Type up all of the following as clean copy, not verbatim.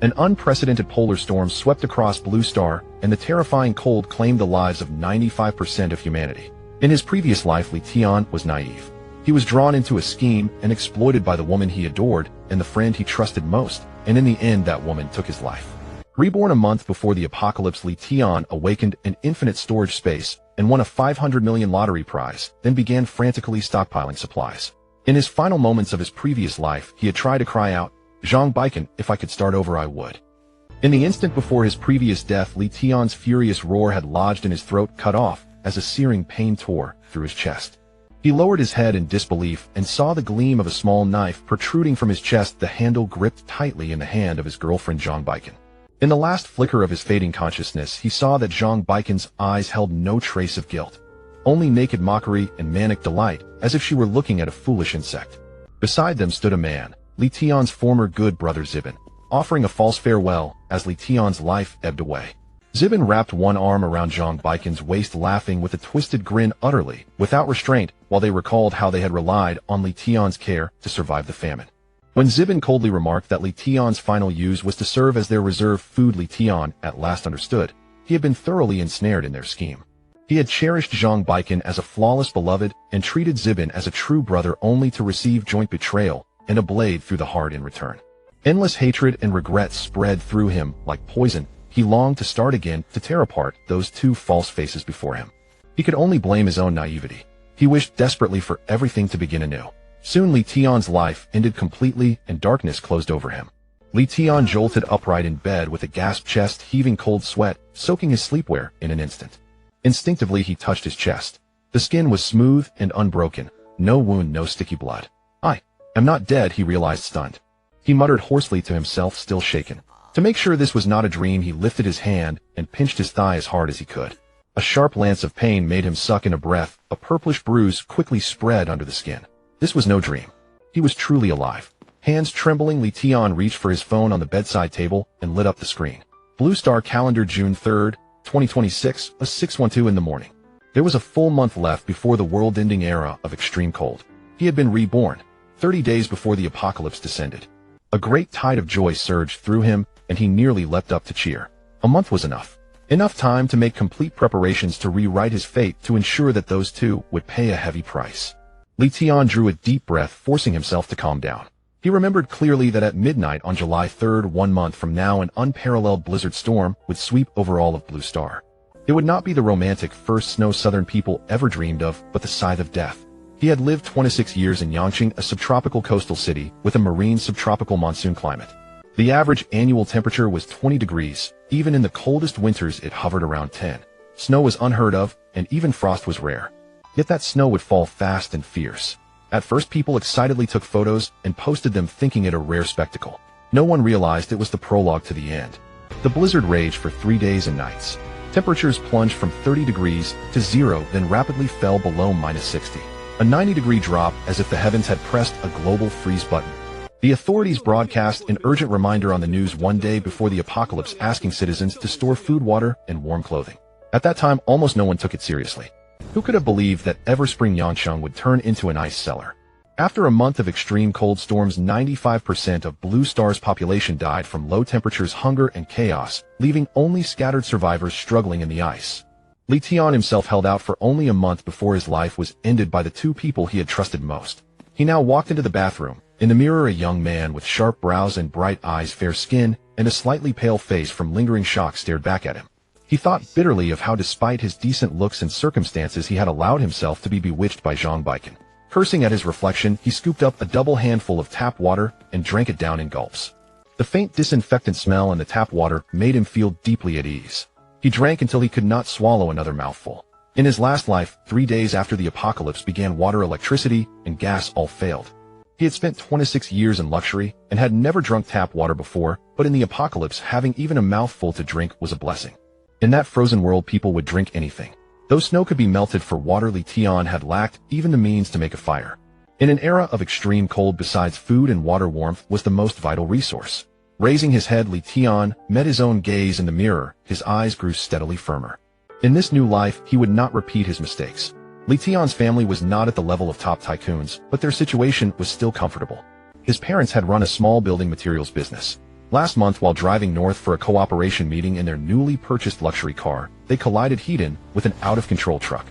An unprecedented polar storm swept across Blue Star, and the terrifying cold claimed the lives of 95% of humanity. In his previous life, Tian was naive. He was drawn into a scheme and exploited by the woman he adored and the friend he trusted most, and in the end that woman took his life. Reborn a month before the apocalypse, Tian awakened an infinite storage space and won a 500 million lottery prize, then began frantically stockpiling supplies. In his final moments of his previous life, he had tried to cry out, "𝓃, if I could start over I would." In the instant before his previous death, Tian's furious roar had lodged in his throat, cut off, as a searing pain tore through his chest. He lowered his head in disbelief and saw the gleam of a small knife protruding from his chest, the handle gripped tightly in the hand of his girlfriend 𝓃. In the last flicker of his fading consciousness, he saw that 𝓃's eyes held no trace of guilt, only naked mockery and manic delight, as if she were looking at a foolish insect. Beside them stood a man, Tian's former good brother Zibin, offering a false farewell as Tian's life ebbed away. Zibin wrapped one arm around 𝓃's waist, laughing with a twisted grin, utterly without restraint, while they recalled how they had relied on Tian's care to survive the famine. When Zibin coldly remarked that Tian's final use was to serve as their reserve food, Tian at last understood. He had been thoroughly ensnared in their scheme. He had cherished 𝓃 as a flawless beloved and treated Zibin as a true brother, only to receive joint betrayal and a blade through the heart in return. Endless hatred and regret spread through him like poison. He longed to start again, to tear apart those two false faces before him. He could only blame his own naivety. He wished desperately for everything to begin anew. Soon Tian's life ended completely and darkness closed over him. Tian jolted upright in bed with a gasped chest, heaving cold sweat, soaking his sleepwear in an instant. Instinctively he touched his chest. The skin was smooth and unbroken, no wound, no sticky blood. "I am not dead," he realized, stunned. He muttered hoarsely to himself, still shaken. To make sure this was not a dream, he lifted his hand and pinched his thigh as hard as he could. A sharp lance of pain made him suck in a breath. A purplish bruise quickly spread under the skin. This was no dream. He was truly alive. Hands trembling, Tian reached for his phone on the bedside table and lit up the screen. Blue Star calendar, June 3rd, 2026, 6:12 in the morning. There was a full month left before the world-ending era of extreme cold. He had been reborn, 30 days before the apocalypse descended. A great tide of joy surged through him, and he nearly leapt up to cheer. A month was enough. Enough time to make complete preparations to rewrite his fate, to ensure that those two would pay a heavy price. Tian drew a deep breath, forcing himself to calm down. He remembered clearly that at midnight on July 3rd, 1 month from now, an unparalleled blizzard storm would sweep over all of Blue Star. It would not be the romantic first snow southern people ever dreamed of, but the scythe of death. He had lived 26 years in Yangqing, a subtropical coastal city with a marine subtropical monsoon climate. The average annual temperature was 20 degrees. Even in the coldest winters it hovered around 10. Snow was unheard of, and even frost was rare. Yet that snow would fall fast and fierce. At first people excitedly took photos and posted them, thinking it a rare spectacle. No one realized it was the prologue to the end. The blizzard raged for 3 days and nights. Temperatures plunged from 30 degrees to 0, then rapidly fell below -60. A 90-degree drop, as if the heavens had pressed a global freeze button. The authorities broadcast an urgent reminder on the news 1 day before the apocalypse, asking citizens to store food, water, and warm clothing. At that time, almost no one took it seriously. Who could have believed that ever-spring Yangqing would turn into an ice cellar? After a month of extreme cold storms, 95% of Blue Star's population died from low temperatures, hunger, and chaos, leaving only scattered survivors struggling in the ice. Tian himself held out for only a month before his life was ended by the two people he had trusted most. He now walked into the bathroom. In the mirror, a young man with sharp brows and bright eyes, fair skin, and a slightly pale face from lingering shock stared back at him. He thought bitterly of how, despite his decent looks and circumstances, he had allowed himself to be bewitched by 𝓃. Cursing at his reflection, he scooped up a double handful of tap water and drank it down in gulps. The faint disinfectant smell in the tap water made him feel deeply at ease. He drank until he could not swallow another mouthful. In his last life, 3 days after the apocalypse began, water, electricity, and gas all failed. He had spent 26 years in luxury and had never drunk tap water before, but in the apocalypse, having even a mouthful to drink was a blessing. In that frozen world, people would drink anything. Though snow could be melted for water, Tian had lacked even the means to make a fire. In an era of extreme cold, besides food and water, warmth was the most vital resource. Raising his head, Tian met his own gaze in the mirror. His eyes grew steadily firmer. In this new life, he would not repeat his mistakes. Tian's family was not at the level of top tycoons, but their situation was still comfortable. His parents had run a small building materials business. Last month, while driving north for a cooperation meeting in their newly purchased luxury car, they collided head-on with an out-of-control truck.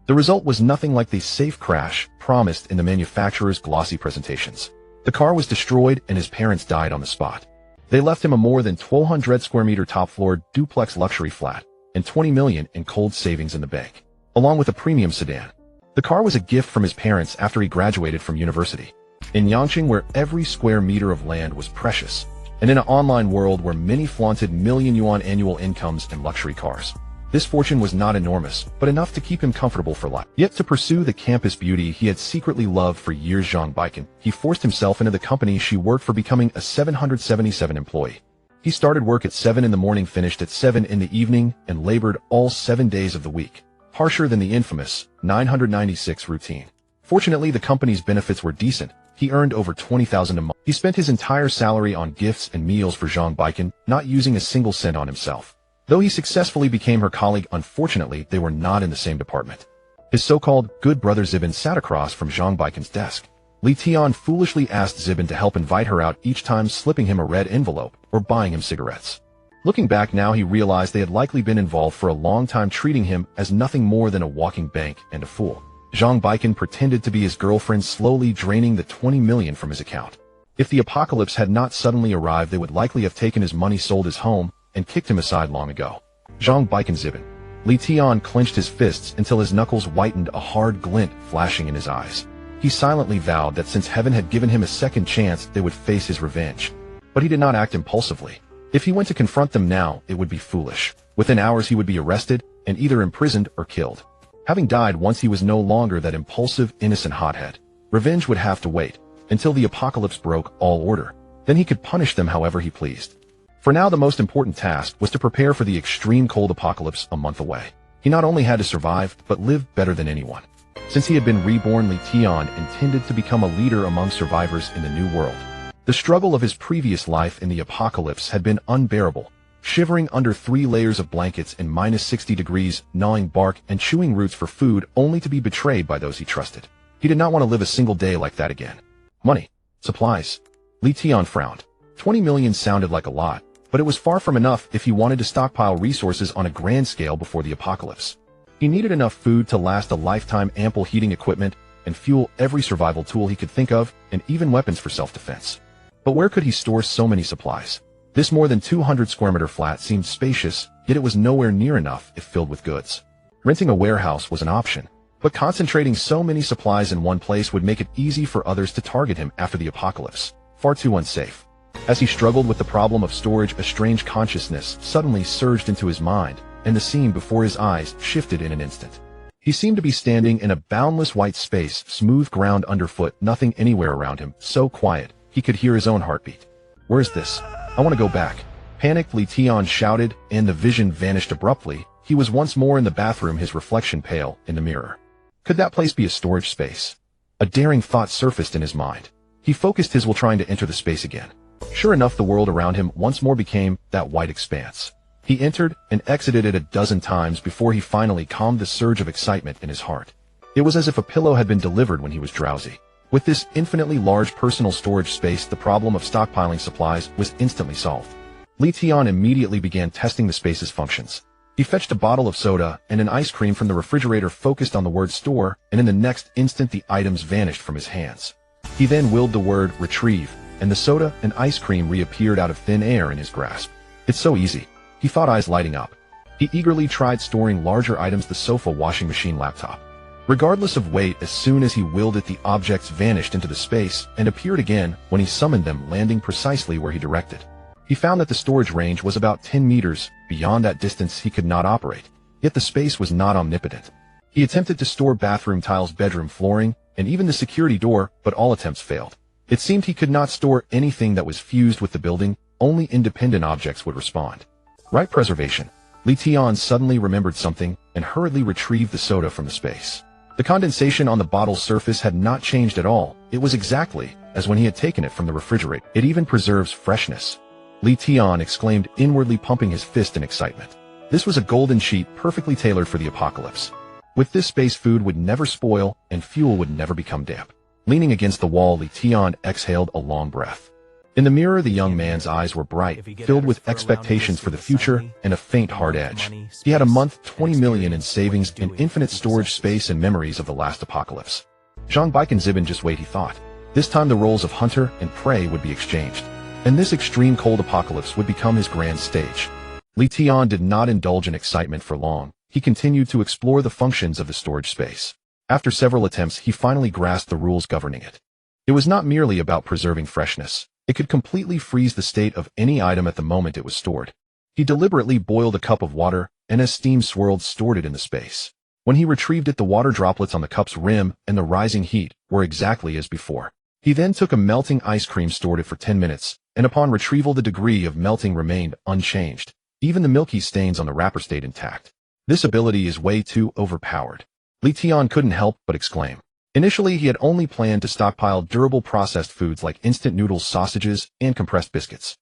The result was nothing like the safe crash promised in the manufacturer's glossy presentations. The car was destroyed and his parents died on the spot. They left him a more than 1,200 square meter top-floor duplex luxury flat and $20 million in cold savings in the bank, along with a premium sedan. The car was a gift from his parents after he graduated from university. In Yangqing, where every square meter of land was precious, and in an online world where many flaunted million-yuan annual incomes and luxury cars, this fortune was not enormous, but enough to keep him comfortable for life. Yet to pursue the campus beauty he had secretly loved for years, 𝑃, he forced himself into the company she worked for, becoming a 777 employee. He started work at 7 in the morning, finished at 7 in the evening, and labored all 7 days of the week, harsher than the infamous 996 routine. Fortunately, the company's benefits were decent. He earned over 20,000 a month. He spent his entire salary on gifts and meals for 𝑃, not using a single cent on himself. Though he successfully became her colleague, unfortunately, they were not in the same department. His so-called good brother Zibin sat across from 𝑃's desk. Tian foolishly asked Zibin to help invite her out each time, slipping him a red envelope or buying him cigarettes. Looking back now, he realized they had likely been involved for a long time, treating him as nothing more than a walking bank and a fool. 𝑃 pretended to be his girlfriend, slowly draining the 20 million from his account. If the apocalypse had not suddenly arrived, they would likely have taken his money, sold his home, and kicked him aside long ago. 𝑃 and Zibin. Tian clenched his fists until his knuckles whitened, a hard glint flashing in his eyes. He silently vowed that since heaven had given him a second chance, they would face his revenge. But he did not act impulsively. If he went to confront them now, it would be foolish. Within hours he would be arrested and either imprisoned or killed. Having died once, he was no longer that impulsive, innocent hothead. Revenge would have to wait until the apocalypse broke all order. Then he could punish them however he pleased. For now, the most important task was to prepare for the extreme cold apocalypse a month away. He not only had to survive, but live better than anyone. Since he had been reborn, Tian intended to become a leader among survivors in the new world. The struggle of his previous life in the apocalypse had been unbearable. Shivering under 3 layers of blankets in -60 degrees, gnawing bark and chewing roots for food, only to be betrayed by those he trusted. He did not want to live a single day like that again. Money. Supplies. Tian frowned. 20 million sounded like a lot, but it was far from enough if he wanted to stockpile resources on a grand scale before the apocalypse. He needed enough food to last a lifetime, ample heating equipment, and fuel every survival tool he could think of, and even weapons for self-defense. But where could he store so many supplies? This more than 200 square meter flat seemed spacious, yet it was nowhere near enough if filled with goods. Renting a warehouse was an option, but concentrating so many supplies in one place would make it easy for others to target him after the apocalypse. Far too unsafe. As he struggled with the problem of storage, a strange consciousness suddenly surged into his mind, and the scene before his eyes shifted in an instant. He seemed to be standing in a boundless white space, smooth ground underfoot, nothing anywhere around him, so quiet he could hear his own heartbeat. Where's this? I want to go back. Panicked, Tian shouted, and the vision vanished abruptly. He was once more in the bathroom, his reflection pale in the mirror. Could that place be a storage space? A daring thought surfaced in his mind. He focused his will, trying to enter the space again. Sure enough, the world around him once more became that white expanse. He entered and exited it a dozen times before he finally calmed the surge of excitement in his heart. It was as if a pillow had been delivered when he was drowsy. With this infinitely large personal storage space, the problem of stockpiling supplies was instantly solved. Tian immediately began testing the space's functions. He fetched a bottle of soda and an ice cream from the refrigerator, focused on the word store, and in the next instant the items vanished from his hands. He then willed the word retrieve, and the soda and ice cream reappeared out of thin air in his grasp. It's so easy, he thought, eyes lighting up. He eagerly tried storing larger items, the sofa, washing machine, laptop. Regardless of weight, as soon as he willed it, the objects vanished into the space and appeared again when he summoned them, landing precisely where he directed. He found that the storage range was about 10 meters. Beyond that distance he could not operate. Yet the space was not omnipotent. He attempted to store bathroom tiles, bedroom flooring, and even the security door, but all attempts failed. It seemed he could not store anything that was fused with the building. Only independent objects would respond. Right, preservation. Tian suddenly remembered something and hurriedly retrieved the soda from the space. The condensation on the bottle's surface had not changed at all. It was exactly as when he had taken it from the refrigerator. It even preserves freshness. Tian exclaimed, inwardly pumping his fist in excitement. This was a golden sheet, perfectly tailored for the apocalypse. With this space, food would never spoil and fuel would never become damp. Leaning against the wall, Tian exhaled a long breath. In the mirror, the young man's eyes were bright, filled with expectations for the future and a faint hard edge. He had a month, 20 million in savings, and infinite storage space and memories of the last apocalypse. Zhang Baiken just wait, he thought. This time the roles of hunter and prey would be exchanged, and this extreme cold apocalypse would become his grand stage. Tian did not indulge in excitement for long. He continued to explore the functions of the storage space. After several attempts, he finally grasped the rules governing it. It was not merely about preserving freshness. It could completely freeze the state of any item at the moment it was stored. He deliberately boiled a cup of water, and as steam swirled, stored it in the space. When he retrieved it, the water droplets on the cup's rim and the rising heat were exactly as before. He then took a melting ice cream, stored it for 10 minutes, and upon retrieval the degree of melting remained unchanged. Even the milky stains on the wrapper stayed intact. This ability is way too overpowered. Tian couldn't help but exclaim. Initially, he had only planned to stockpile durable processed foods like instant noodles, sausages, and compressed biscuits.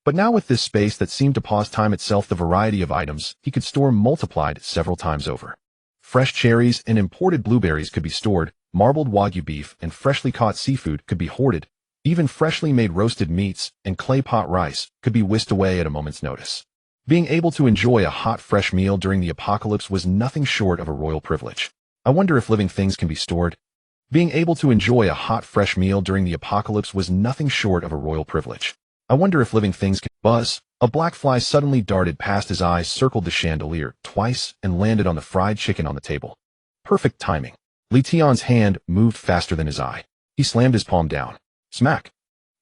But now with this space that seemed to pause time itself, the variety of items he could store multiplied several times over. Fresh cherries and imported blueberries could be stored, marbled Wagyu beef and freshly caught seafood could be hoarded, even freshly made roasted meats and clay pot rice could be whisked away at a moment's notice. Being able to enjoy a hot, fresh meal during the apocalypse was nothing short of a royal privilege. I wonder if living things can be stored. Being able to enjoy a hot, fresh meal during the apocalypse was nothing short of a royal privilege. I wonder if living things can... Buzz! A black fly suddenly darted past his eyes, circled the chandelier twice, and landed on the fried chicken on the table. Perfect timing. Tian's hand moved faster than his eye. He slammed his palm down. Smack!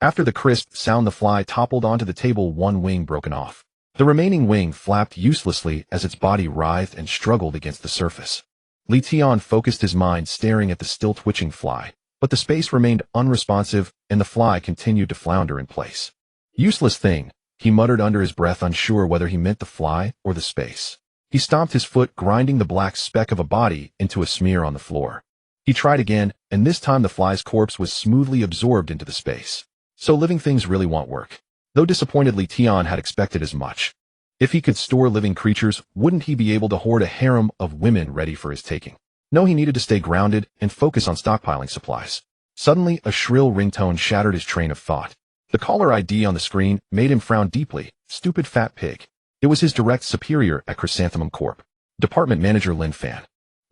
After the crisp sound, the fly toppled onto the table, one wing broken off. The remaining wing flapped uselessly as its body writhed and struggled against the surface. Tian focused his mind, staring at the still twitching fly, but the space remained unresponsive and the fly continued to flounder in place. Useless thing, he muttered under his breath, unsure whether he meant the fly or the space. He stomped his foot, grinding the black speck of a body into a smear on the floor. He tried again, and this time the fly's corpse was smoothly absorbed into the space. So living things really won't work. Though disappointedly, Tian had expected as much. If he could store living creatures, wouldn't he be able to hoard a harem of women ready for his taking? No, he needed to stay grounded and focus on stockpiling supplies. Suddenly, a shrill ringtone shattered his train of thought. The caller ID on the screen made him frown deeply. Stupid fat pig. It was his direct superior at 𝑃 Corp. Department Manager Lin Fan.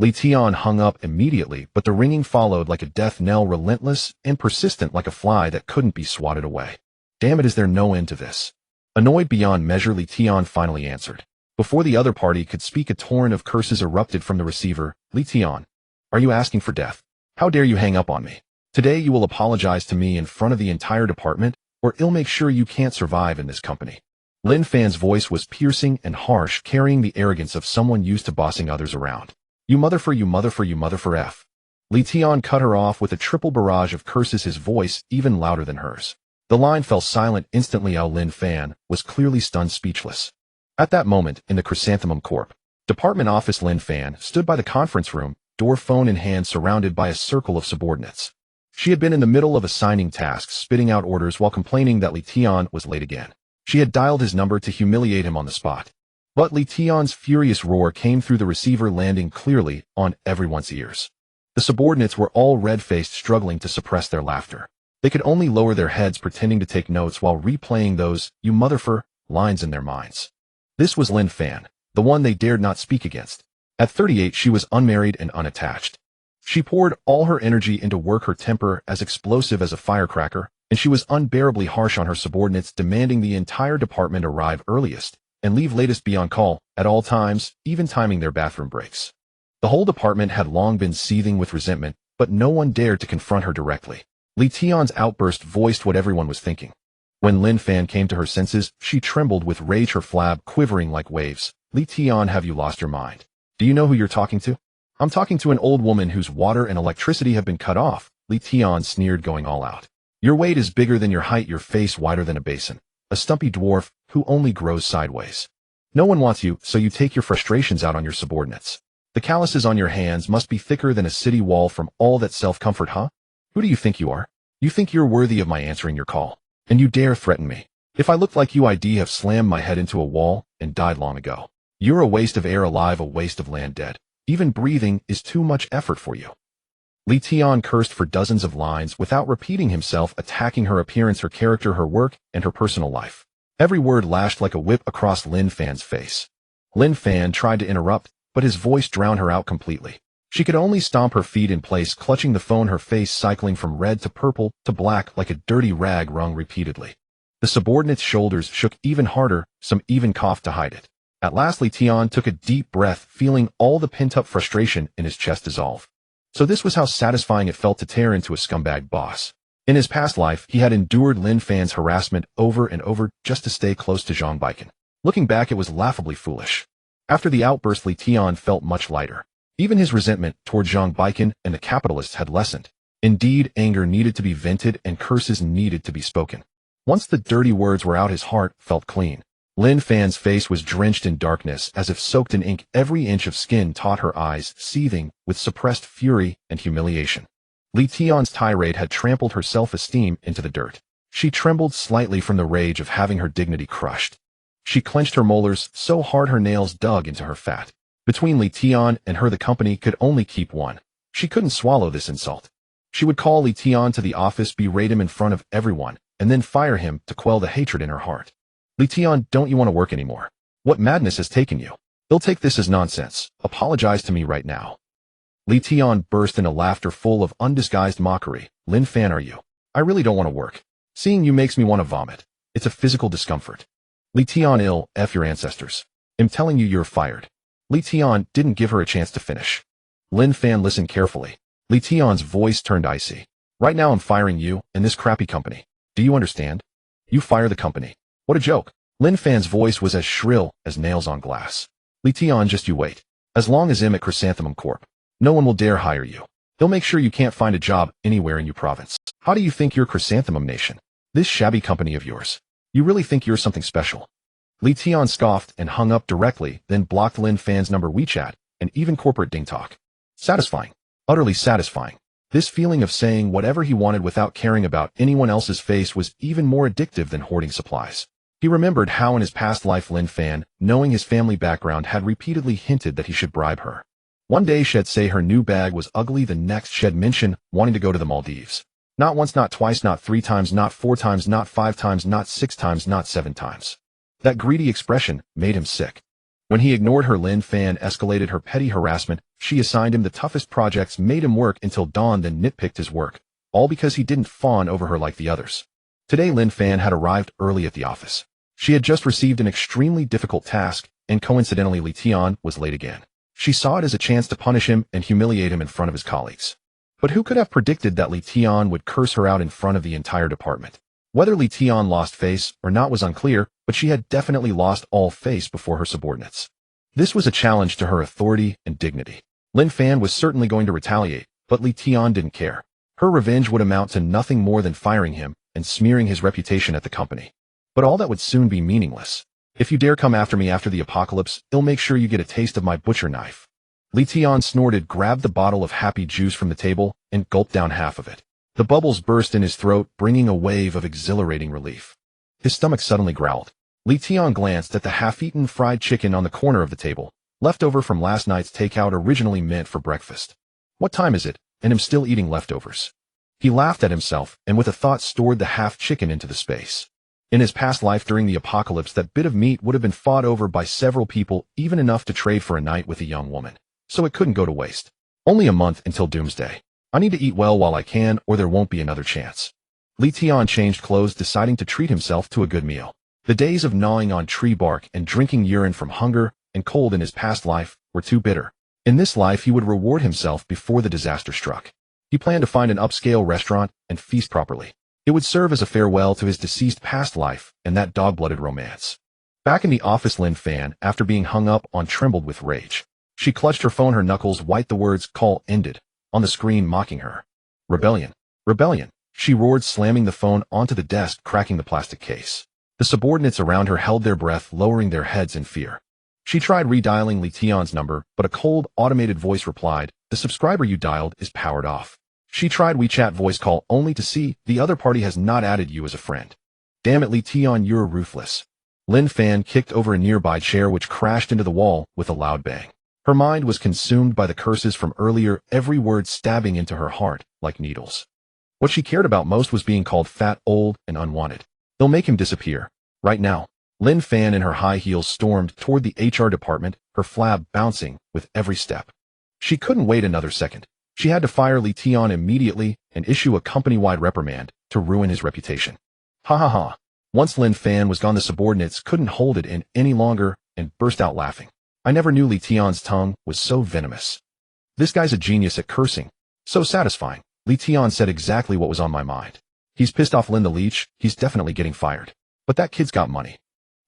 Tian hung up immediately, but the ringing followed like a death knell, relentless and persistent like a fly that couldn't be swatted away. Damn it, is there no end to this? Annoyed beyond measure, Tian finally answered. Before the other party could speak, a torrent of curses erupted from the receiver. Tian, are you asking for death? How dare you hang up on me? Today you will apologize to me in front of the entire department, or I'll make sure you can't survive in this company. Lin Fan's voice was piercing and harsh, carrying the arrogance of someone used to bossing others around. You mother for F. Tian cut her off with a triple barrage of curses, his voice even louder than hers. The line fell silent instantly. Lin Fan was clearly stunned, speechless. At that moment, in the 𝑃 Corp. Department office, Lin Fan stood by the conference room, door phone in hand, surrounded by a circle of subordinates. She had been in the middle of assigning tasks, spitting out orders while complaining that Tian was late again. She had dialed his number to humiliate him on the spot. But Tian's furious roar came through the receiver, landing clearly on everyone's ears. The subordinates were all red-faced, struggling to suppress their laughter. They could only lower their heads, pretending to take notes while replaying those "you motherfer" lines in their minds. This was Lin Fan, the one they dared not speak against. At 38, she was unmarried and unattached. She poured all her energy into work, her temper as explosive as a firecracker, and she was unbearably harsh on her subordinates, demanding the entire department arrive earliest and leave latest, be on call at all times, even timing their bathroom breaks. The whole department had long been seething with resentment, but no one dared to confront her directly. Tian's outburst voiced what everyone was thinking. When Lin Fan came to her senses, she trembled with rage, her flab quivering like waves. Tian, have you lost your mind? Do you know who you're talking to? I'm talking to an old woman whose water and electricity have been cut off. Tian sneered, going all out. Your weight is bigger than your height, your face wider than a basin. A stumpy dwarf who only grows sideways. No one wants you, so you take your frustrations out on your subordinates. The calluses on your hands must be thicker than a city wall from all that self-comfort, huh? Who do you think you are? You think you're worthy of my answering your call, and you dare threaten me. If I looked like you, I'd have slammed my head into a wall and died long ago. You're a waste of air alive, a waste of land dead. Even breathing is too much effort for you. Li Tian cursed for dozens of lines without repeating himself, attacking her appearance, her character, her work, and her personal life. Every word lashed like a whip across Lin Fan's face. Lin Fan tried to interrupt, but his voice drowned her out completely. She could only stomp her feet in place, clutching the phone, her face cycling from red to purple to black like a dirty rag wrung repeatedly. The subordinate's shoulders shook even harder, some even coughed to hide it. At last Li Tian took a deep breath, feeling all the pent-up frustration in his chest dissolve. So this was how satisfying it felt to tear into a scumbag boss. In his past life, he had endured Lin Fan's harassment over and over just to stay close to 𝓃. Looking back, it was laughably foolish. After the outburst, Li Tian felt much lighter. Even his resentment toward 𝓃 and the capitalists had lessened. Indeed, anger needed to be vented and curses needed to be spoken. Once the dirty words were out, his heart felt clean. Lin Fan's face was drenched in darkness, as if soaked in ink. Every inch of skin taught her eyes, seething with suppressed fury and humiliation. Li Tian's tirade had trampled her self-esteem into the dirt. She trembled slightly from the rage of having her dignity crushed. She clenched her molars so hard her nails dug into her fat. Between Li Tian and her, the company could only keep one. She couldn't swallow this insult. She would call Li Tian to the office, berate him in front of everyone, and then fire him to quell the hatred in her heart. Li Tian, don't you want to work anymore? What madness has taken you? They'll take this as nonsense. Apologize to me right now. Li Tian burst into laughter full of undisguised mockery. Lin Fan, are you? I really don't want to work. Seeing you makes me want to vomit. It's a physical discomfort. Li Tian, ill, F your ancestors. I'm telling you, you're fired. Li Tian didn't give her a chance to finish. Lin Fan listened carefully. Li Tian's voice turned icy. Right now I'm firing you and this crappy company. Do you understand? You fire the company. What a joke. Lin Fan's voice was as shrill as nails on glass. Li Tian, just you wait. As long as I'm at 𝓃 Corp, no one will dare hire you. They'll make sure you can't find a job anywhere in your province. How do you think you're 𝓃 Nation? This shabby company of yours. You really think you're something special? Li Tian scoffed and hung up directly, then blocked Lin Fan's number, WeChat, and even corporate ding talk. Satisfying. Utterly satisfying. This feeling of saying whatever he wanted without caring about anyone else's face was even more addictive than hoarding supplies. He remembered how in his past life Lin Fan, knowing his family background, had repeatedly hinted that he should bribe her. One day she'd say her new bag was ugly, the next she'd mention wanting to go to the Maldives. Not once, not twice, not 3 times, not 4 times, not 5 times, not 6 times, not 7 times. That greedy expression made him sick. When he ignored her, Lin Fan escalated her petty harassment. She assigned him the toughest projects, made him work until dawn, then nitpicked his work, all because he didn't fawn over her like the others. Today Lin Fan had arrived early at the office. She had just received an extremely difficult task, and coincidentally Li Tian was late again. She saw it as a chance to punish him and humiliate him in front of his colleagues. But who could have predicted that Li Tian would curse her out in front of the entire department? Whether Li Tian lost face or not was unclear, but she had definitely lost all face before her subordinates. This was a challenge to her authority and dignity. Lin Fan was certainly going to retaliate, but Li Tian didn't care. Her revenge would amount to nothing more than firing him and smearing his reputation at the company. But all that would soon be meaningless. If you dare come after me after the apocalypse, I'll make sure you get a taste of my butcher knife. Li Tian snorted, grabbed the bottle of happy juice from the table, and gulped down half of it. The bubbles burst in his throat, bringing a wave of exhilarating relief. His stomach suddenly growled. Li Tian glanced at the half-eaten fried chicken on the corner of the table, leftover from last night's takeout, originally meant for breakfast. What time is it? And I'm still eating leftovers. He laughed at himself, and with a thought stored the half-chicken into the space. In his past life during the apocalypse, that bit of meat would have been fought over by several people, even enough to trade for a night with a young woman. So it couldn't go to waste. Only a month until doomsday. I need to eat well while I can, or there won't be another chance. Li Tian changed clothes, deciding to treat himself to a good meal. The days of gnawing on tree bark and drinking urine from hunger and cold in his past life were too bitter. In this life he would reward himself before the disaster struck. He planned to find an upscale restaurant and feast properly. It would serve as a farewell to his deceased past life and that dog-blooded romance. Back in the office, Lin Fan, after being hung up on, trembled with rage. She clutched her phone, her knuckles white, the words "call ended" on the screen mocking her. Rebellion. Rebellion. She roared, slamming the phone onto the desk, cracking the plastic case. The subordinates around her held their breath, lowering their heads in fear. She tried redialing Li Tian's number, but a cold, automated voice replied, "The subscriber you dialed is powered off." She tried WeChat voice call, only to see the other party has not added you as a friend. Damn it, Li Tian, you're ruthless. Lin Fan kicked over a nearby chair, which crashed into the wall with a loud bang. Her mind was consumed by the curses from earlier, every word stabbing into her heart like needles. What she cared about most was being called fat, old, and unwanted. They'll make him disappear. Right now. Lin Fan in her high heels stormed toward the HR department, her flab bouncing with every step. She couldn't wait another second. She had to fire Tian immediately and issue a company-wide reprimand to ruin his reputation. Ha ha ha. Once Lin Fan was gone, the subordinates couldn't hold it in any longer and burst out laughing. I never knew Tian's tongue was so venomous. This guy's a genius at cursing. So satisfying. Tian said exactly what was on my mind. He's pissed off Lin the Leech, he's definitely getting fired. But that kid's got money.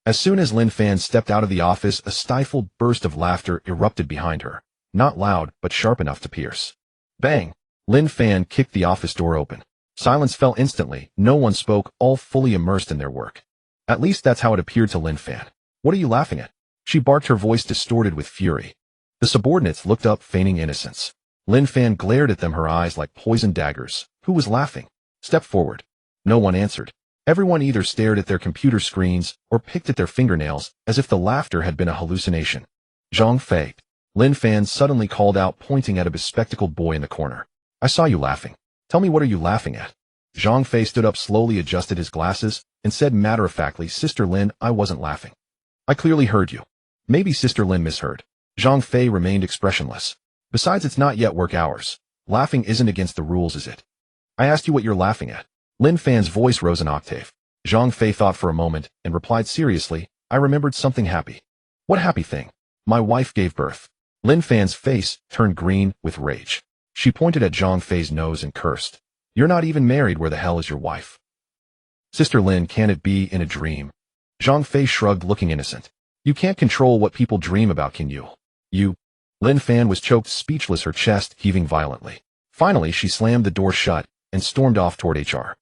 As soon as Lin Fan stepped out of the office, a stifled burst of laughter erupted behind her. Not loud, but sharp enough to pierce. Bang! Lin Fan kicked the office door open. Silence fell instantly, no one spoke, all fully immersed in their work. At least that's how it appeared to Lin Fan. What are you laughing at? She barked, her voice distorted with fury. The subordinates looked up, feigning innocence. Lin Fan glared at them, her eyes like poisoned daggers. Who was laughing? Step forward. No one answered. Everyone either stared at their computer screens or picked at their fingernails as if the laughter had been a hallucination. 𝓃. Lin Fan suddenly called out, pointing at a bespectacled boy in the corner. I saw you laughing. Tell me, what are you laughing at? 𝓃 stood up slowly, adjusted his glasses, and said matter-of-factly, Sister Lin, I wasn't laughing. I clearly heard you. Maybe Sister Lin misheard. 𝓃 remained expressionless. Besides, it's not yet work hours. Laughing isn't against the rules, is it? I asked you what you're laughing at. Lin Fan's voice rose an octave. 𝓃 thought for a moment and replied seriously, I remembered something happy. What happy thing? My wife gave birth. Lin Fan's face turned green with rage. She pointed at 𝓃's nose and cursed. You're not even married, where the hell is your wife? Sister Lin, can it be in a dream? 𝓃 shrugged, looking innocent. You can't control what people dream about, can you? You. Lin Fan was choked, speechless, her chest heaving violently. Finally, she slammed the door shut and stormed off toward HR.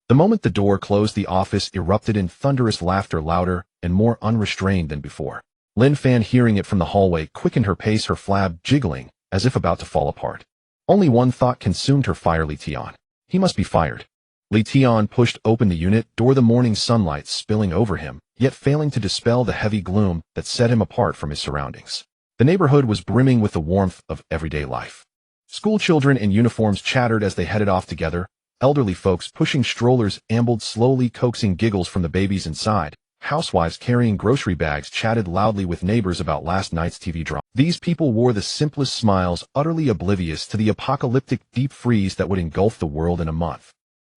The moment the door closed, the office erupted in thunderous laughter, louder and more unrestrained than before. Lin Fan, hearing it from the hallway, quickened her pace, her flab jiggling as if about to fall apart. Only one thought consumed her, fire Tian. He must be fired. Tian pushed open the unit door, the morning sunlight spilling over him, yet failing to dispel the heavy gloom that set him apart from his surroundings. The neighborhood was brimming with the warmth of everyday life. School children in uniforms chattered as they headed off together. Elderly folks pushing strollers ambled slowly, coaxing giggles from the babies inside. Housewives carrying grocery bags chatted loudly with neighbors about last night's TV drama. These people wore the simplest smiles, utterly oblivious to the apocalyptic deep freeze that would engulf the world in a month.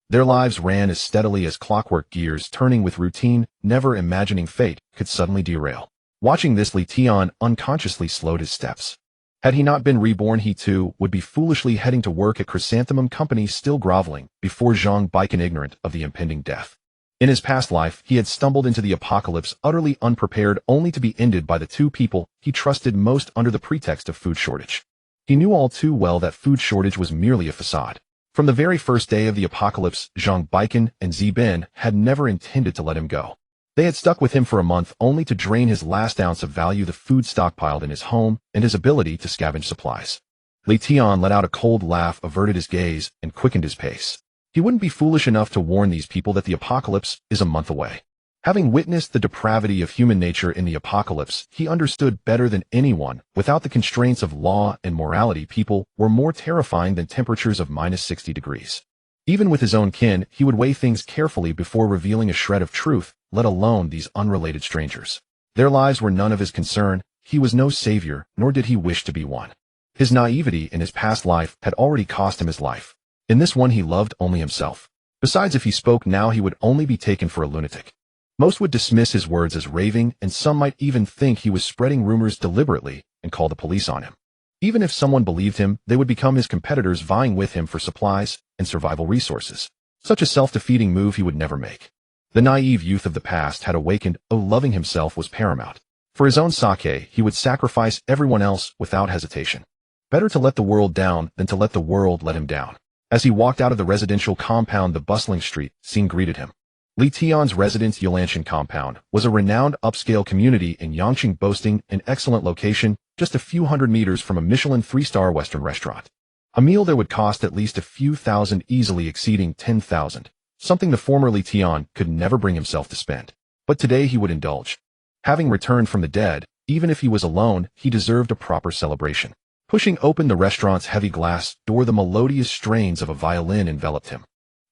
Their lives ran as steadily as clockwork, gears turning with routine, never imagining fate could suddenly derail. Watching this, Tian unconsciously slowed his steps. Had he not been reborn, he too would be foolishly heading to work at Chrysanthemum Company, still groveling before 𝓃, ignorant of the impending death. In his past life, he had stumbled into the apocalypse utterly unprepared, only to be ended by the two people he trusted most under the pretext of food shortage. He knew all too well that food shortage was merely a facade. From the very first day of the apocalypse, 𝓃 and Zben had never intended to let him go. They had stuck with him for a month, only to drain his last ounce of value, the food stockpiled in his home, and his ability to scavenge supplies. Tian let out a cold laugh, averted his gaze, and quickened his pace. He wouldn't be foolish enough to warn these people that the apocalypse is a month away. Having witnessed the depravity of human nature in the apocalypse, he understood better than anyone, without the constraints of law and morality, people were more terrifying than temperatures of -60 degrees. Even with his own kin, he would weigh things carefully before revealing a shred of truth, let alone these unrelated strangers. Their lives were none of his concern. He was no savior, nor did he wish to be one. His naivety in his past life had already cost him his life. In this one, he loved only himself. Besides, if he spoke now, he would only be taken for a lunatic. Most would dismiss his words as raving, and some might even think he was spreading rumors deliberately and call the police on him. Even if someone believed him, they would become his competitors, vying with him for supplies and survival resources. Such a self-defeating move he would never make. The naive youth of the past had awakened. Loving himself was paramount. For his own sake, he would sacrifice everyone else without hesitation. Better to let the world down than to let the world let him down. As he walked out of the residential compound, the bustling street scene greeted him. Tian's residence, Yulanshan compound, was a renowned upscale community in Yangqing, boasting an excellent location just a few hundred meters from a Michelin 3-star Western restaurant. A meal there would cost at least a few thousand, easily exceeding 10,000, something the former Tian could never bring himself to spend. But today he would indulge. Having returned from the dead, Even if he was alone, he deserved a proper celebration. Pushing open the restaurant's heavy glass door, the melodious strains of a violin enveloped him.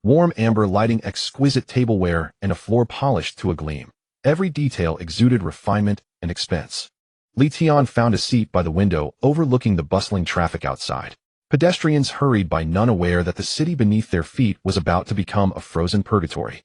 Warm amber lighting, exquisite tableware, and a floor polished to a gleam. Every detail exuded refinement and expense. Tian found a seat by the window, overlooking the bustling traffic outside. Pedestrians hurried by, none aware that the city beneath their feet was about to become a frozen purgatory.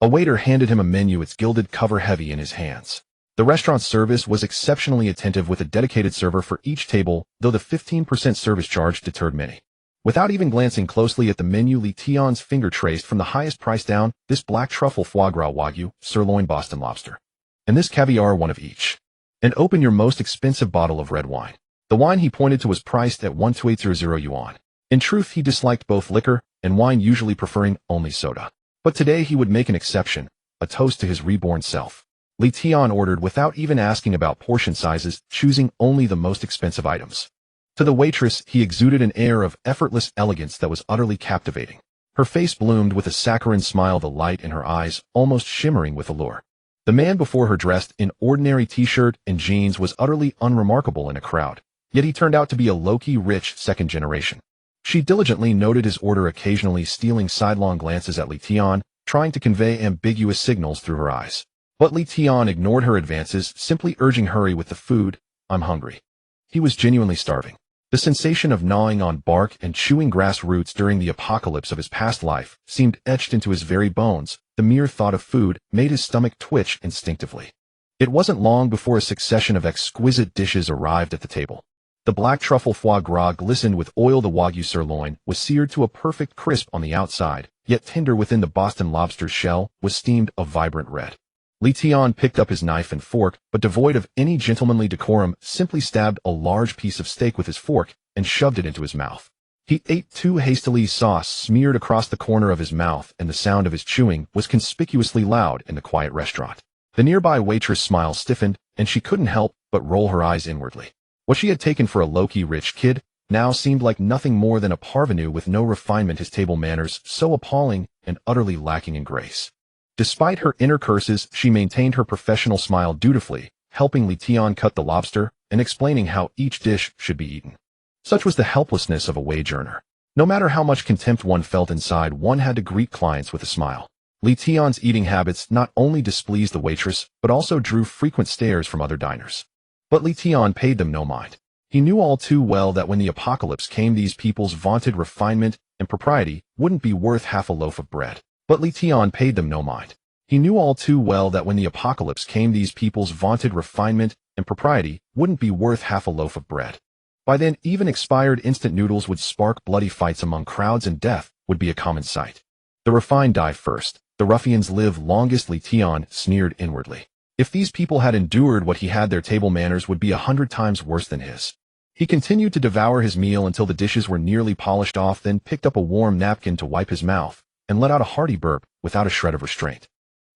A waiter handed him a menu, its gilded cover heavy in his hands. The restaurant's service was exceptionally attentive, with a dedicated server for each table, though the 15% service charge deterred many. Without even glancing closely at the menu, Tian's finger traced from the highest price down, this black truffle, foie gras, wagyu, sirloin, Boston lobster. And this caviar, one of each. And open your most expensive bottle of red wine. The wine he pointed to was priced at 12800 yuan. In truth, he disliked both liquor and wine, usually preferring only soda. But today he would make an exception, a toast to his reborn self. Tian ordered without even asking about portion sizes, choosing only the most expensive items. To the waitress, he exuded an air of effortless elegance that was utterly captivating. Her face bloomed with a saccharine smile, the light in her eyes almost shimmering with allure. The man before her, dressed in ordinary t-shirt and jeans, was utterly unremarkable in a crowd, yet he turned out to be a low-key rich second generation. She diligently noted his order, occasionally stealing sidelong glances at Tian, trying to convey ambiguous signals through her eyes. But Tian ignored her advances, simply urging, "Hurry with the food, I'm hungry." He was genuinely starving. The sensation of gnawing on bark and chewing grass roots during the apocalypse of his past life seemed etched into his very bones. The mere thought of food made his stomach twitch instinctively. It wasn't long before a succession of exquisite dishes arrived at the table. The black truffle foie gras glistened with oil. The wagyu sirloin was seared to a perfect crisp on the outside, yet tender within. The Boston lobster's shell was steamed a vibrant red. Tian picked up his knife and fork, but devoid of any gentlemanly decorum, simply stabbed a large piece of steak with his fork and shoved it into his mouth. He ate too hastily. Sauce smeared across the corner of his mouth, and the sound of his chewing was conspicuously loud in the quiet restaurant. The nearby waitress' smile stiffened, and she couldn't help but roll her eyes inwardly. What she had taken for a low-key rich kid now seemed like nothing more than a parvenu with no refinement, his table manners so appalling and utterly lacking in grace. Despite her inner curses, she maintained her professional smile dutifully, helping Tian cut the lobster and explaining how each dish should be eaten. Such was the helplessness of a wage earner. No matter how much contempt one felt inside, one had to greet clients with a smile. Tian's eating habits not only displeased the waitress, but also drew frequent stares from other diners. But Tian paid them no mind. He knew all too well that when the apocalypse came, these people's vaunted refinement and propriety wouldn't be worth half a loaf of bread. But Tian paid them no mind. He knew all too well that when the apocalypse came, these people's vaunted refinement and propriety wouldn't be worth half a loaf of bread. By then, even expired instant noodles would spark bloody fights among crowds, and death would be a common sight. The refined die first, the ruffians live longest. Tian sneered inwardly. If these people had endured what he had, their table manners would be 100 times worse than his. He continued to devour his meal until the dishes were nearly polished off, then picked up a warm napkin to wipe his mouth and let out a hearty burp without a shred of restraint.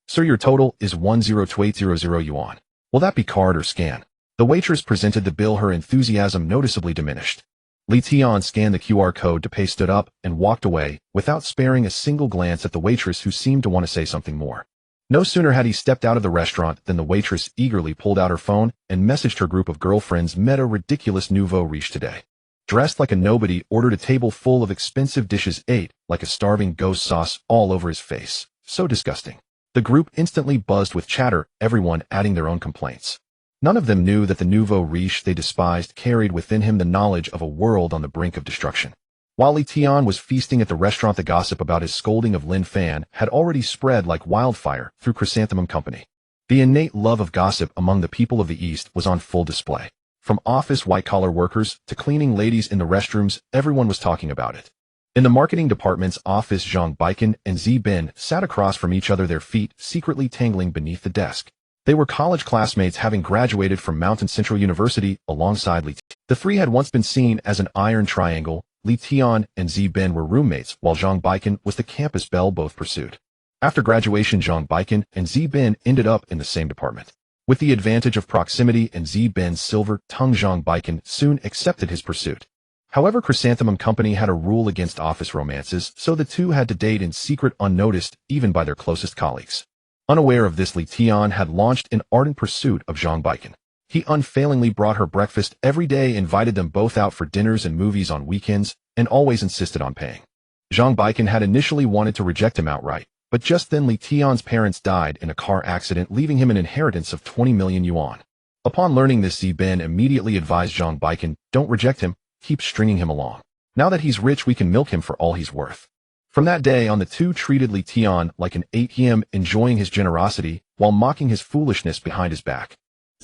"Sir, your total is 10800 yuan. Will that be card or scan?" The waitress presented the bill, her enthusiasm noticeably diminished. Tian scanned the QR code to pay, stood up, and walked away, without sparing a single glance at the waitress, who seemed to want to say something more. No sooner had he stepped out of the restaurant than the waitress eagerly pulled out her phone and messaged her group of girlfriends, "Met a ridiculous nouveau riche today. Dressed like a nobody, ordered a table full of expensive dishes, ate like a starving ghost, sauce all over his face. So disgusting." The group instantly buzzed with chatter, everyone adding their own complaints. None of them knew that the nouveau riche they despised carried within him the knowledge of a world on the brink of destruction. While Tian was feasting at the restaurant, the gossip about his scolding of Lin Fan had already spread like wildfire through Chrysanthemum Company. The innate love of gossip among the people of the East was on full display. From office white-collar workers to cleaning ladies in the restrooms, everyone was talking about it. In the marketing department's office, Zhang Baikan and Zi Bin sat across from each other, their feet secretly tangling beneath the desk. They were college classmates, having graduated from Mountain Central University alongside Li. The three had once been seen as an iron triangle. Tian and Zi Bin were roommates, while Zhang Baikan was the campus belle both pursued. After graduation, Zhang Baikan and Zi Bin ended up in the same department. With the advantage of proximity and Zi Bin's silver tongue, Zhang Baikan soon accepted his pursuit. However, Chrysanthemum Company had a rule against office romances, so the two had to date in secret, unnoticed even by their closest colleagues. Unaware of this, Tian had launched an ardent pursuit of Zhang Baikan. He unfailingly brought her breakfast every day, invited them both out for dinners and movies on weekends, and always insisted on paying. Zhang Baikan had initially wanted to reject him outright, but just then Tian's parents died in a car accident, leaving him an inheritance of 20 million yuan. Upon learning this, Bin immediately advised Zhang Baikan, "Don't reject him, keep stringing him along. Now that he's rich, we can milk him for all he's worth." From that day on, the two treated Tian like an ATM, enjoying his generosity while mocking his foolishness behind his back.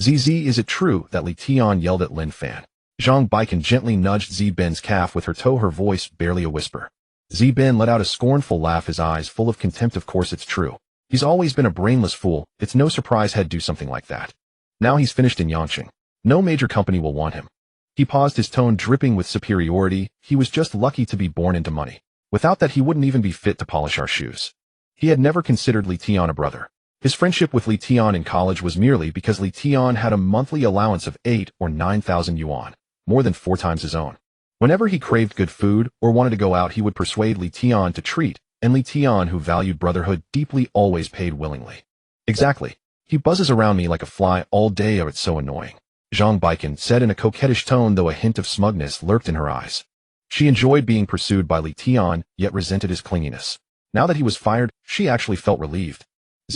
"ZZ, is it true that Tian yelled at Lin Fan?" Zhang Baikan gently nudged Bin's calf with her toe, her voice barely a whisper. Bin let out a scornful laugh, his eyes full of contempt. "Of course it's true. He's always been a brainless fool. It's no surprise he'd do something like that. Now he's finished in Yangqing. No major company will want him." He paused, his tone dripping with superiority. "He was just lucky to be born into money. Without that, he wouldn't even be fit to polish our shoes." He had never considered Tian a brother. His friendship with Tian in college was merely because Tian had a monthly allowance of 8 or 9,000 yuan, more than 4 times his own. Whenever he craved good food or wanted to go out, he would persuade Tian to treat, and Tian, who valued brotherhood deeply, always paid willingly. "Exactly. He buzzes around me like a fly all day, it's so annoying," Zhang Baikan said in a coquettish tone, though a hint of smugness lurked in her eyes. She enjoyed being pursued by Tian, yet resented his clinginess. Now that he was fired, she actually felt relieved.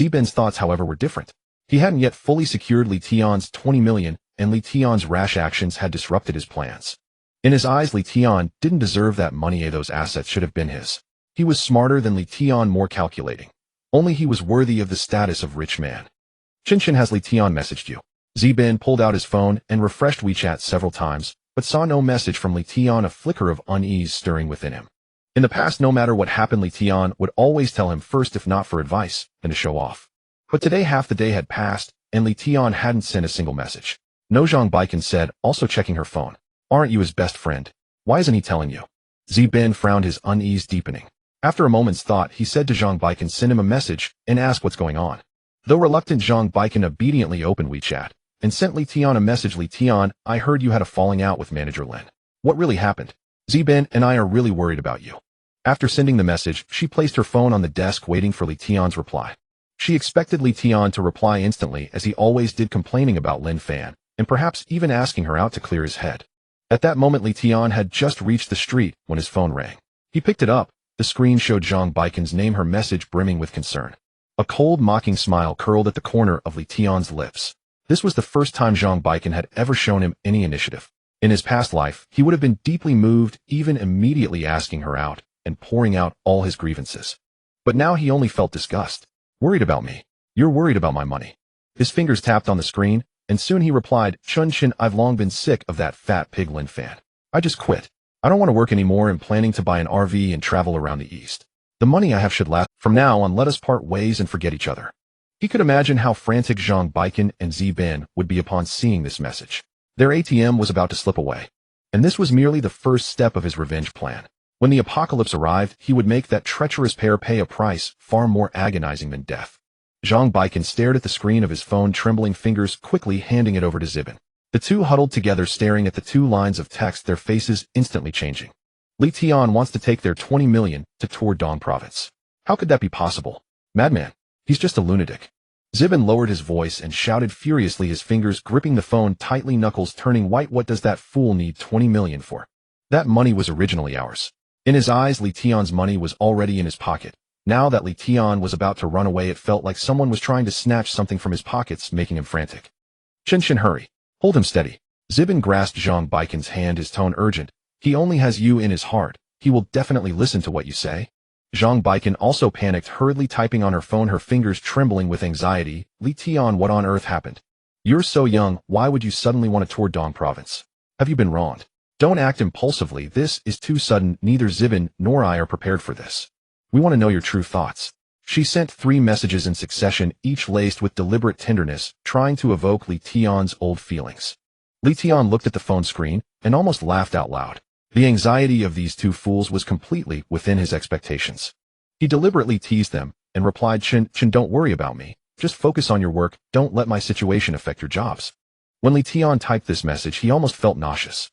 Bin's thoughts, however, were different. He hadn't yet fully secured Tian's 20 million, and Tian's rash actions had disrupted his plans. In his eyes, Tian didn't deserve that money. Those assets should have been his. He was smarter than Tian, more calculating. Only he was worthy of the status of rich man. "Chen, has Tian messaged you?" Bin pulled out his phone and refreshed WeChat several times, but saw no message from Tian, a flicker of unease stirring within him. In the past, no matter what happened, Tian would always tell him first, if not for advice, then to show off. But today half the day had passed, and Tian hadn't sent a single message. "No," Zhang Baikan said, also checking her phone. "Aren't you his best friend? Why isn't he telling you?" Bin frowned, his unease deepening. After a moment's thought, he said to Zhang Baikan, "Send him a message and ask what's going on." Though reluctant, Zhang Baikan obediently opened WeChat and sent Tian a message. "Tian, I heard you had a falling out with manager Lin. What really happened? Bin and I are really worried about you." After sending the message, she placed her phone on the desk, waiting for Tian's reply. She expected Tian to reply instantly, as he always did, complaining about Lin Fan, and perhaps even asking her out to clear his head. At that moment, Tian had just reached the street when his phone rang. He picked it up. The screen showed Zhang Baikan's name, her message brimming with concern. A cold, mocking smile curled at the corner of Tian's lips. This was the first time Zhang Baikan had ever shown him any initiative. In his past life, he would have been deeply moved, even immediately asking her out and pouring out all his grievances. But now he only felt disgust. "Worried about me? You're worried about my money." His fingers tapped on the screen, and soon he replied, "Chen, I've long been sick of that fat pig Lin Fan. I just quit. I don't want to work anymore and planning to buy an RV and travel around the East. The money I have should last. From now on, let us part ways and forget each other." He could imagine how frantic Zhang Baikan and Bin would be upon seeing this message. Their ATM was about to slip away. And this was merely the first step of his revenge plan. When the apocalypse arrived, he would make that treacherous pair pay a price far more agonizing than death. Zhang Baikan stared at the screen of his phone, trembling fingers quickly handing it over to Bin. The two huddled together, staring at the 2 lines of text, their faces instantly changing. Tian wants to take their 20 million to �13 province. How could that be possible? Madman. He's just a lunatic. Bin lowered his voice and shouted furiously, his fingers gripping the phone tightly, knuckles turning white. "What does that fool need 20 million for? That money was originally ours." In his eyes, Tian's money was already in his pocket. Now that Tian was about to run away, it felt like someone was trying to snatch something from his pockets, making him frantic. Chen, hurry. Hold him steady." Bin grasped Zhang Baikan's hand, his tone urgent. "He only has you in his heart. He will definitely listen to what you say." Zhang Baikan also panicked, hurriedly typing on her phone, her fingers trembling with anxiety. "Tian, what on earth happened? You're so young, why would you suddenly want to tour �13 province? Have you been wronged? Don't act impulsively, this is too sudden. Neither Bin nor I are prepared for this. We want to know your true thoughts." She sent 3 messages in succession, each laced with deliberate tenderness, trying to evoke Tian's old feelings. Tian looked at the phone screen and almost laughed out loud. The anxiety of these 2 fools was completely within his expectations. He deliberately teased them and replied, Chen, don't worry about me. Just focus on your work. Don't let my situation affect your jobs." When Tian typed this message, he almost felt nauseous.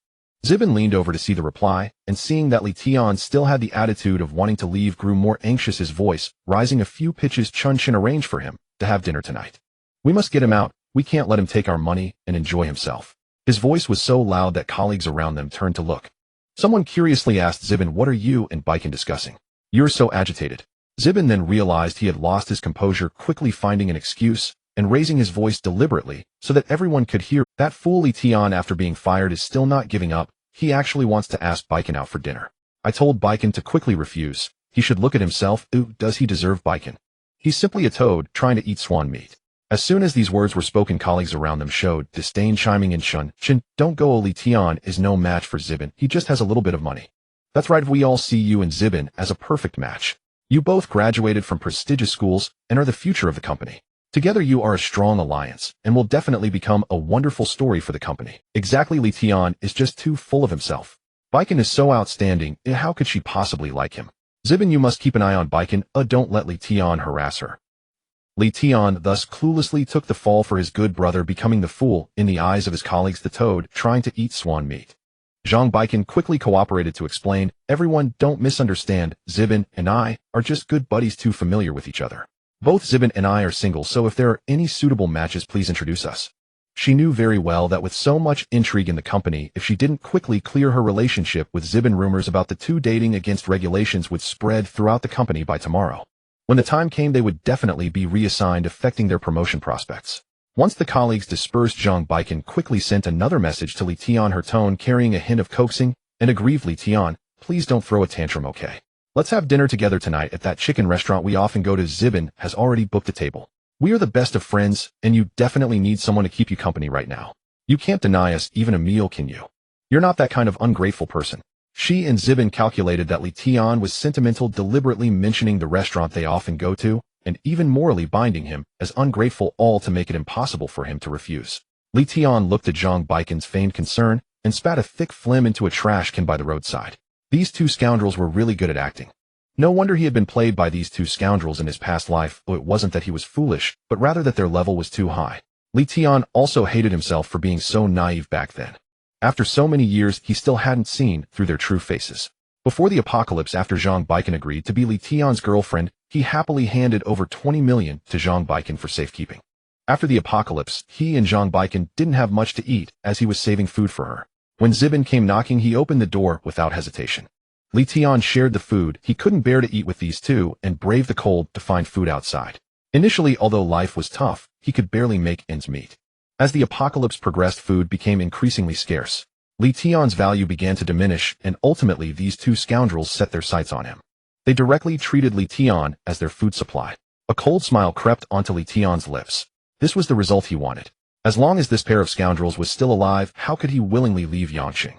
Bin leaned over to see the reply, and seeing that Tian still had the attitude of wanting to leave, grew more anxious, his voice rising a few pitches. "Chen, arrange for him to have dinner tonight. We must get him out. We can't let him take our money and enjoy himself." His voice was so loud that colleagues around them turned to look. Someone curiously asked Zibin, "What are you and Baiken discussing? You're so agitated." Zibin then realized he had lost his composure, quickly finding an excuse and raising his voice deliberately so that everyone could hear. "That fool Tian, after being fired, is still not giving up. He actually wants to ask Baiken out for dinner. I told Baiken to quickly refuse. He should look at himself. Ooh, does he deserve Baiken? He's simply a toad trying to eat swan meat." As soon as these words were spoken, colleagues around them showed disdain, chiming in, "Shun, don't go. Tian is no match for Zibin. He just has a little bit of money." "That's right, we all see you and Zibin as a perfect match. You both graduated from prestigious schools and are the future of the company. Together you are a strong alliance and will definitely become a wonderful story for the company." Exactly, Tian is just too full of himself. Baiken is so outstanding, how could she possibly like him? "Zibin, you must keep an eye on Baiken. Don't let Tian harass her." Tian thus cluelessly took the fall for his good brother, becoming the fool in the eyes of his colleagues, the toad trying to eat swan meat. Zhang Baiken quickly cooperated to explain, "Everyone, don't misunderstand. Zibin and I are just good buddies, too familiar with each other. Both Zibin and I are single, so if there are any suitable matches, please introduce us." She knew very well that with so much intrigue in the company, if she didn't quickly clear her relationship with Zibin, rumors about the two dating against regulations would spread throughout the company by tomorrow. When the time came, they would definitely be reassigned, affecting their promotion prospects. Once the colleagues dispersed, Zhang Baiken quickly sent another message to Tian, her tone carrying a hint of coaxing and aggrieved. "Tian, please don't throw a tantrum, okay? Let's have dinner together tonight at that chicken restaurant we often go to. Zibin has already booked a table. We are the best of friends, and you definitely need someone to keep you company right now. You can't deny us even a meal, can you? You're not that kind of ungrateful person." She and Zibin calculated that Tian was sentimental, deliberately mentioning the restaurant they often go to, and even morally binding him as ungrateful, all to make it impossible for him to refuse. Tian looked at Zhang Baiken's feigned concern and spat a thick phlegm into a trash can by the roadside. These two scoundrels were really good at acting. No wonder he had been played by these two scoundrels in his past life. It wasn't that he was foolish, but rather that their level was too high. Tian also hated himself for being so naive back then. After so many years, he still hadn't seen through their true faces. Before the apocalypse, after Zhang Baiken agreed to be Tian's girlfriend, he happily handed over 20 million to Zhang Baiken for safekeeping. After the apocalypse, he and Zhang Baiken didn't have much to eat as he was saving food for her. When Zibin came knocking, he opened the door without hesitation. Tian shared the food he couldn't bear to eat with these two and braved the cold to find food outside. Initially, although life was tough, he could barely make ends meet. As the apocalypse progressed, food became increasingly scarce. Tian's value began to diminish, and ultimately these two scoundrels set their sights on him. They directly treated Tian as their food supply. A cold smile crept onto Tian's lips. This was the result he wanted. As long as this pair of scoundrels was still alive, how could he willingly leave Yangqing?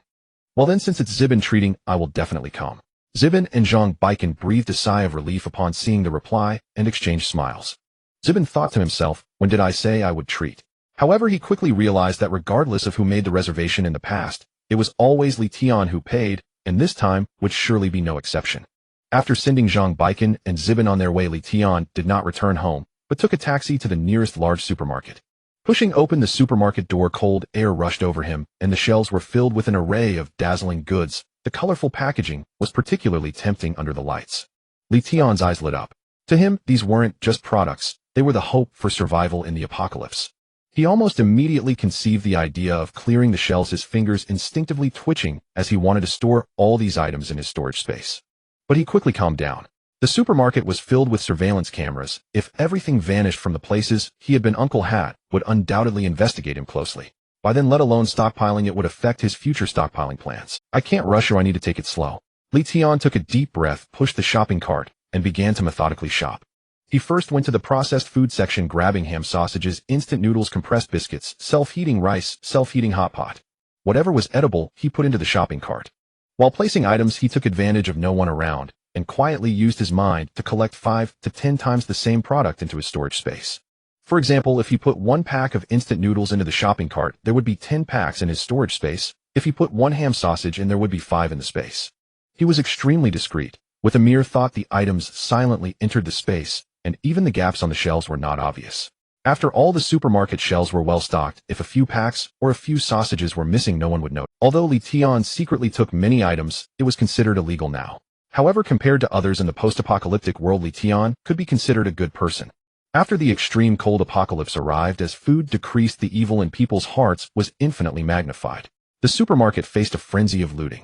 "Well then, since it's Zibin treating, I will definitely come." Zibin and Zhang Baiken breathed a sigh of relief upon seeing the reply and exchanged smiles. Zibin thought to himself, "When did I say I would treat?" However, he quickly realized that regardless of who made the reservation in the past, it was always Tian who paid, and this time would surely be no exception. After sending Zhang Baiken and Zibin on their way, Tian did not return home, but took a taxi to the nearest large supermarket. Pushing open the supermarket door, cold air rushed over him, and the shelves were filled with an array of dazzling goods. The colorful packaging was particularly tempting under the lights. Tian's eyes lit up. To him, these weren't just products, they were the hope for survival in the apocalypse. He almost immediately conceived the idea of clearing the shelves, his fingers instinctively twitching as he wanted to store all these items in his storage space. But he quickly calmed down. The supermarket was filled with surveillance cameras. If everything vanished from the places he had been, Uncle Hat would undoubtedly investigate him closely. By then, let alone stockpiling, it would affect his future stockpiling plans. "I can't rush, or I need to take it slow." Tian took a deep breath, pushed the shopping cart, and began to methodically shop. He first went to the processed food section, grabbing ham sausages, instant noodles, compressed biscuits, self-heating rice, self-heating hot pot. Whatever was edible, he put into the shopping cart. While placing items, he took advantage of no one around and quietly used his mind to collect 5 to 10 times the same product into his storage space. For example, if he put 1 pack of instant noodles into the shopping cart, there would be 10 packs in his storage space. If he put 1 ham sausage in, there would be 5 in the space. He was extremely discreet. With a mere thought, the items silently entered the space, and even the gaps on the shelves were not obvious. After all, the supermarket shelves were well stocked. If a few packs or a few sausages were missing, no one would know. Although Tian secretly took many items, it was considered illegal now. However, compared to others in the post-apocalyptic world, Tian could be considered a good person. After the extreme cold apocalypse arrived, as food decreased, the evil in people's hearts was infinitely magnified. The supermarket faced a frenzy of looting.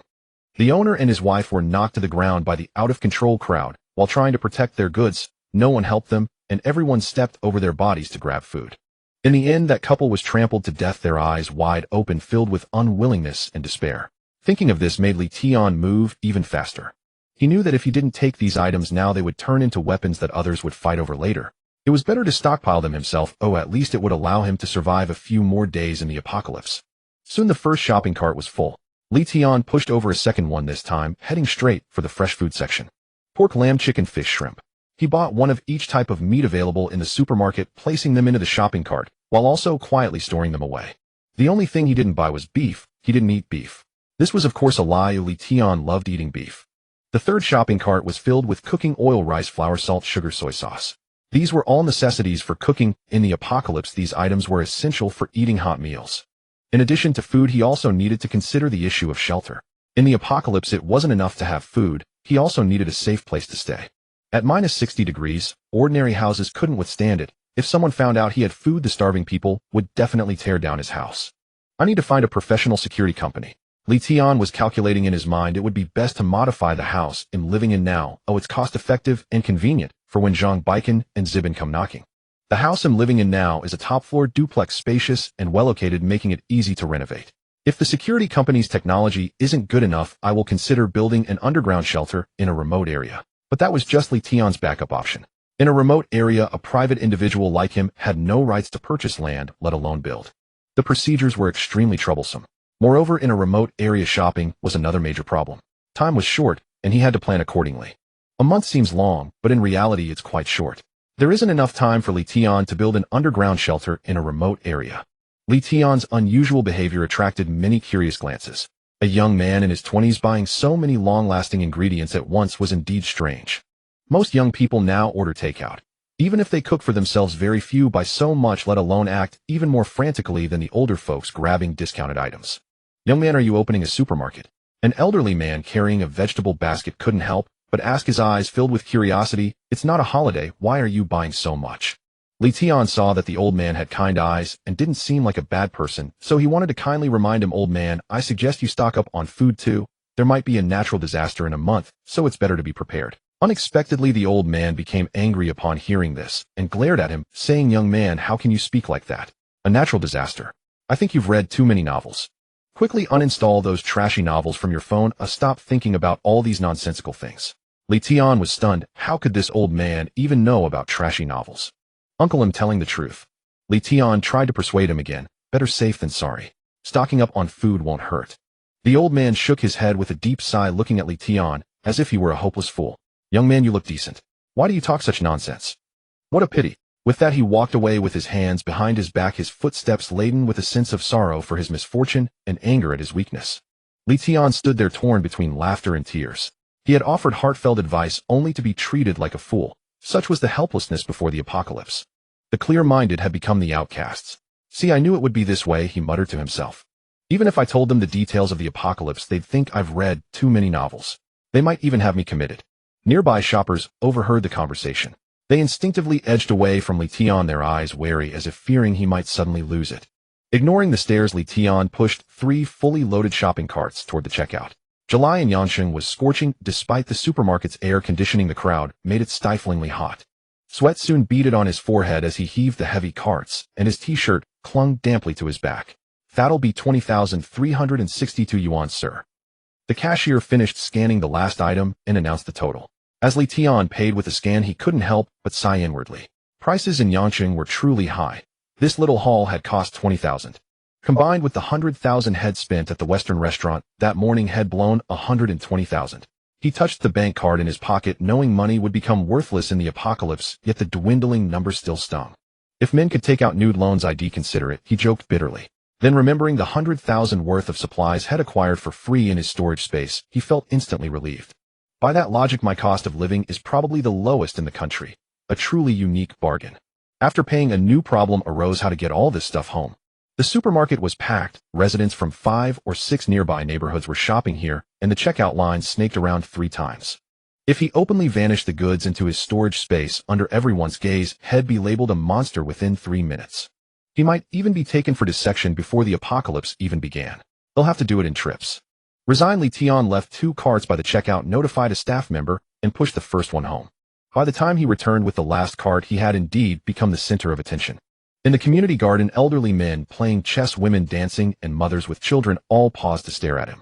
The owner and his wife were knocked to the ground by the out-of-control crowd. While trying to protect their goods, no one helped them, and everyone stepped over their bodies to grab food. In the end, that couple was trampled to death, their eyes wide open, filled with unwillingness and despair. Thinking of this made Tian move even faster. He knew that if he didn't take these items now, they would turn into weapons that others would fight over later. It was better to stockpile them himself. At least it would allow him to survive a few more days in the apocalypse. Soon the first shopping cart was full. Tian pushed over a second one, this time heading straight for the fresh food section. Pork, lamb, chicken, fish, shrimp. He bought one of each type of meat available in the supermarket, placing them into the shopping cart, while also quietly storing them away. The only thing he didn't buy was beef. He didn't eat beef. This was of course a lie. Tian loved eating beef. The third shopping cart was filled with cooking oil, rice, flour, salt, sugar, soy sauce. These were all necessities for cooking. In the apocalypse, these items were essential for eating hot meals. In addition to food, he also needed to consider the issue of shelter. In the apocalypse, it wasn't enough to have food, he also needed a safe place to stay. At -60 degrees, ordinary houses couldn't withstand it. If someone found out he had food, the starving people would definitely tear down his house. I need to find a professional security company. Tian was calculating in his mind. It would be best to modify the house I'm living in now. It's cost-effective and convenient for when Zhang Baiken and Zibin come knocking. The house I'm living in now is a top-floor duplex, spacious and well-located, making it easy to renovate. If the security company's technology isn't good enough, I will consider building an underground shelter in a remote area. But that was just Tian's backup option. In a remote area, a private individual like him had no rights to purchase land, let alone build. The procedures were extremely troublesome. Moreover, in a remote area, shopping was another major problem. Time was short, and he had to plan accordingly. A month seems long, but in reality it's quite short. There isn't enough time for Tian to build an underground shelter in a remote area. Tian's unusual behavior attracted many curious glances. A young man in his 20s buying so many long-lasting ingredients at once was indeed strange. Most young people now order takeout. Even if they cook for themselves, very few buy so much, let alone act even more frantically than the older folks grabbing discounted items. Young man, are you opening a supermarket? An elderly man carrying a vegetable basket couldn't help but ask, his eyes filled with curiosity. It's not a holiday, why are you buying so much? Tian saw that the old man had kind eyes and didn't seem like a bad person, so he wanted to kindly remind him, old man, I suggest you stock up on food too. There might be a natural disaster in a month, so it's better to be prepared. Unexpectedly, the old man became angry upon hearing this and glared at him, saying, young man, how can you speak like that? A natural disaster? I think you've read too many novels. Quickly uninstall those trashy novels from your phone. Stop thinking about all these nonsensical things. Tian was stunned. How could this old man even know about trashy novels? Uncle, I'm telling the truth. Tian tried to persuade him again. Better safe than sorry. Stocking up on food won't hurt. The old man shook his head with a deep sigh, looking at Tian as if he were a hopeless fool. Young man, you look decent. Why do you talk such nonsense? What a pity. With that, he walked away with his hands behind his back, his footsteps laden with a sense of sorrow for his misfortune and anger at his weakness. Tian stood there, torn between laughter and tears. He had offered heartfelt advice only to be treated like a fool. Such was the helplessness before the apocalypse. The clear-minded had become the outcasts. See, I knew it would be this way, he muttered to himself. Even if I told them the details of the apocalypse, they'd think I've read too many novels. They might even have me committed. Nearby shoppers overheard the conversation. They instinctively edged away from Tian, their eyes wary as if fearing he might suddenly lose it. Ignoring the stares, Tian pushed 3 fully loaded shopping carts toward the checkout. July in Yancheng was scorching. Despite the supermarket's air conditioning, the crowd made it stiflingly hot. Sweat soon beaded on his forehead as he heaved the heavy carts, and his t-shirt clung damply to his back. That'll be 20,362 yuan, sir. The cashier finished scanning the last item and announced the total. As Tian paid with a scan, he couldn't help but sigh inwardly. Prices in Yancheng were truly high. This little haul had cost 20,000. Combined with the 100,000 head spent at the Western restaurant that morning had blown 120,000. He touched the bank card in his pocket, knowing money would become worthless in the apocalypse, yet the dwindling number still stung. If men could take out nude loans, I'd consider it, he joked bitterly. Then, remembering the 100,000 worth of supplies had acquired for free in his storage space, he felt instantly relieved. By that logic, my cost of living is probably the lowest in the country. A truly unique bargain. After paying, a new problem arose: how to get all this stuff home. The supermarket was packed. Residents from 5 or 6 nearby neighborhoods were shopping here, and the checkout line snaked around 3 times. If he openly vanished the goods into his storage space under everyone's gaze, he'd be labeled a monster within 3 minutes. He might even be taken for dissection before the apocalypse even began. They'll have to do it in trips. Resignedly, Tian left 2 carts by the checkout, notified a staff member, and pushed the first one home. By the time he returned with the last cart, he had indeed become the center of attention. In the community garden, elderly men playing chess, women dancing, and mothers with children all paused to stare at him.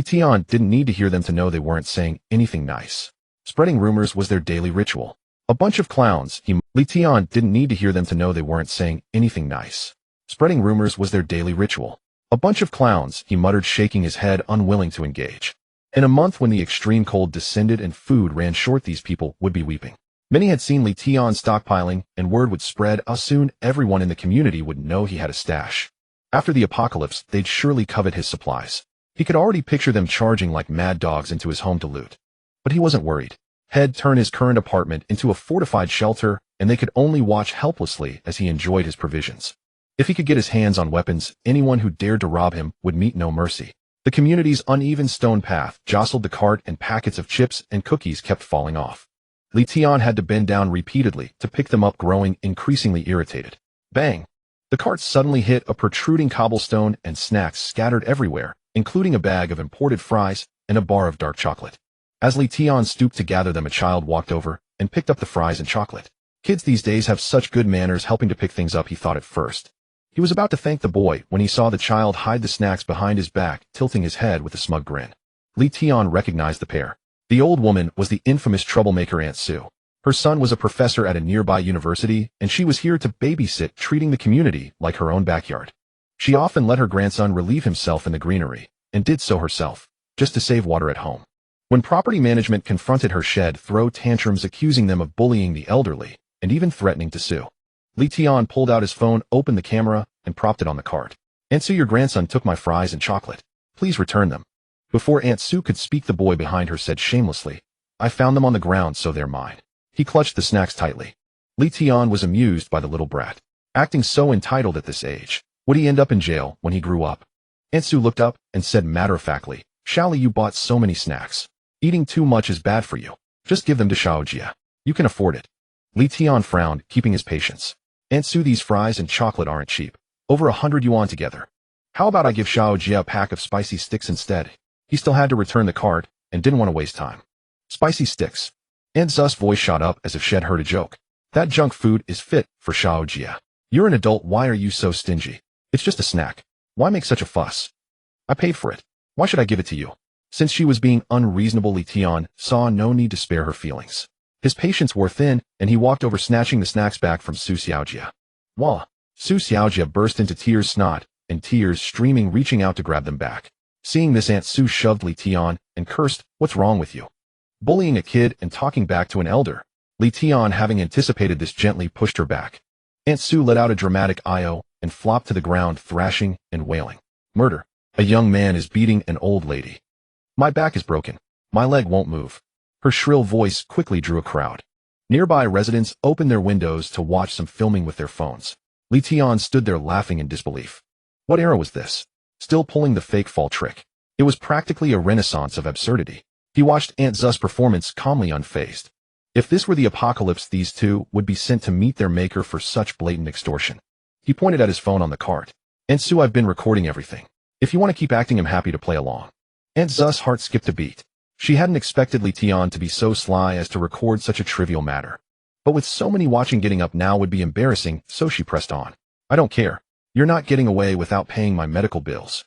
Tian didn't need to hear them to know they weren't saying anything nice. Spreading rumors was their daily ritual. A bunch of clowns, Tian didn't need to hear them to know they weren't saying anything nice. Spreading rumors was their daily ritual. A bunch of clowns, he muttered, shaking his head, unwilling to engage. In a month when the extreme cold descended and food ran short, these people would be weeping. Many had seen Tian stockpiling, and word would spread. Soon everyone in the community would know he had a stash. After the apocalypse, they'd surely covet his supplies. He could already picture them charging like mad dogs into his home to loot. But he wasn't worried. He'd turn his current apartment into a fortified shelter, and they could only watch helplessly as he enjoyed his provisions. If he could get his hands on weapons, anyone who dared to rob him would meet no mercy. The community's uneven stone path jostled the cart, and packets of chips and cookies kept falling off. Tian had to bend down repeatedly to pick them up, growing increasingly irritated. Bang! The cart suddenly hit a protruding cobblestone, and snacks scattered everywhere, including a bag of imported fries and a bar of dark chocolate. As Tian stooped to gather them, a child walked over and picked up the fries and chocolate. Kids these days have such good manners helping to pick things up, he thought at first. He was about to thank the boy when he saw the child hide the snacks behind his back, tilting his head with a smug grin. Tian recognized the pair. The old woman was the infamous troublemaker Aunt Sue. Her son was a professor at a nearby university, and she was here to babysit, treating the community like her own backyard. She often let her grandson relieve himself in the greenery, and did so herself, just to save water at home. When property management confronted her, she'd throw tantrums, accusing them of bullying the elderly, and even threatening to sue. Tian pulled out his phone, opened the camera, and propped it on the cart. "Aunt Sue, your grandson took my fries and chocolate. Please return them." Before Aunt Sue could speak, the boy behind her said shamelessly, "I found them on the ground, so they're mine." He clutched the snacks tightly. Tian was amused by the little brat. Acting so entitled at this age. Would he end up in jail when he grew up? Aunt Sue looked up and said matter-of-factly, "Shally, you bought so many snacks. Eating too much is bad for you. Just give them to 𝑃. You can afford it." Tian frowned, keeping his patience. "Aunt Sue, these fries and chocolate aren't cheap. Over 100 yuan together. How about I give 𝑃 a pack of spicy sticks instead?" He still had to return the cart, and didn't want to waste time. "Spicy sticks." Aunt Sue's voice shot up as if she'd heard a joke. "That junk food is fit for 𝑃. You're an adult, why are you so stingy? It's just a snack. Why make such a fuss? I paid for it. Why should I give it to you?" Since she was being unreasonable, Tian saw no need to spare her feelings. His patience wore thin, and he walked over, snatching the snacks back from 𝑃. Voila! 𝑃 burst into tears, snot and tears streaming, reaching out to grab them back. Seeing this, Aunt Sue shoved Tian and cursed, "What's wrong with you? Bullying a kid and talking back to an elder?" Tian, having anticipated this, gently pushed her back. Aunt Sue let out a dramatic "I-O" and flopped to the ground, thrashing and wailing. "Murder. A young man is beating an old lady. My back is broken. My leg won't move." Her shrill voice quickly drew a crowd. Nearby residents opened their windows to watch some filming with their phones. Tian stood there laughing in disbelief. What era was this? Still pulling the fake fall trick. It was practically a renaissance of absurdity. He watched Aunt Sue's performance calmly, unfazed. If this were the apocalypse, these two would be sent to meet their maker for such blatant extortion. He pointed at his phone on the cart. "Aunt Sue, I've been recording everything. If you want to keep acting, I'm happy to play along." Aunt Sue's heart skipped a beat. She hadn't expected Tian to be so sly as to record such a trivial matter. But with so many watching, getting up now would be embarrassing, so she pressed on. "I don't care. You're not getting away without paying my medical bills."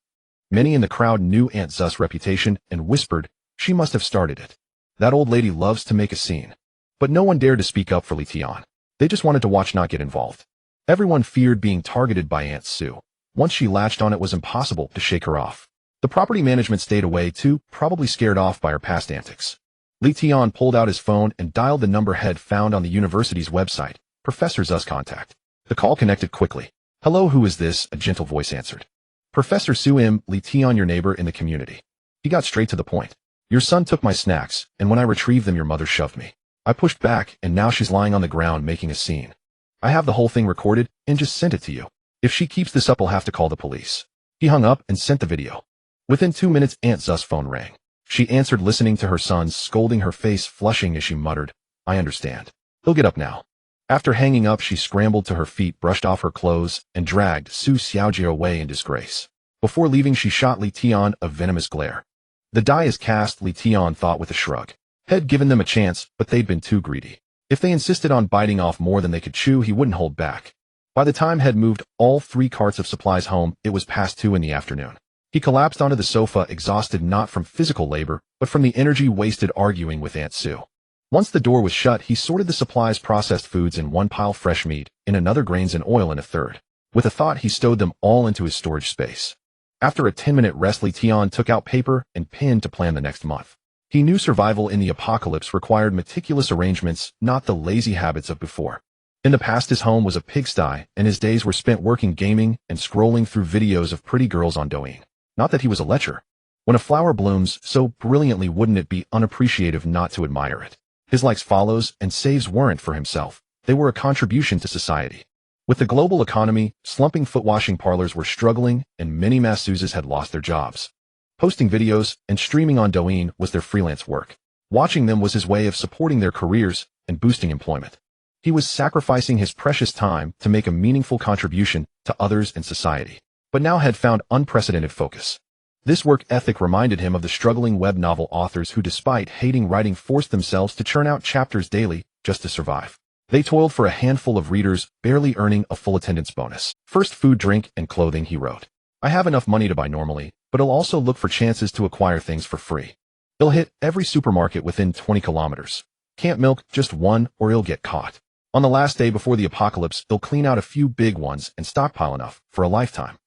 Many in the crowd knew Aunt Sue's reputation and whispered, "She must have started it. That old lady loves to make a scene." But no one dared to speak up for Tian. They just wanted to watch, not get involved. Everyone feared being targeted by Aunt Sue. Once she latched on, it was impossible to shake her off. The property management stayed away too, probably scared off by her past antics. Tian pulled out his phone and dialed the number he'd found on the university's website, Professor Sue's contact. The call connected quickly. "Hello, who is this?" a gentle voice answered. "Professor Su, Tian, your neighbor in the community." He got straight to the point. "Your son took my snacks, and when I retrieved them, your mother shoved me. I pushed back, and now she's lying on the ground making a scene. I have the whole thing recorded and just sent it to you. If she keeps this up, I'll have to call the police." He hung up and sent the video. Within 2 minutes, Aunt Sue's phone rang. she answered, listening to her son scolding, her face flushing as she muttered, "I understand. He'll get up now." After hanging up, she scrambled to her feet, brushed off her clothes, and dragged Su Xiaojie away in disgrace. Before leaving, she shot Li Tian a venomous glare. The die is cast, Li Tian thought with a shrug. Had given them a chance, but they'd been too greedy. If they insisted on biting off more than they could chew, he wouldn't hold back. By the time Head moved all 3 carts of supplies home, it was past 2 in the afternoon. He collapsed onto the sofa, exhausted not from physical labor, but from the energy wasted arguing with Aunt Sue. Once the door was shut, he sorted the supplies, processed foods in one pile, fresh meat, in another, grains and oil in a third. With a thought, he stowed them all into his storage space. After a 10-minute rest, Li Tian took out paper and pen to plan the next month. He knew survival in the apocalypse required meticulous arrangements, not the lazy habits of before. In the past, his home was a pigsty, and his days were spent working, gaming, and scrolling through videos of pretty girls on Douyin. Not that he was a lecher. When a flower blooms so brilliantly, wouldn't it be unappreciative not to admire it? His likes, follows, and saves weren't for himself. They were a contribution to society. With the global economy slumping, foot-washing parlors were struggling, and many masseuses had lost their jobs. Posting videos and streaming on Douyin was their freelance work. Watching them was his way of supporting their careers and boosting employment. He was sacrificing his precious time to make a meaningful contribution to others and society, but now had found unprecedented focus. This work ethic reminded him of the struggling web novel authors who, despite hating writing, forced themselves to churn out chapters daily just to survive. They toiled for a handful of readers, barely earning a full attendance bonus. "First, food, drink, and clothing," he wrote. "I have enough money to buy normally, but I'll also look for chances to acquire things for free. He'll hit every supermarket within 20 kilometers. Can't milk just one or he'll get caught. On the last day before the apocalypse, he'll clean out a few big ones and stockpile enough for a lifetime.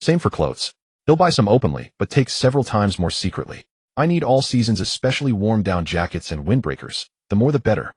Same for clothes. He'll buy some openly, but take several times more secretly. I need all seasons, especially warm-down jackets and windbreakers. The more the better."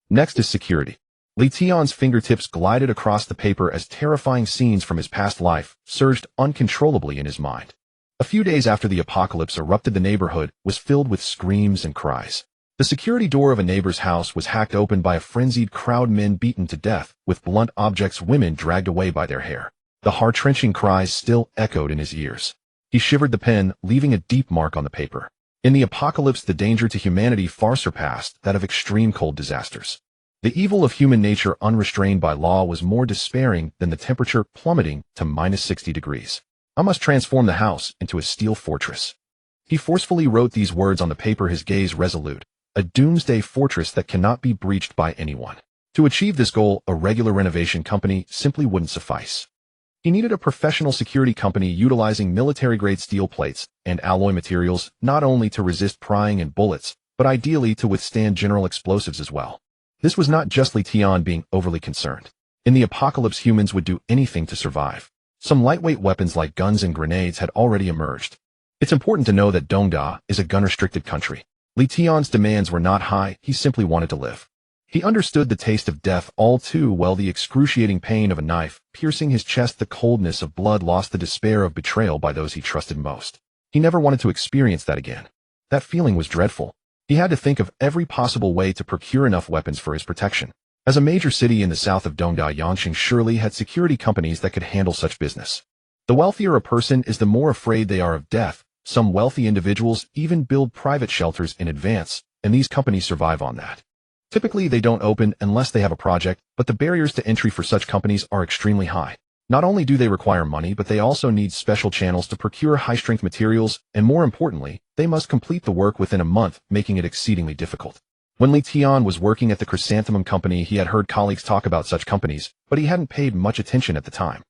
Next is security. Li Tian's fingertips glided across the paper as terrifying scenes from his past life surged uncontrollably in his mind. A few days after the apocalypse erupted, the neighborhood was filled with screams and cries. The security door of a neighbor's house was hacked open by a frenzied crowd, men beaten to death with blunt objects, women dragged away by their hair. The heart-wrenching cries still echoed in his ears. He shivered the pen, leaving a deep mark on the paper. In the apocalypse, the danger to humanity far surpassed that of extreme cold disasters. The evil of human nature, unrestrained by law, was more despairing than the temperature plummeting to -60 degrees. "I must transform the house into a steel fortress." He forcefully wrote these words on the paper, his gaze resolute. "A doomsday fortress that cannot be breached by anyone." To achieve this goal, a regular renovation company simply wouldn't suffice. He needed a professional security company utilizing military-grade steel plates and alloy materials, not only to resist prying and bullets, but ideally to withstand general explosives as well. This was not just Li Tian being overly concerned. In the apocalypse, humans would do anything to survive. Some lightweight weapons like guns and grenades had already emerged. It's important to know that Dongda is a gun-restricted country. Li Tian's demands were not high, he simply wanted to live. He understood the taste of death all too well, the excruciating pain of a knife piercing his chest, the coldness of blood lost, the despair of betrayal by those he trusted most. He never wanted to experience that again. That feeling was dreadful. He had to think of every possible way to procure enough weapons for his protection. As a major city in the south of Dongda, Yangqing surely had security companies that could handle such business. The wealthier a person is, the more afraid they are of death. Some wealthy individuals even build private shelters in advance, and these companies survive on that. Typically, they don't open unless they have a project, but the barriers to entry for such companies are extremely high. Not only do they require money, but they also need special channels to procure high-strength materials, and more importantly, they must complete the work within a month, making it exceedingly difficult. When Li Tian was working at the Chrysanthemum Company, he had heard colleagues talk about such companies, but he hadn't paid much attention at the time.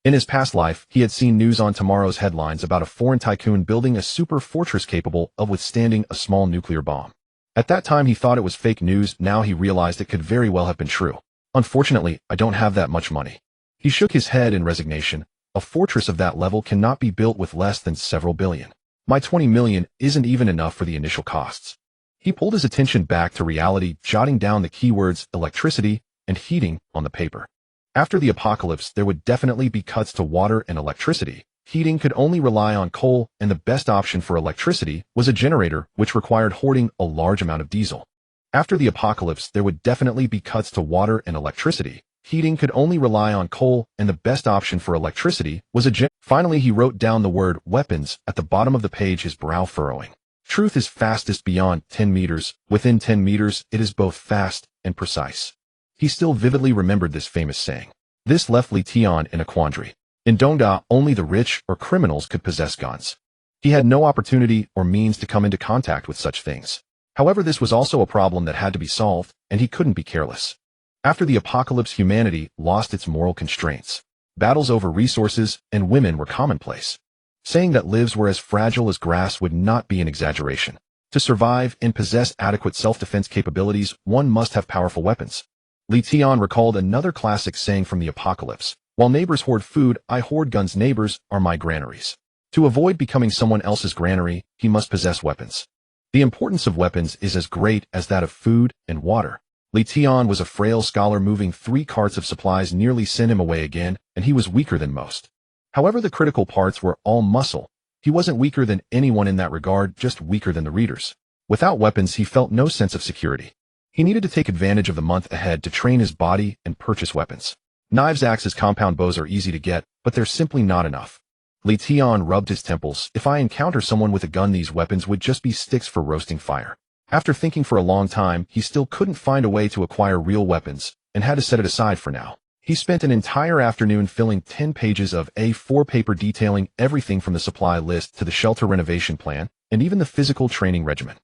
In his past life, he had seen news on tomorrow's headlines about a foreign tycoon building a super fortress capable of withstanding a small nuclear bomb. At that time, he thought it was fake news. Now he realized it could very well have been true. "Unfortunately, I don't have that much money." He shook his head in resignation. "A fortress of that level cannot be built with less than several billion. My 20 million isn't even enough for the initial costs." He pulled his attention back to reality, jotting down the keywords electricity and heating on the paper. After the apocalypse, there would definitely be cuts to water and electricity. Heating could only rely on coal, and the best option for electricity was a generator, which required hoarding a large amount of diesel. After the apocalypse, there would definitely be cuts to water and electricity. Heating could only rely on coal, and the best option for electricity was a generator. Finally, he wrote down the word weapons at the bottom of the page, his brow furrowing. Truth is fastest beyond 10 meters. Within 10 meters, it is both fast and precise. He still vividly remembered this famous saying. This left Tian in a quandary. In Dongda, only the rich or criminals could possess guns. He had no opportunity or means to come into contact with such things. However, this was also a problem that had to be solved, and he couldn't be careless. After the apocalypse, humanity lost its moral constraints. Battles over resources and women were commonplace. Saying that lives were as fragile as grass would not be an exaggeration. To survive and possess adequate self-defense capabilities, one must have powerful weapons. Tian recalled another classic saying from the apocalypse. While neighbors hoard food, I hoard guns. Neighbors are my granaries. To avoid becoming someone else's granary, he must possess weapons. The importance of weapons is as great as that of food and water. Tian was a frail scholar. Moving 3 carts of supplies nearly sent him away again, and he was weaker than most. However, the critical parts were all muscle. He wasn't weaker than anyone in that regard, just weaker than the readers. Without weapons, he felt no sense of security. He needed to take advantage of the month ahead to train his body and purchase weapons. Knives, axes, compound bows are easy to get, but they're simply not enough. Tian rubbed his temples. If I encounter someone with a gun, these weapons would just be sticks for roasting fire. After thinking for a long time, he still couldn't find a way to acquire real weapons, and had to set it aside for now. He spent an entire afternoon filling 10 pages of A4 paper detailing everything from the supply list to the shelter renovation plan, and even the physical training regimen.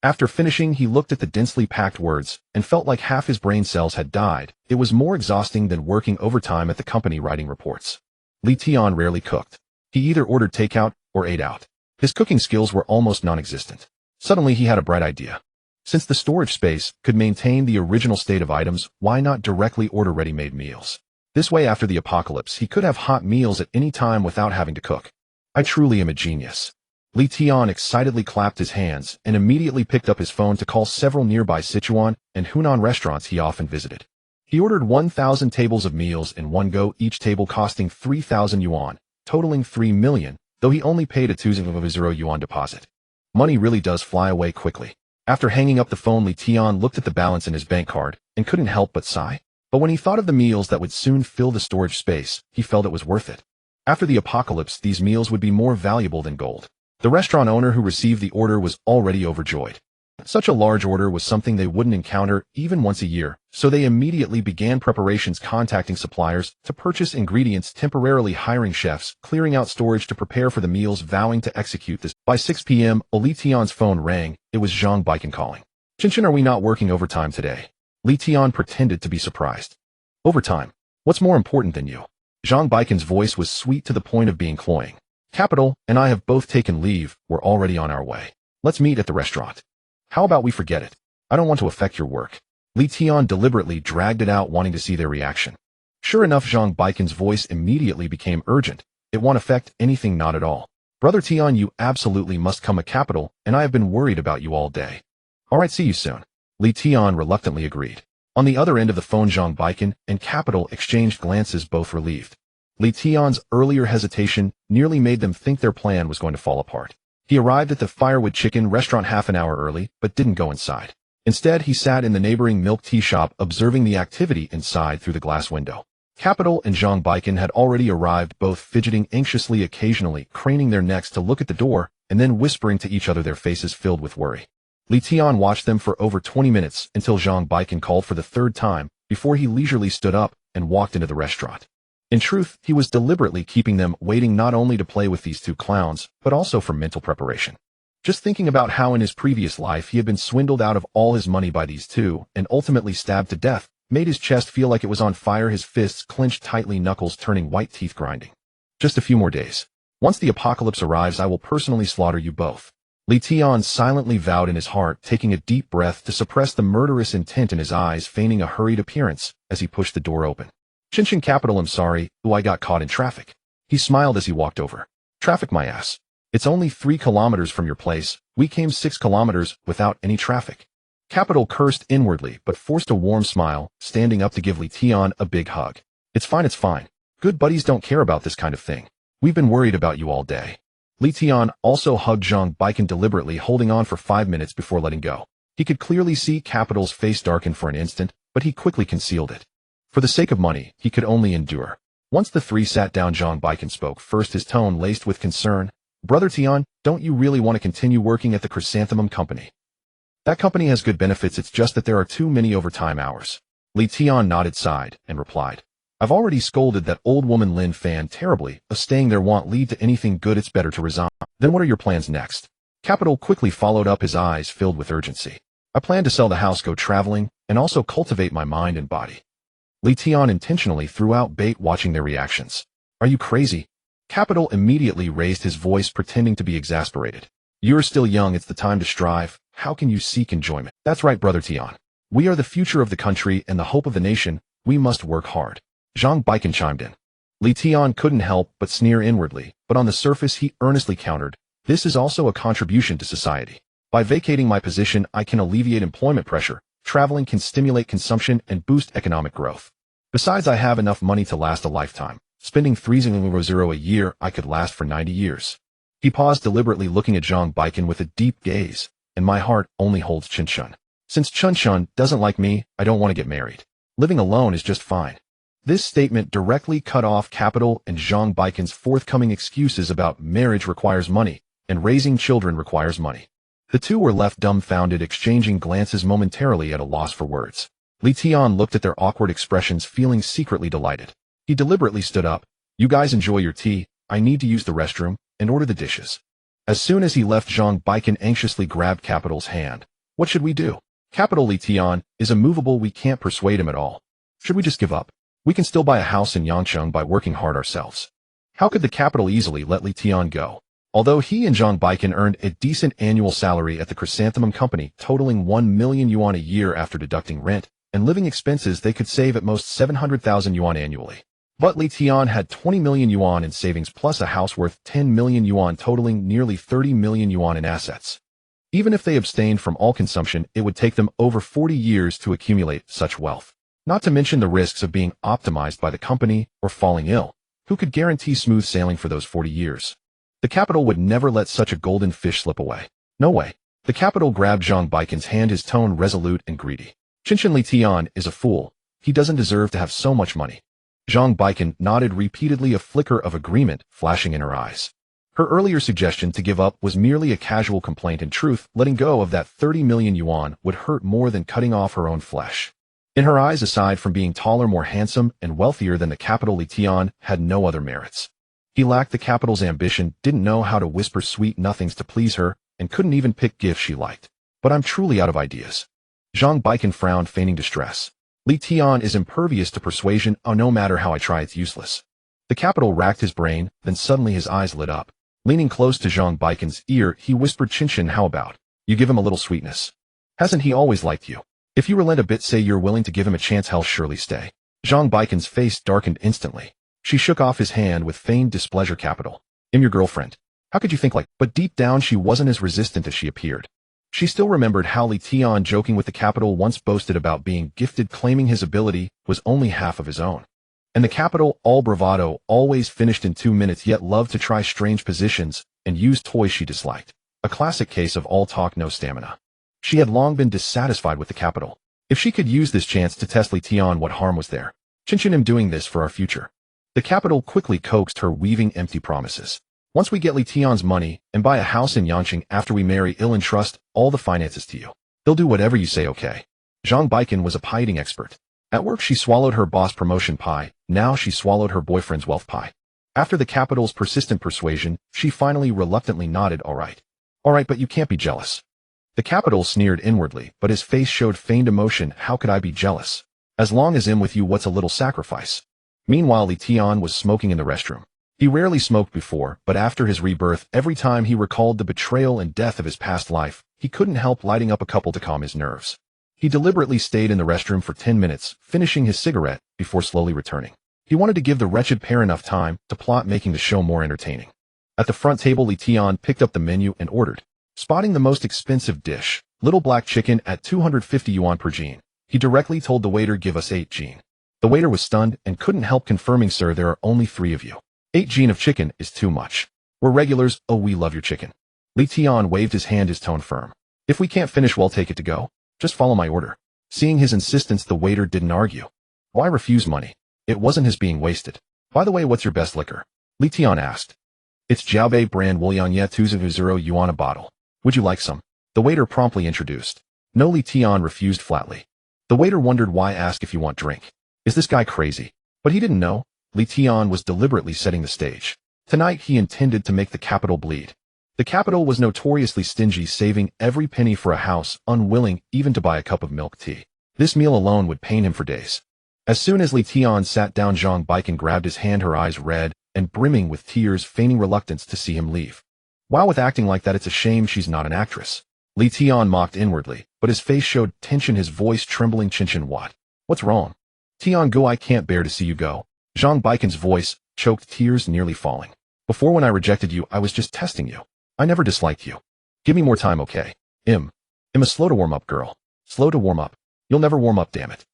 After finishing, he looked at the densely packed words, and felt like half his brain cells had died. It was more exhausting than working overtime at the company writing reports. Tian rarely cooked. He either ordered takeout or ate out. His cooking skills were almost non-existent. Suddenly he had a bright idea. Since the storage space could maintain the original state of items, why not directly order ready-made meals? This way, after the apocalypse, he could have hot meals at any time without having to cook. I truly am a genius. Tian excitedly clapped his hands and immediately picked up his phone to call several nearby Sichuan and Hunan restaurants he often visited. He ordered 1,000 tables of meals in one go, each table costing 3,000 yuan, totaling 3 million, though he only paid a 2,000 yuan deposit. Money really does fly away quickly. After hanging up the phone, Tian looked at the balance in his bank card and couldn't help but sigh. But when he thought of the meals that would soon fill the storage space, he felt it was worth it. After the apocalypse, these meals would be more valuable than gold. The restaurant owner who received the order was already overjoyed. Such a large order was something they wouldn't encounter even once a year, so they immediately began preparations, contacting suppliers to purchase ingredients, temporarily hiring chefs, clearing out storage to prepare for the meals, vowing to execute this. By 6 p.m., Tian's phone rang. It was Baiken calling. Chinchin, are we not working overtime today? Tian pretended to be surprised. Overtime? What's more important than you? Baiken's voice was sweet to the point of being cloying. Capital and I have both taken leave. We're already on our way. Let's meet at the restaurant. How about we forget it? I don't want to affect your work. Tian deliberately dragged it out, wanting to see their reaction. Sure enough, Baiken's voice immediately became urgent. It won't affect anything, not at all. Brother Tian, you absolutely must come. A capital, and I have been worried about you all day. All right, see you soon. Tian reluctantly agreed. On the other end of the phone, Baiken and Capital exchanged glances, both relieved. Tian's earlier hesitation nearly made them think their plan was going to fall apart. He arrived at the Firewood Chicken restaurant half an hour early, but didn't go inside. Instead, he sat in the neighboring milk tea shop, observing the activity inside through the glass window. Capital and Baiken had already arrived, both fidgeting anxiously, occasionally craning their necks to look at the door, and then whispering to each other, their faces filled with worry. Tian watched them for over 20 minutes until Baiken called for the 3rd time, before he leisurely stood up and walked into the restaurant. In truth, he was deliberately keeping them waiting, not only to play with these 2 clowns, but also for mental preparation. Just thinking about how in his previous life he had been swindled out of all his money by these 2 and ultimately stabbed to death made his chest feel like it was on fire, his fists clenched tightly, knuckles turning white, teeth grinding. Just a few more days. Once the apocalypse arrives, I will personally slaughter you both. Tian silently vowed in his heart, taking a deep breath to suppress the murderous intent in his eyes, feigning a hurried appearance as he pushed the door open. Chinchin, Capital, I'm sorry, I got caught in traffic. He smiled as he walked over. Traffic, my ass. It's only 3 kilometers from your place. We came 6 kilometers without any traffic. Capital cursed inwardly, but forced a warm smile, standing up to give Tian a big hug. It's fine, it's fine. Good buddies don't care about this kind of thing. We've been worried about you all day. Tian also hugged Baiken, deliberately holding on for 5 minutes before letting go. He could clearly see Capital's face darken for an instant, but he quickly concealed it. For the sake of money, he could only endure. Once the 3 sat down, Baiken spoke first, his tone laced with concern. Brother Tian, don't you really want to continue working at the chrysanthemum company? That company has good benefits, it's just that there are too many overtime hours. Tian nodded, sighed, and replied, I've already scolded that old woman Lin Fan terribly. If staying there won't lead to anything good, it's better to resign. Then what are your plans next? Capital quickly followed up, his eyes filled with urgency. I plan to sell the house, go traveling, and also cultivate my mind and body. Tian intentionally threw out bait, watching their reactions. Are you crazy? Capital immediately raised his voice, pretending to be exasperated. You're still young, it's the time to strive. How can you seek enjoyment? That's right, Brother Tian. We are the future of the country and the hope of the nation. We must work hard. Zhang Baikan chimed in. Tian couldn't help but sneer inwardly, but on the surface he earnestly countered, this is also a contribution to society. By vacating my position, I can alleviate employment pressure. Traveling can stimulate consumption and boost economic growth. Besides, I have enough money to last a lifetime. Spending 300 a year, I could last for 90 years. He paused, deliberately looking at Zhang Baikan with a deep gaze, and my heart only holds Chunchun. Since Chunchun doesn't like me, I don't want to get married. Living alone is just fine. This statement directly cut off Capital and Zhang Baikan's forthcoming excuses about marriage requires money, and raising children requires money. The two were left dumbfounded, exchanging glances, momentarily at a loss for words. Tian looked at their awkward expressions, feeling secretly delighted. He deliberately stood up. You guys enjoy your tea, I need to use the restroom, and order the dishes. As soon as he left, Zhang Baikan anxiously grabbed Capital's hand. What should we do? Capital Tian is immovable, we can't persuade him at all. Should we just give up? We can still buy a house in Yangcheng by working hard ourselves. How could the Capital easily let Tian go? Although he and Zhang Baikan earned a decent annual salary at the chrysanthemum company, totaling 1 million yuan a year after deducting rent and living expenses, they could save at most 700,000 yuan annually. But Tian had 20 million yuan in savings plus a house worth 10 million yuan, totaling nearly 30 million yuan in assets. Even if they abstained from all consumption, it would take them over 40 years to accumulate such wealth. Not to mention the risks of being optimized by the company or falling ill. Who could guarantee smooth sailing for those 40 years? The Capital would never let such a golden fish slip away. No way. The Capital grabbed Zhang Baikan's hand, his tone resolute and greedy. Tian is a fool. He doesn't deserve to have so much money. Zhang Baikan nodded repeatedly, a flicker of agreement flashing in her eyes. Her earlier suggestion to give up was merely a casual complaint. In truth, letting go of that 30 million yuan would hurt more than cutting off her own flesh. In her eyes, aside from being taller, more handsome, and wealthier than the Capital, Tian had no other merits. He lacked the Capital's ambition, didn't know how to whisper sweet nothings to please her, and couldn't even pick gifts she liked. But I'm truly out of ideas. Zhang Baikan frowned, feigning distress. Tian is impervious to persuasion. Oh, no matter how I try, it's useless. The Capital racked his brain, then suddenly his eyes lit up. Leaning close to Zhang Baikan's ear, he whispered, Chinchin, how about you give him a little sweetness? Hasn't he always liked you? If you relent a bit, say you're willing to give him a chance, he'll surely stay. Zhang Baikan's face darkened instantly. She shook off his hand with feigned displeasure. Capital, I'm your girlfriend. How could you think like? But deep down she wasn't as resistant as she appeared. She still remembered how Tian, joking with the Capital, once boasted about being gifted, claiming his ability was only half of his own. And the Capital, all bravado, always finished in 2 minutes, yet loved to try strange positions and use toys she disliked. A classic case of all talk, no stamina. She had long been dissatisfied with the Capital. If she could use this chance to test Tian, what harm was there? Chinchin, am doing this for our future. The Capital quickly coaxed her, weaving empty promises. Once we get Tian's money and buy a house in Yangcheng, after we marry, I'll entrust all the finances to you. They'll do whatever you say, okay? Zhang Baikan was a pie-eating expert. At work she swallowed her boss promotion pie, now she swallowed her boyfriend's wealth pie. After the Capital's persistent persuasion, she finally reluctantly nodded, all right, but you can't be jealous. The Capital sneered inwardly, but his face showed feigned emotion. How could I be jealous? As long as I'm with you, what's a little sacrifice? Meanwhile, Tian was smoking in the restroom. He rarely smoked before, but after his rebirth, every time he recalled the betrayal and death of his past life, he couldn't help lighting up a couple to calm his nerves. He deliberately stayed in the restroom for 10 minutes, finishing his cigarette before slowly returning. He wanted to give the wretched pair enough time to plot, making the show more entertaining. At the front table, Tian picked up the menu and ordered. Spotting the most expensive dish, little black chicken at 250 yuan per jin, he directly told the waiter, give us 8 jin. The waiter was stunned and couldn't help confirming, sir, there are only 3 of you. 8 jin of chicken is too much. We're regulars, oh we love your chicken. Tian waved his hand, his tone firm. If we can't finish, we'll take it to go. Just follow my order. Seeing his insistence, the waiter didn't argue. Why refuse money? It wasn't his being wasted. By the way, what's your best liquor? Tian asked. It's Jiaobei brand Wuliangye 200 yuan a bottle. Would you like some? The waiter promptly introduced. No, Li Tian refused flatly. The waiter wondered why ask if you want drink. Is this guy crazy? But he didn't know. Li Tian was deliberately setting the stage. Tonight he intended to make the capital bleed. The capital was notoriously stingy, saving every penny for a house, unwilling even to buy a cup of milk tea. This meal alone would pain him for days. As soon as Li Tian sat down, Zhang Baikan grabbed his hand, her eyes red and brimming with tears, feigning reluctance to see him leave. Wow, with acting like that, it's a shame she's not an actress. Li Tian mocked inwardly, but his face showed tension, his voice trembling. Qinshan, what? What's wrong? Tian, go, I can't bear to see you go. Zhang Baikan's voice choked, tears nearly falling. Before, when I rejected you, I was just testing you. I never disliked you. Give me more time, okay? I'm a slow to warm up girl. Slow to warm up. You'll never warm up, damn it.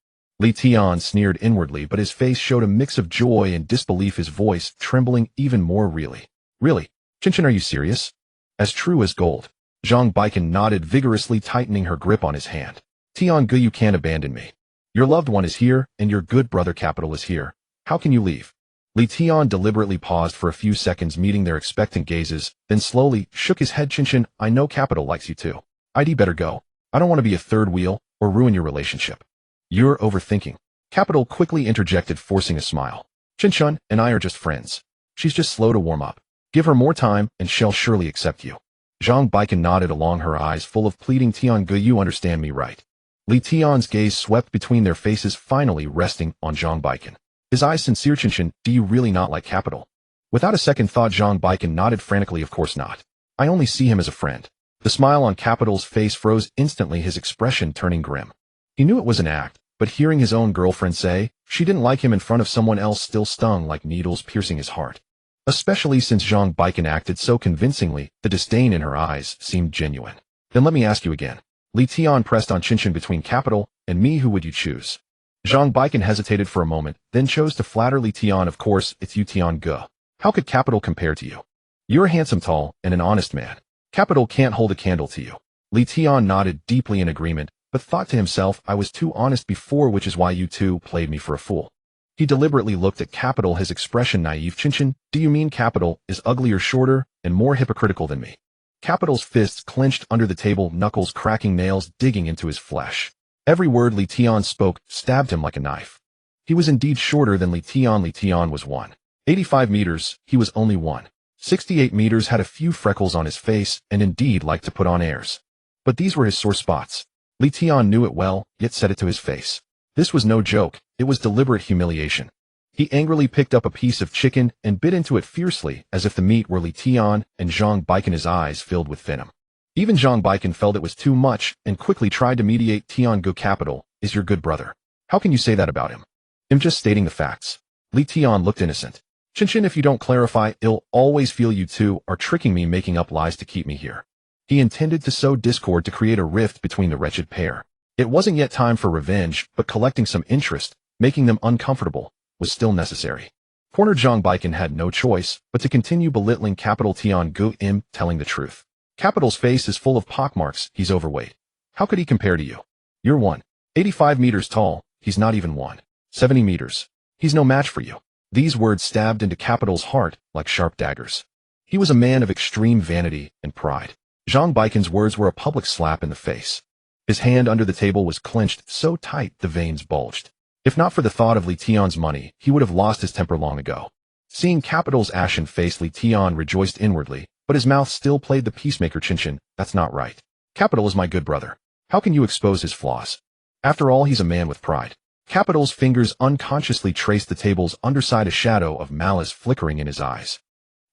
Li Tian sneered inwardly, but his face showed a mix of joy and disbelief, his voice trembling even more. Really? Really? Qinshan, are you serious? As true as gold. Zhang Baikan nodded vigorously, tightening her grip on his hand. Tian Gu, you can't abandon me. Your loved one is here, and your good brother Capital is here. How can you leave? Li Tian deliberately paused for a few seconds, meeting their expectant gazes, then slowly shook his head. Qinshan, I know Capital likes you too. I'd better go. I don't want to be a third wheel or ruin your relationship. You're overthinking. Capital quickly interjected, forcing a smile. Qinshan and I are just friends. She's just slow to warm up. Give her more time and she'll surely accept you. Zhang Baikan nodded along, her eyes full of pleading. Tian Gu, you understand me, right? Li Tian's gaze swept between their faces, finally resting on Zhang Baikan. His eyes sincere. Qinshan, do you really not like Capital? Without a second thought, Zhang Baikan nodded frantically. Of course not. I only see him as a friend. The smile on Capital's face froze instantly, his expression turning grim. He knew it was an act, but hearing his own girlfriend say she didn't like him in front of someone else still stung like needles, piercing his heart. Especially since Zhang Baikan acted so convincingly, the disdain in her eyes seemed genuine. Then let me ask you again. Li Tian pressed on. Qinshan, between Capital and me, who would you choose? Zhang Baikan hesitated for a moment, then chose to flatter Li Tian. Of course, it's you, Tian Gu. How could Capital compare to you? You're a handsome, tall, and an honest man. Capital can't hold a candle to you. Li Tian nodded deeply in agreement, but thought to himself, I was too honest before, which is why you two played me for a fool. He deliberately looked at Capital, his expression naive. Qinshan, do you mean Capital is uglier, shorter, and more hypocritical than me? Capital's fists clenched under the table, knuckles cracking, nails digging into his flesh. Every word Li Tian spoke stabbed him like a knife. He was indeed shorter than Li Tian. Li Tian was 185 meters, he was only 168 meters, had a few freckles on his face, and indeed liked to put on airs. But these were his sore spots. Li Tian knew it well, yet said it to his face. This was no joke, it was deliberate humiliation. He angrily picked up a piece of chicken and bit into it fiercely, as if the meat were Li Tian and Zhang Baikan, his eyes filled with venom. Even Zhang Baikan felt it was too much and quickly tried to mediate. Tian Gu, Capital is your good brother. How can you say that about him? I'm just stating the facts. Li Tian looked innocent. Qinshan, if you don't clarify, I'll always feel you two are tricking me, making up lies to keep me here. He intended to sow discord, to create a rift between the wretched pair. It wasn't yet time for revenge, but collecting some interest, making them uncomfortable, was still necessary. Cornered, Zhang Baikan had no choice but to continue belittling Capital. Tian Gu, telling the truth. Capital's face is full of pockmarks, he's overweight. How could he compare to you? You're 185 meters tall, he's not even 170 meters. He's no match for you. These words stabbed into Capital's heart like sharp daggers. He was a man of extreme vanity and pride. Zhang Baikan's words were a public slap in the face. His hand under the table was clenched so tight the veins bulged. If not for the thought of Li Tian's money, he would have lost his temper long ago. Seeing Capital's ashen face, Li Tian rejoiced inwardly, but his mouth still played the peacemaker. Qinshan, that's not right. Capital is my good brother. How can you expose his flaws? After all, he's a man with pride. Capital's fingers unconsciously traced the table's underside, a shadow of malice flickering in his eyes.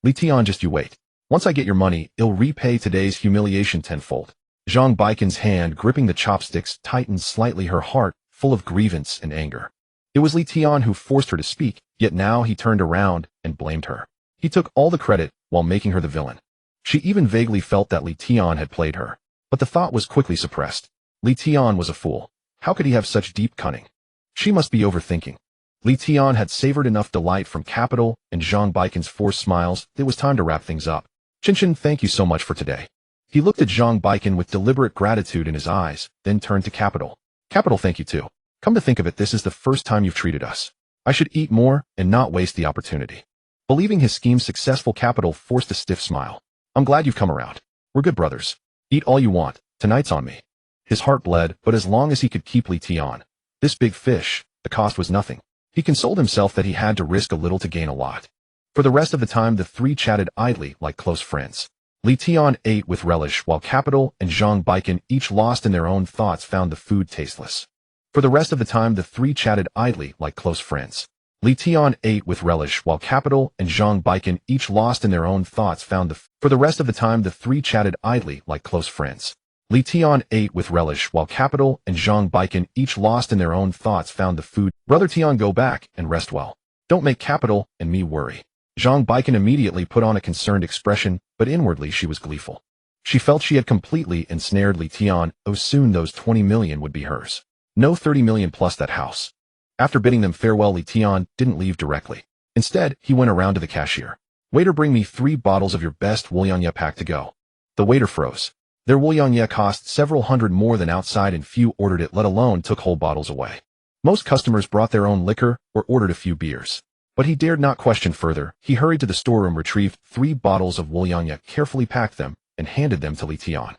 Li Tian, just you wait. Once I get your money, I'll repay today's humiliation tenfold. Zhang Baikan's hand gripping the chopsticks tightened slightly, her heart full of grievance and anger. It was Li Tian who forced her to speak, yet now he turned around and blamed her. He took all the credit while making her the villain. She even vaguely felt that Li Tian had played her, but the thought was quickly suppressed. Li Tian was a fool. How could he have such deep cunning? She must be overthinking. Li Tian had savored enough delight from Capital and Zhang Baikan's forced smiles. It was time to wrap things up. Qinshan, thank you so much for today. He looked at Zhang Baikan with deliberate gratitude in his eyes, then turned to Capital. Capital, thank you too. Come to think of it, this is the first time you've treated us. I should eat more and not waste the opportunity. Believing his scheme's successful, Capital forced a stiff smile. I'm glad you've come around. We're good brothers. Eat all you want. Tonight's on me. His heart bled, but as long as he could keep Tian, this big fish, the cost was nothing. He consoled himself that he had to risk a little to gain a lot. For the rest of the time, the three chatted idly like close friends. Tian ate with relish while Capital and Baiken, each lost in their own thoughts, found the food tasteless. For the rest of the time, the three chatted idly like close friends. Tian ate with relish while Capital and Baiken, each lost in their own thoughts, found the For the rest of the time, the three chatted idly like close friends. Tian ate with relish while Capital and Baiken, each lost in their own thoughts, found the food. Brother Tian, go back and rest well. Don't make Capital and me worry. Baiken immediately put on a concerned expression, but inwardly she was gleeful. She felt she had completely ensnared Tian. Oh, soon those 20 million would be hers. No 30 million plus that house. After bidding them farewell, Tian didn't leave directly. Instead, he went around to the cashier. Waiter, bring me 3 bottles of your best Wolyangye pack to go. The waiter froze. Their Wolyangye cost several hundred more than outside, and few ordered it, let alone took whole bottles away. Most customers brought their own liquor or ordered a few beers. But he dared not question further. He hurried to the storeroom, retrieved 3 bottles of Wolyangye, carefully packed them, and handed them to Tian.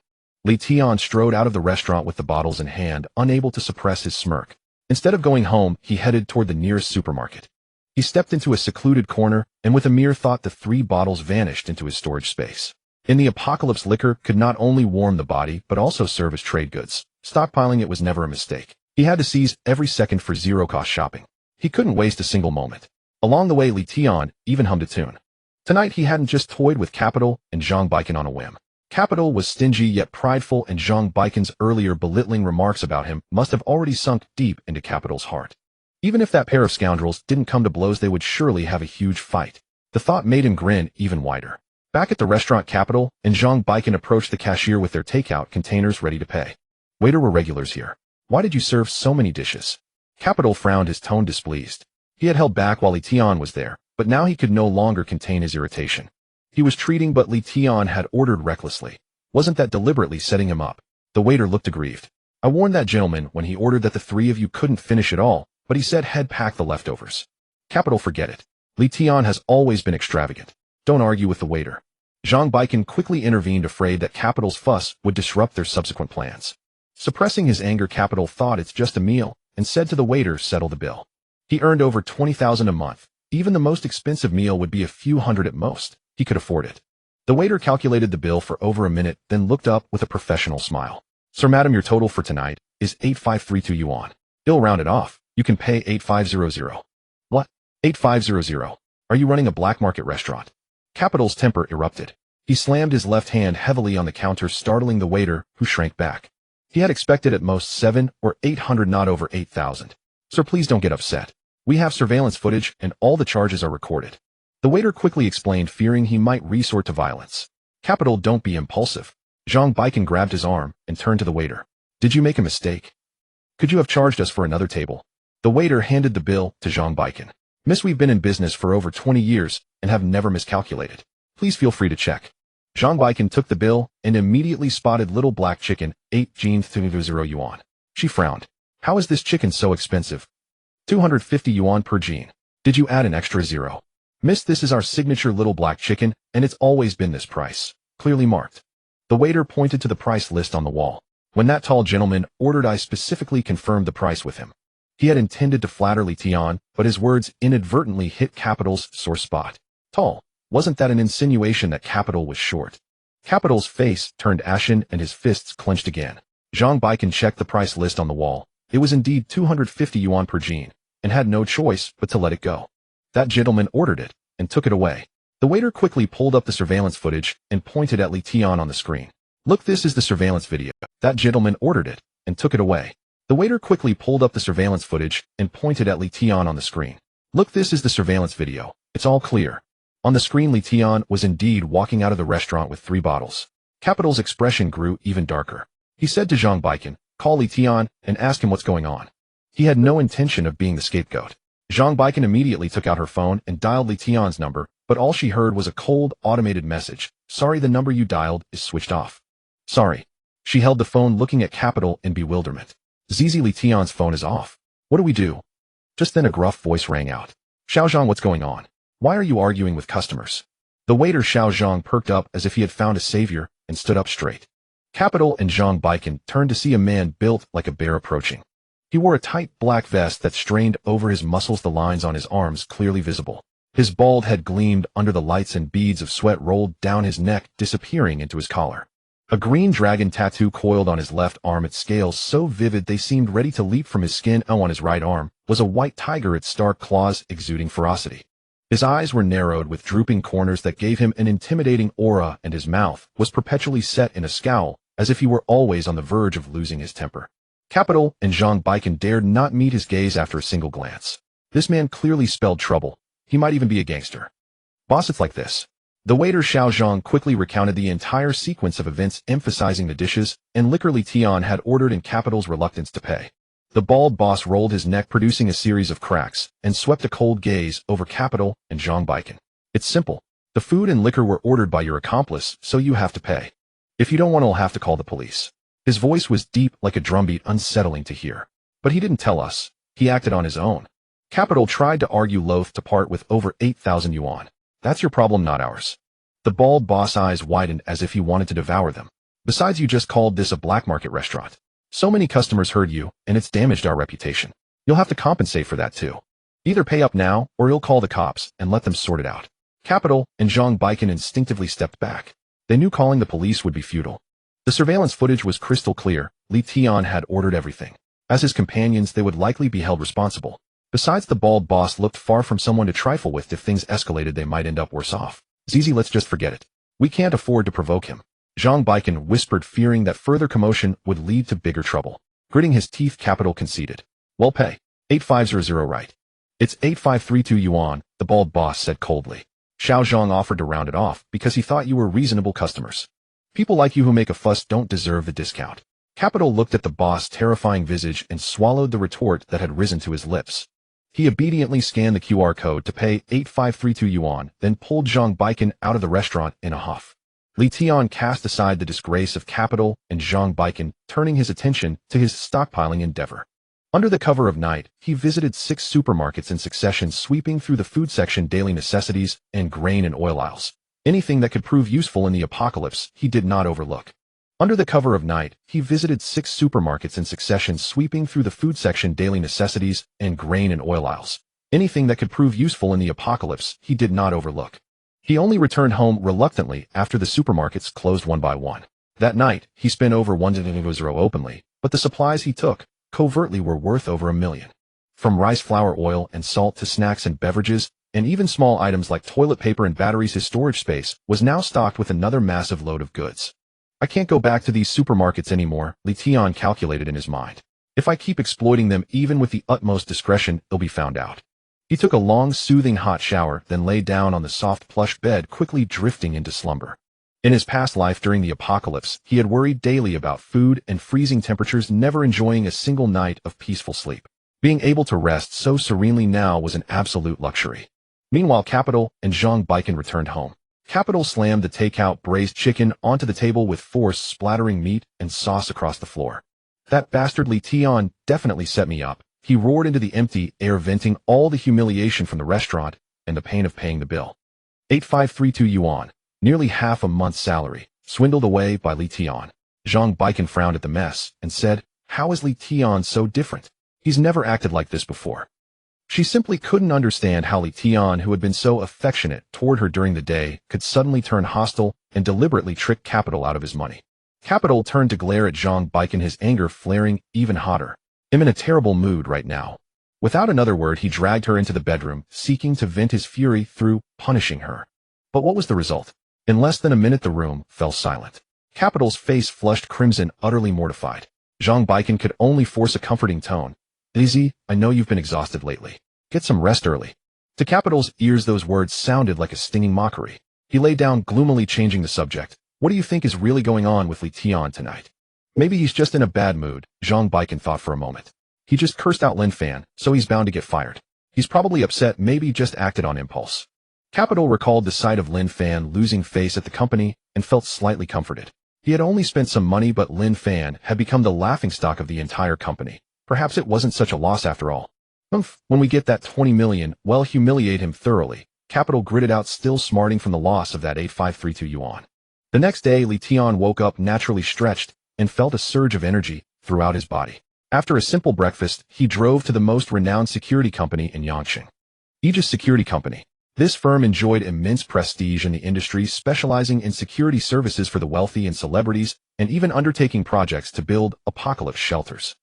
Tian strode out of the restaurant with the bottles in hand, unable to suppress his smirk. Instead of going home, he headed toward the nearest supermarket. He stepped into a secluded corner, and with a mere thought, the 3 bottles vanished into his storage space. In the apocalypse, liquor could not only warm the body, but also serve as trade goods. Stockpiling it was never a mistake. He had to seize every second for zero-cost shopping. He couldn't waste a single moment. Along the way, Tian even hummed a tune. Tonight he hadn't just toyed with Capital and Baiken on a whim. Capital was stingy yet prideful, and Baiken's earlier belittling remarks about him must have already sunk deep into Capital's heart. Even if that pair of scoundrels didn't come to blows, they would surely have a huge fight. The thought made him grin even wider. Back at the restaurant, Capital and Baiken approached the cashier with their takeout containers ready to pay. Waiter, we're regulars here. Why did you serve so many dishes? Capital frowned, his tone displeased. He had held back while Tian was there, but now he could no longer contain his irritation. He was treating, but Tian had ordered recklessly. Wasn't that deliberately setting him up? The waiter looked aggrieved. I warned that gentleman when he ordered that the 3 of you couldn't finish it all, but he said he'd pack the leftovers. Capital, forget it. Tian has always been extravagant. Don't argue with the waiter. Baiken quickly intervened, afraid that Capital's fuss would disrupt their subsequent plans. Suppressing his anger, Capital thought it's just a meal, and said to the waiter, settle the bill. He earned over 20,000 a month. Even the most expensive meal would be a few hundred at most. He could afford it. The waiter calculated the bill for over a minute, then looked up with a professional smile. Sir, madam, your total for tonight is 8532 yuan. He'll round it off. You can pay 8500. What? 8500? Are you running a black market restaurant? Capital's temper erupted. He slammed his left hand heavily on the counter, startling the waiter, who shrank back. He had expected at most 700 or 800, not over 8,000. Sir, please don't get upset. We have surveillance footage, and all the charges are recorded. The waiter quickly explained, fearing he might resort to violence. Capital, don't be impulsive. Baiken grabbed his arm and turned to the waiter. Did you make a mistake? Could you have charged us for another table? The waiter handed the bill to Baiken. Miss, we've been in business for over 20 years and have never miscalculated. Please feel free to check. Baiken took the bill and immediately spotted little black chicken, 8,000 yuan. She frowned. How is this chicken so expensive? 250 yuan per gene. Did you add an extra 0? Miss, this is our signature little black chicken, and it's always been this price. Clearly marked. The waiter pointed to the price list on the wall. When that tall gentleman ordered, I specifically confirmed the price with him. He had intended to flatter Tian, but his words inadvertently hit Capital's sore spot. Tall. Wasn't that an insinuation that Capital was short? Capital's face turned ashen and his fists clenched again. Baiken checked the price list on the wall. It was indeed 250 yuan per gene, and had no choice but to let it go. That gentleman ordered it, and took it away. The waiter quickly pulled up the surveillance footage and pointed at Tian on the screen. Look, this is the surveillance video. That gentleman ordered it, and took it away. The waiter quickly pulled up the surveillance footage and pointed at Tian on the screen. Look, this is the surveillance video. It's all clear. On the screen, Tian was indeed walking out of the restaurant with 3 bottles. Capital's expression grew even darker. He said to Baiken, call Tian and ask him what's going on. He had no intention of being the scapegoat. Baiken immediately took out her phone and dialed Tian's number, but all she heard was a cold, automated message. Sorry, the number you dialed is switched off. Sorry. She held the phone, looking at Capital in bewilderment. Zizi, Tian's phone is off. What do we do? Just then a gruff voice rang out. Xiaozhang, what's going on? Why are you arguing with customers? The waiter Xiao Zhang perked up as if he had found a savior and stood up straight. Capital and Zhang Baikan turned to see a man built like a bear approaching. He wore a tight black vest that strained over his muscles, the lines on his arms clearly visible. His bald head gleamed under the lights and beads of sweat rolled down his neck, disappearing into his collar. A green dragon tattoo coiled on his left arm, its scales so vivid they seemed ready to leap from his skin. On his right arm was a white tiger, its stark claws exuding ferocity. His eyes were narrowed with drooping corners that gave him an intimidating aura, and his mouth was perpetually set in a scowl, as if he were always on the verge of losing his temper. Capital and Zhang Baikan dared not meet his gaze after a single glance. This man clearly spelled trouble. He might even be a gangster. Boss, it's like this. The waiter Xiao Zhang quickly recounted the entire sequence of events, emphasizing the dishes and liquor Tian had ordered and Capital's reluctance to pay. The bald boss rolled his neck, producing a series of cracks, and swept a cold gaze over Capital and Zhang Baikan. It's simple. The food and liquor were ordered by your accomplice, so you have to pay. If you don't want, I'll have to call the police. His voice was deep like a drumbeat, unsettling to hear. But he didn't tell us. He acted on his own. Capital tried to argue, loath to part with over 8,000 yuan. That's your problem, not ours. The bald boss' eyes widened as if he wanted to devour them. Besides, you just called this a black market restaurant. So many customers heard you, and it's damaged our reputation. You'll have to compensate for that too. Either pay up now, or you'll call the cops and let them sort it out. Capital and Zhang Baikan instinctively stepped back. They knew calling the police would be futile. The surveillance footage was crystal clear. Tian had ordered everything. As his companions, they would likely be held responsible. Besides, the bald boss looked far from someone to trifle with. If things escalated, they might end up worse off. Zizi, let's just forget it. We can't afford to provoke him. Zhang Baikan whispered, fearing that further commotion would lead to bigger trouble. Gritting his teeth, Capital conceded. Well, pay. 8500, right? It's 8532 yuan, the bald boss said coldly. Xiao Zhang offered to round it off because he thought you were reasonable customers. People like you who make a fuss don't deserve the discount. Capital looked at the boss' terrifying visage and swallowed the retort that had risen to his lips. He obediently scanned the QR code to pay 8532 yuan, then pulled Zhang Baikan out of the restaurant in a huff. Tian cast aside the disgrace of Capital and Zhang Baikan, turning his attention to his stockpiling endeavor. Under the cover of night, he visited 6 supermarkets in succession, sweeping through the food section, daily necessities, and grain and oil aisles. Anything that could prove useful in the apocalypse, he did not overlook. Under the cover of night, he visited 6 supermarkets in succession, sweeping through the food section, daily necessities, and grain and oil aisles. Anything that could prove useful in the apocalypse, he did not overlook. He only returned home reluctantly after the supermarkets closed one by one. That night, he spent over 1,000 openly, but the supplies he took, covertly, were worth over 1 million. From rice flour, oil, and salt to snacks and beverages, and even small items like toilet paper and batteries, his storage space was now stocked with another massive load of goods. I can't go back to these supermarkets anymore, Tian calculated in his mind. If I keep exploiting them even with the utmost discretion, they'll be found out. He took a long, soothing hot shower, then lay down on the soft plush bed, quickly drifting into slumber. In his past life during the apocalypse, he had worried daily about food and freezing temperatures, never enjoying a single night of peaceful sleep. Being able to rest so serenely now was an absolute luxury. Meanwhile, Capital and Zhang Baikan returned home. Capital slammed the takeout braised chicken onto the table with force, splattering meat and sauce across the floor. That bastard Tian definitely set me up. He roared into the empty air, venting all the humiliation from the restaurant and the pain of paying the bill. 8532 yuan, nearly half a month's salary, swindled away by Tian. Zhang Baikan frowned at the mess and said, "How is Tian so different? He's never acted like this before." She simply couldn't understand how Tian, who had been so affectionate toward her during the day, could suddenly turn hostile and deliberately trick Capital out of his money. Capital turned to glare at Zhang Baikan, his anger flaring even hotter. "I'm in a terrible mood right now." Without another word, he dragged her into the bedroom, seeking to vent his fury through punishing her. But what was the result? In less than a minute, the room fell silent. Capital's face flushed crimson, utterly mortified. Zhang Baikan could only force a comforting tone. "Easy, I know you've been exhausted lately. Get some rest early." To Capital's ears, those words sounded like a stinging mockery. He lay down gloomily, changing the subject. "What do you think is really going on with Tian tonight?" "Maybe he's just in a bad mood," Zhang Baikan thought for a moment. "He just cursed out Lin Fan, so he's bound to get fired. He's probably upset, maybe just acted on impulse." Capital recalled the sight of Lin Fan losing face at the company and felt slightly comforted. He had only spent some money, but Lin Fan had become the laughingstock of the entire company. Perhaps it wasn't such a loss after all. When we get that 20 million, we'll humiliate him thoroughly. capital gritted out, still smarting from the loss of that 8532 yuan. The next day, Tian woke up naturally stretched and felt a surge of energy throughout his body. After a simple breakfast, he drove to the most renowned security company in Yangqing. Aegis Security Company. This firm enjoyed immense prestige in the industry, specializing in security services for the wealthy and celebrities, and even undertaking projects to build apocalypse shelters.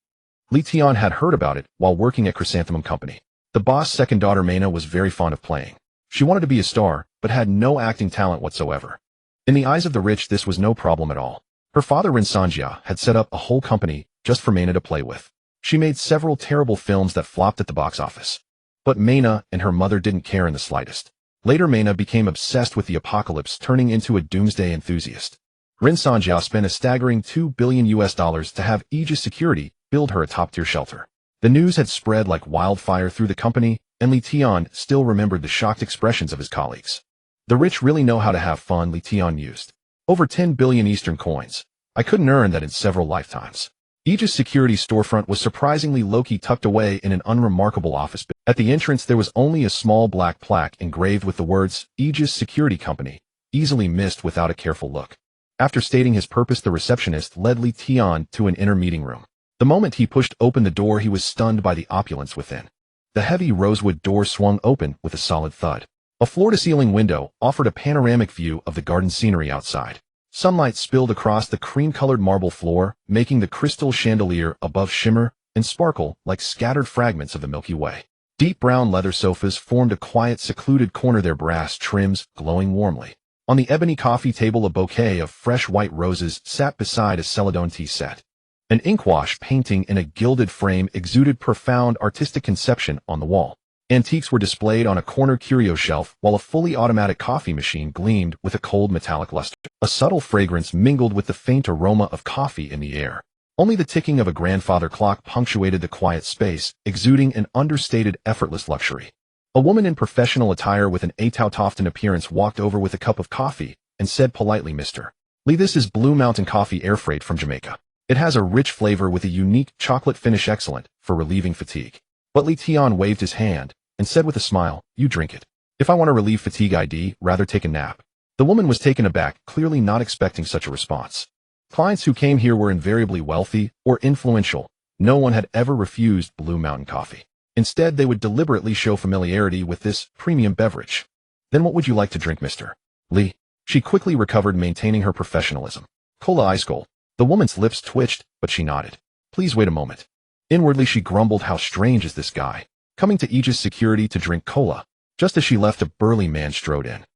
Tian had heard about it while working at Chrysanthemum Company. The boss' second daughter Mena was very fond of playing. She wanted to be a star, but had no acting talent whatsoever. In the eyes of the rich, this was no problem at all. Her father Rinsanjia had set up a whole company just for Mena to play with. She made several terrible films that flopped at the box office. But Mena and her mother didn't care in the slightest. Later, Mena became obsessed with the apocalypse, turning into a doomsday enthusiast. Rinsanjia spent a staggering $2 billion to have Aegis Security build her a top-tier shelter. The news had spread like wildfire through the company, and Tian still remembered the shocked expressions of his colleagues. The rich really know how to have fun, Tian mused. Over 10 billion Eastern coins. I couldn't earn that in several lifetimes. Aegis Security's storefront was surprisingly low-key, tucked away in an unremarkable office. At the entrance, there was only a small black plaque engraved with the words, Aegis Security Company, easily missed without a careful look. After stating his purpose, the receptionist led Tian to an inner meeting room. The moment he pushed open the door, he was stunned by the opulence within. The heavy rosewood door swung open with a solid thud. A floor-to-ceiling window offered a panoramic view of the garden scenery outside. Sunlight spilled across the cream-colored marble floor, making the crystal chandelier above shimmer and sparkle like scattered fragments of the Milky Way. Deep brown leather sofas formed a quiet, secluded corner, their brass trims glowing warmly. On the ebony coffee table, a bouquet of fresh white roses sat beside a celadon tea set. An inkwash painting in a gilded frame exuded profound artistic conception on the wall. Antiques were displayed on a corner curio shelf, while a fully automatic coffee machine gleamed with a cold metallic luster. A subtle fragrance mingled with the faint aroma of coffee in the air. Only the ticking of a grandfather clock punctuated the quiet space, exuding an understated, effortless luxury. A woman in professional attire with an 𝑃 appearance walked over with a cup of coffee and said politely, "Mr. Lee, this is Blue Mountain coffee, air freight from Jamaica. It has a rich flavor with a unique chocolate finish, excellent for relieving fatigue." But Tian waved his hand and said with a smile, "You drink it. If I want to relieve fatigue, I'd rather take a nap." The woman was taken aback, clearly not expecting such a response. Clients who came here were invariably wealthy or influential. No one had ever refused Blue Mountain coffee. Instead, they would deliberately show familiarity with this premium beverage. "Then what would you like to drink, Mr. Lee?" She quickly recovered, maintaining her professionalism. "Cola ice cold." The woman's lips twitched, but she nodded. "Please wait a moment." Inwardly, she grumbled, how strange is this guy, coming to Aegis Security to drink cola. Just as she left, a burly man strode in.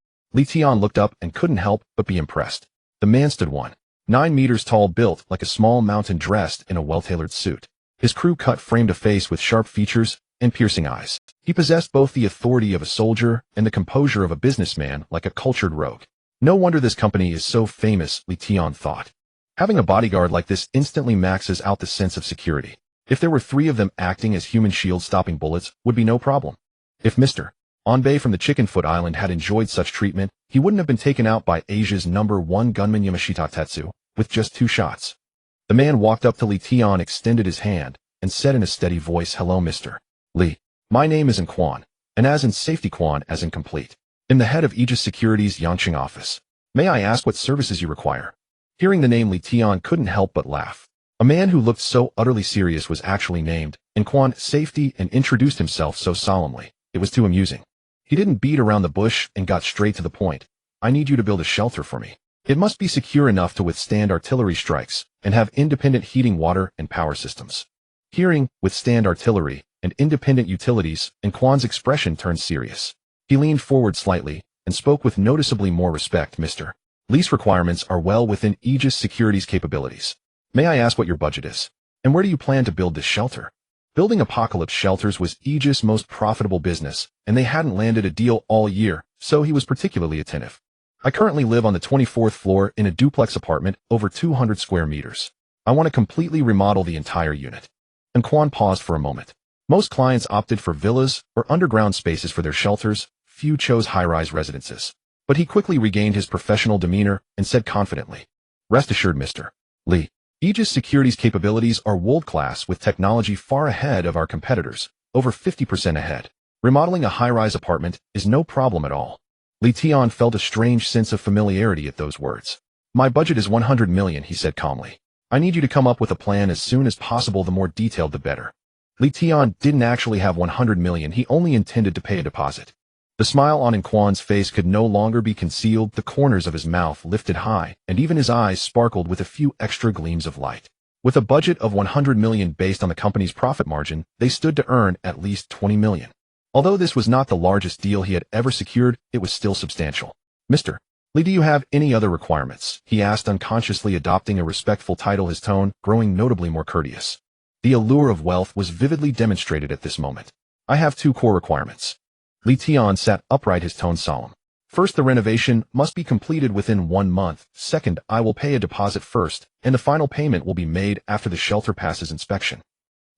Tian looked up and couldn't help but be impressed. The man stood 1.9 meters tall, built like a small mountain, dressed in a well-tailored suit. His crew-cut framed a face with sharp features and piercing eyes. He possessed both the authority of a soldier and the composure of a businessman, like a cultured rogue. No wonder this company is so famous, Tian thought. Having a bodyguard like this instantly maxes out the sense of security. If there were 3 of them acting as human shields, stopping bullets would be no problem. If Mr. Onbei from the Chickenfoot Island had enjoyed such treatment, he wouldn't have been taken out by Asia's #1 gunman Yamashita Tetsu with just 2 shots. The man walked up to Tian, extended his hand, and said in a steady voice, "Hello, Mr. Lee. My name is Quan, and as in safety, Quan as in complete. I'm the head of Aegis Security's Yangqing office. May I ask what services you require?" Hearing the name, Tian couldn't help but laugh. A man who looked so utterly serious was actually named Quan Safety and introduced himself so solemnly. It was too amusing. He didn't beat around the bush and got straight to the point. "I need you to build a shelter for me. It must be secure enough to withstand artillery strikes and have independent heating, water, and power systems." Hearing "withstand artillery and independent utilities," Quan's expression turned serious. He leaned forward slightly and spoke with noticeably more respect. "Mr. Lee's requirements are well within Aegis Security's capabilities. May I ask what your budget is? And where do you plan to build this shelter?" Building apocalypse shelters was Aegis' most profitable business, and they hadn't landed a deal all year, so he was particularly attentive. "I currently live on the 24th floor in a duplex apartment over 200 square meters. I want to completely remodel the entire unit." And Quan paused for a moment. Most clients opted for villas or underground spaces for their shelters. Few chose high-rise residences. But he quickly regained his professional demeanor and said confidently, "Rest assured, Mr. Lee. Aegis Security's capabilities are world-class, with technology far ahead of our competitors, over 50% ahead. Remodeling a high-rise apartment is no problem at all. Tian felt a strange sense of familiarity at those words. My budget is 100 million, he said calmly. I need you to come up with a plan as soon as possible, the more detailed the better. Tian didn't actually have 100 million, he only intended to pay a deposit. The smile on Quan's face could no longer be concealed, the corners of his mouth lifted high, and even his eyes sparkled with a few extra gleams of light. With a budget of 100 million based on the company's profit margin, they stood to earn at least 20 million. Although this was not the largest deal he had ever secured, it was still substantial. Mr. Lee, do you have any other requirements? He asked, unconsciously adopting a respectful title, his tone growing notably more courteous. The allure of wealth was vividly demonstrated at this moment. I have 2 core requirements. Tian sat upright, his tone solemn. First, the renovation must be completed within 1 month. Second, I will pay a deposit first, and the final payment will be made after the shelter passes inspection.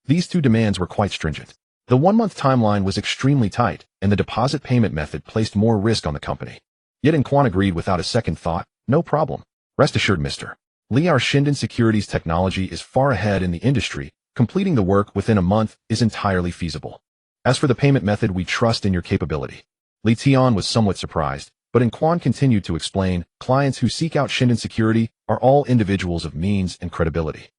These 2 demands were quite stringent. The 1-month timeline was extremely tight, and the deposit payment method placed more risk on the company. Yet Quan agreed without a second thought. No problem. Rest assured, Mr. Lee, our Shindon Securities technology is far ahead in the industry. Completing the work within a month is entirely feasible. As for the payment method, we trust in your capability. Tian was somewhat surprised, but Quan continued to explain, clients who seek out Shindon Security are all individuals of means and credibility.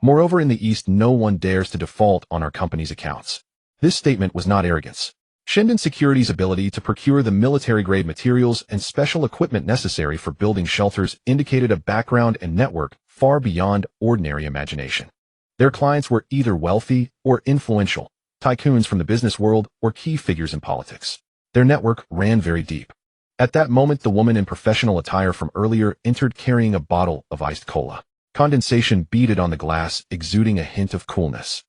Moreover, in the East, no one dares to default on our company's accounts. This statement was not arrogance. Shindon Security's ability to procure the military-grade materials and special equipment necessary for building shelters indicated a background and network far beyond ordinary imagination. Their clients were either wealthy or influential, tycoons from the business world or key figures in politics. Their network ran very deep. At that moment, the woman in professional attire from earlier entered carrying a bottle of iced cola. Condensation beaded on the glass, exuding a hint of coolness.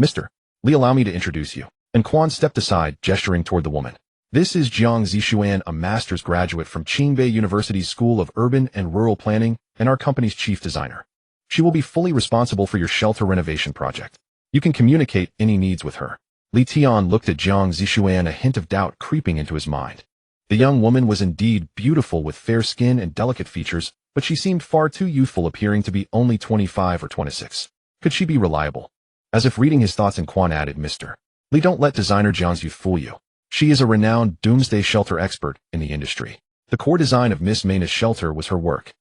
Mr. Lee, allow me to introduce you. Quan stepped aside, gesturing toward the woman. This is Jiang Zixuan, a master's graduate from Qingbei University's School of Urban and Rural Planning, and our company's chief designer. She will be fully responsible for your shelter renovation project. You can communicate any needs with her. Tian looked at Jiang Zixuan, a hint of doubt creeping into his mind. The young woman was indeed beautiful with fair skin and delicate features, but she seemed far too youthful, appearing to be only 25 or 26. Could she be reliable? As if reading his thoughts, Quan added, Mr. Lee, don't let designer Jiang's youth fool you. She is a renowned doomsday shelter expert in the industry. The core design of Miss Mayna's shelter was her work.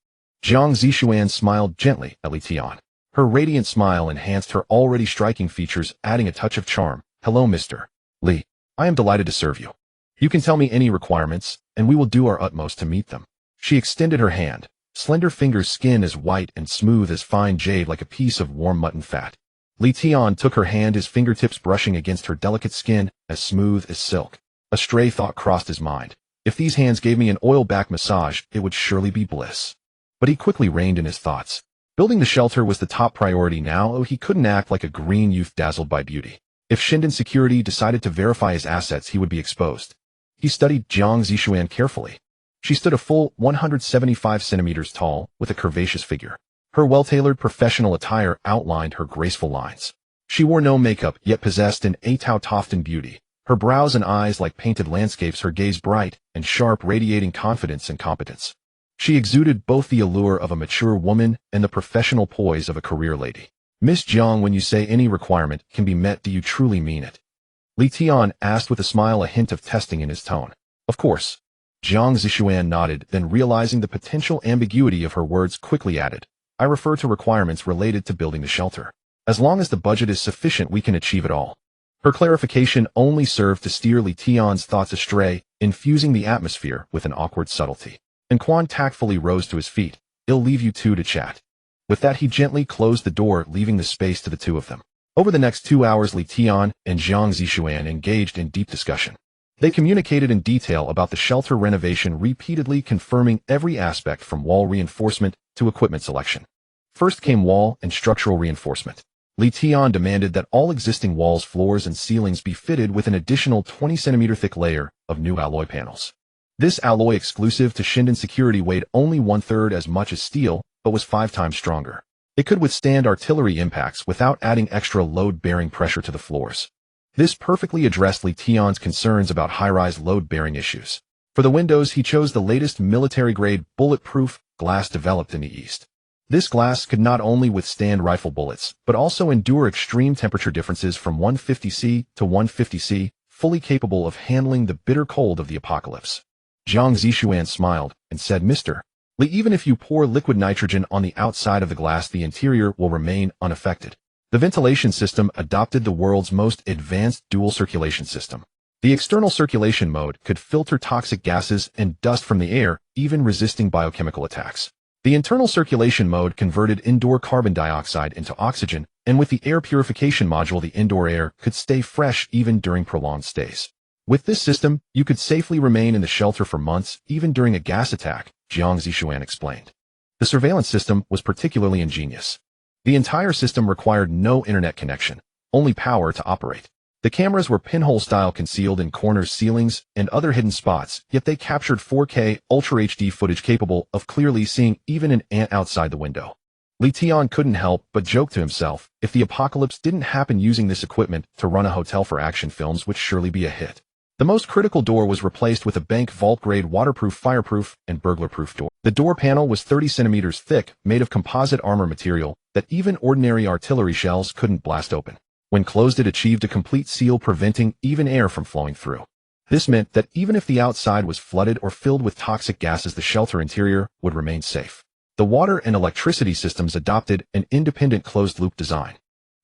Jiang Zixuan smiled gently at Tian. Her radiant smile enhanced her already striking features, adding a touch of charm. Hello, Mr. Lee. I am delighted to serve you. You can tell me any requirements, and we will do our utmost to meet them. She extended her hand, slender fingers, skin as white and smooth as fine jade, like a piece of warm mutton fat. Tian took her hand, his fingertips brushing against her delicate skin, as smooth as silk. A stray thought crossed his mind. If these hands gave me an oil-back massage, it would surely be bliss. But he quickly reined in his thoughts. Building the shelter was the top priority now. He couldn't act like a green youth dazzled by beauty. If Shindon Security decided to verify his assets, he would be exposed. He studied Jiang Zixuan carefully. She stood a full 175 centimeters tall, with a curvaceous figure. Her well-tailored professional attire outlined her graceful lines. She wore no makeup, yet possessed an 𝑃 beauty. Her brows and eyes like painted landscapes, her gaze bright and sharp, radiating confidence and competence. She exuded both the allure of a mature woman and the professional poise of a career lady. Miss Jiang, when you say any requirement can be met, do you truly mean it? Tian asked with a smile, a hint of testing in his tone. Of course. Jiang Zixuan nodded, then realizing the potential ambiguity of her words, quickly added, I refer to requirements related to building the shelter. As long as the budget is sufficient, we can achieve it all. Her clarification only served to steer Tian's thoughts astray, infusing the atmosphere with an awkward subtlety. Quan tactfully rose to his feet. I'll leave you two to chat. With that, he gently closed the door, leaving the space to the two of them. Over the next 2 hours, Tian and Jiang Zixuan engaged in deep discussion. They communicated in detail about the shelter renovation, repeatedly confirming every aspect from wall reinforcement to equipment selection. First came wall and structural reinforcement. Tian demanded that all existing walls, floors, and ceilings be fitted with an additional 20-centimeter thick layer of new alloy panels. This alloy, exclusive to Shindon Security, weighed only 1/3 as much as steel, but was 5 times stronger. It could withstand artillery impacts without adding extra load-bearing pressure to the floors. This perfectly addressed Tian's concerns about high-rise load-bearing issues. For the windows, he chose the latest military-grade bulletproof glass developed in the East. This glass could not only withstand rifle bullets, but also endure extreme temperature differences from 150°C to 150°C, fully capable of handling the bitter cold of the apocalypse. Jiang Zishuan smiled and said, Mr. Li, even if you pour liquid nitrogen on the outside of the glass, the interior will remain unaffected. The ventilation system adopted the world's most advanced dual circulation system. The external circulation mode could filter toxic gases and dust from the air, even resisting biochemical attacks. The internal circulation mode converted indoor carbon dioxide into oxygen, and with the air purification module, the indoor air could stay fresh even during prolonged stays. With this system, you could safely remain in the shelter for months, even during a gas attack, Jiang Zishuan explained. The surveillance system was particularly ingenious. The entire system required no internet connection, only power to operate. The cameras were pinhole-style, concealed in corners, ceilings, and other hidden spots, yet they captured 4K Ultra HD footage capable of clearly seeing even an ant outside the window. Tian couldn't help but joke to himself, if the apocalypse didn't happen using this equipment to run a hotel for action films would surely be a hit. The most critical door was replaced with a bank vault-grade waterproof, fireproof, and burglar-proof door. The door panel was 30 centimeters thick, made of composite armor material that even ordinary artillery shells couldn't blast open. When closed, it achieved a complete seal, preventing even air from flowing through. This meant that even if the outside was flooded or filled with toxic gases, the shelter interior would remain safe. The water and electricity systems adopted an independent closed-loop design.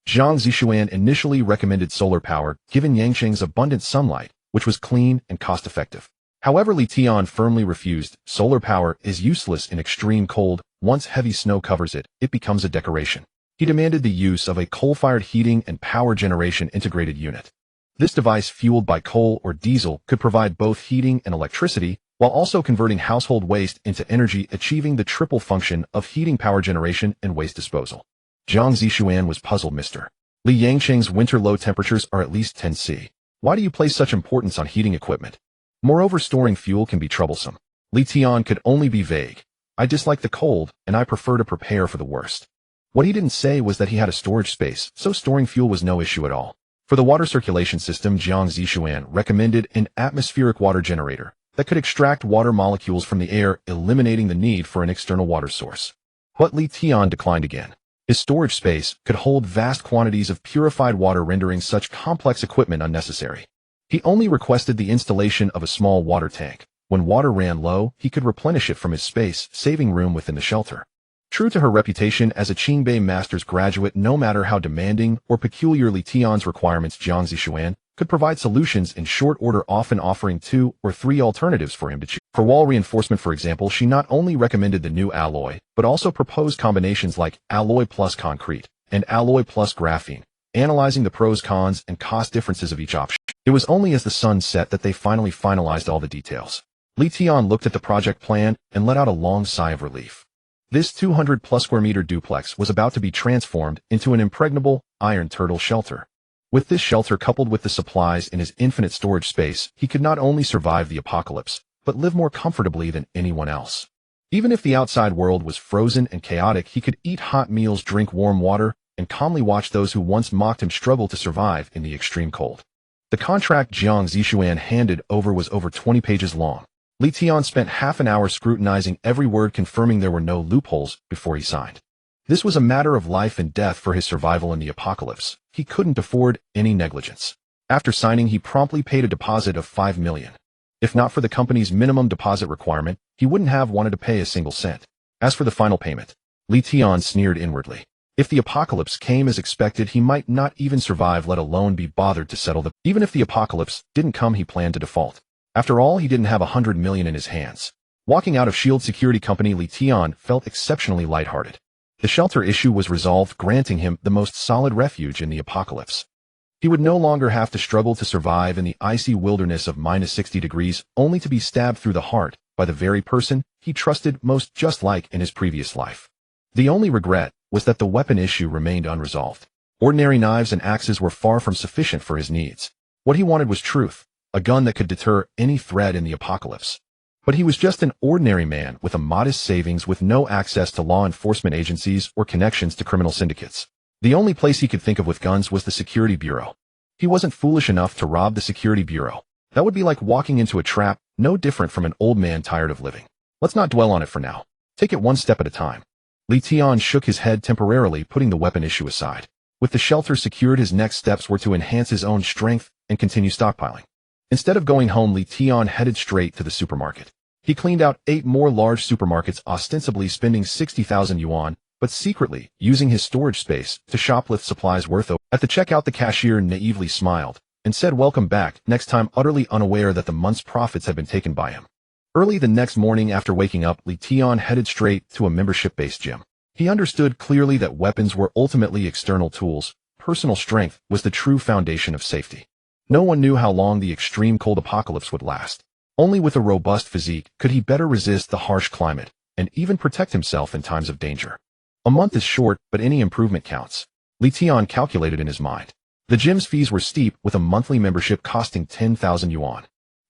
Jiang Zishuan initially recommended solar power, given Yangcheng's abundant sunlight, which was clean and cost-effective. However, Tian firmly refused. Solar power is useless in extreme cold. Once heavy snow covers it, it becomes a decoration. He demanded the use of a coal-fired heating and power generation integrated unit. This device, fueled by coal or diesel, could provide both heating and electricity, while also converting household waste into energy, achieving the triple function of heating, power generation, and waste disposal. Jiang Zishuan was puzzled. Mr. Li, Yangcheng's winter low temperatures are at least 10 C. Why do you place such importance on heating equipment? Moreover, storing fuel can be troublesome. Tian could only be vague. I dislike the cold, and I prefer to prepare for the worst. What he didn't say was that he had a storage space, so storing fuel was no issue at all. For the water circulation system, Jiang Zishuan recommended an atmospheric water generator that could extract water molecules from the air, eliminating the need for an external water source. But Tian declined again. His storage space could hold vast quantities of purified water, rendering such complex equipment unnecessary. He only requested the installation of a small water tank. When water ran low, he could replenish it from his space, saving room within the shelter. True to her reputation as a Qingbei master's graduate, no matter how demanding or peculiar Tian's requirements, Jiang Zishuan could provide solutions in short order, often offering 2 or 3 alternatives for him to choose. For wall reinforcement, for example, she not only recommended the new alloy, but also proposed combinations like alloy plus concrete and alloy plus graphene, analyzing the pros, cons, and cost differences of each option. It was only as the sun set that they finally finalized all the details. Tian looked at the project plan and let out a long sigh of relief. This 200-plus square meter duplex was about to be transformed into an impregnable, iron turtle shelter. With this shelter coupled with the supplies in his infinite storage space, he could not only survive the apocalypse, but live more comfortably than anyone else. Even if the outside world was frozen and chaotic, he could eat hot meals, drink warm water, and calmly watch those who once mocked him struggle to survive in the extreme cold. The contract Jiang Zishuan handed over was over 20 pages long. Tian spent half an hour scrutinizing every word, confirming there were no loopholes before he signed. This was a matter of life and death for his survival in the apocalypse. He couldn't afford any negligence. After signing, he promptly paid a deposit of 5 million. If not for the company's minimum deposit requirement, he wouldn't have wanted to pay a single cent. As for the final payment, Tian sneered inwardly. If the apocalypse came as expected, he might not even survive, let alone be bothered to settle Even if the apocalypse didn't come, he planned to default. After all, he didn't have 100 million in his hands. Walking out of Shield Security Company, Tian felt exceptionally lighthearted. The shelter issue was resolved, granting him the most solid refuge in the apocalypse. He would no longer have to struggle to survive in the icy wilderness of -60 degrees, only to be stabbed through the heart by the very person he trusted most, just like in his previous life. The only regret was that the weapon issue remained unresolved. Ordinary knives and axes were far from sufficient for his needs. What he wanted was truth, a gun that could deter any threat in the apocalypse. But he was just an ordinary man with a modest savings, with no access to law enforcement agencies or connections to criminal syndicates. The only place he could think of with guns was the Security Bureau. He wasn't foolish enough to rob the Security Bureau. That would be like walking into a trap, no different from an old man tired of living. Let's not dwell on it for now. Take it one step at a time. Tian shook his head temporarily, putting the weapon issue aside. With the shelter secured, his next steps were to enhance his own strength and continue stockpiling. Instead of going home, Tian headed straight to the supermarket. He cleaned out 8 more large supermarkets, ostensibly spending 60,000 yuan, but secretly using his storage space to shoplift supplies worth over. At the checkout, the cashier naively smiled and said welcome back, next time utterly unaware that the month's profits had been taken by him. Early the next morning after waking up, Tian headed straight to a membership-based gym. He understood clearly that weapons were ultimately external tools. Personal strength was the true foundation of safety. No one knew how long the extreme cold apocalypse would last. Only with a robust physique could he better resist the harsh climate and even protect himself in times of danger. A month is short, but any improvement counts. Tian calculated in his mind. The gym's fees were steep, with a monthly membership costing 10,000 yuan.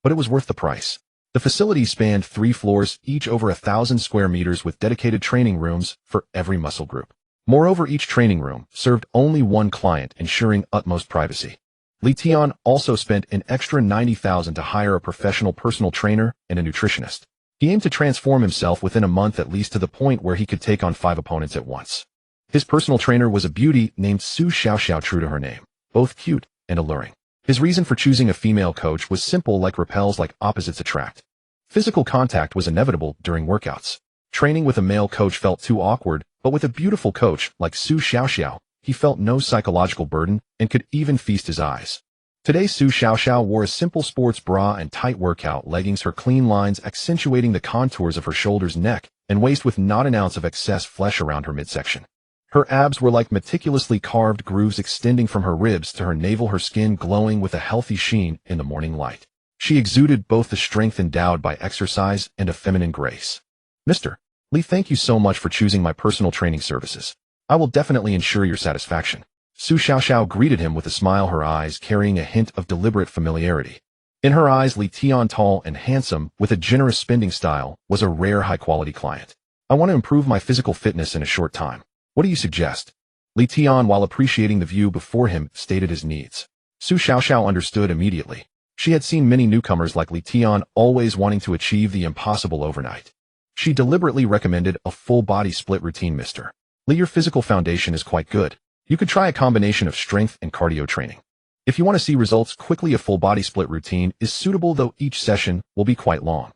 But it was worth the price. The facility spanned 3 floors, each over 1,000 square meters, with dedicated training rooms for every muscle group. Moreover, each training room served only one client, ensuring utmost privacy. Tian also spent an extra 90,000 to hire a professional personal trainer and a nutritionist. He aimed to transform himself within a month at least, to the point where he could take on 5 opponents at once. His personal trainer was a beauty named Su Xiaoxiao, true to her name, both cute and alluring. His reason for choosing a female coach was simple: like repels, like opposites attract. Physical contact was inevitable during workouts. Training with a male coach felt too awkward, but with a beautiful coach like Su Xiaoxiao, he felt no psychological burden and could even feast his eyes. Today, Su Xiaoxiao wore a simple sports bra and tight workout leggings, her clean lines accentuating the contours of her shoulders, neck, and waist, with not an ounce of excess flesh around her midsection. Her abs were like meticulously carved grooves extending from her ribs to her navel, her skin glowing with a healthy sheen in the morning light. She exuded both the strength endowed by exercise and a feminine grace. Mr. Li, thank you so much for choosing my personal training services. I will definitely ensure your satisfaction. Su Xiaoxiao greeted him with a smile, her eyes carrying a hint of deliberate familiarity. In her eyes, Tian, tall and handsome, with a generous spending style, was a rare high-quality client. I want to improve my physical fitness in a short time. What do you suggest? Tian, while appreciating the view before him, stated his needs. Su Xiaoxiao understood immediately. She had seen many newcomers like Tian always wanting to achieve the impossible overnight. She deliberately recommended a full-body split routine. Mr. Li, your physical foundation is quite good. You could try a combination of strength and cardio training. If you want to see results quickly, a full-body split routine is suitable, though each session will be quite long.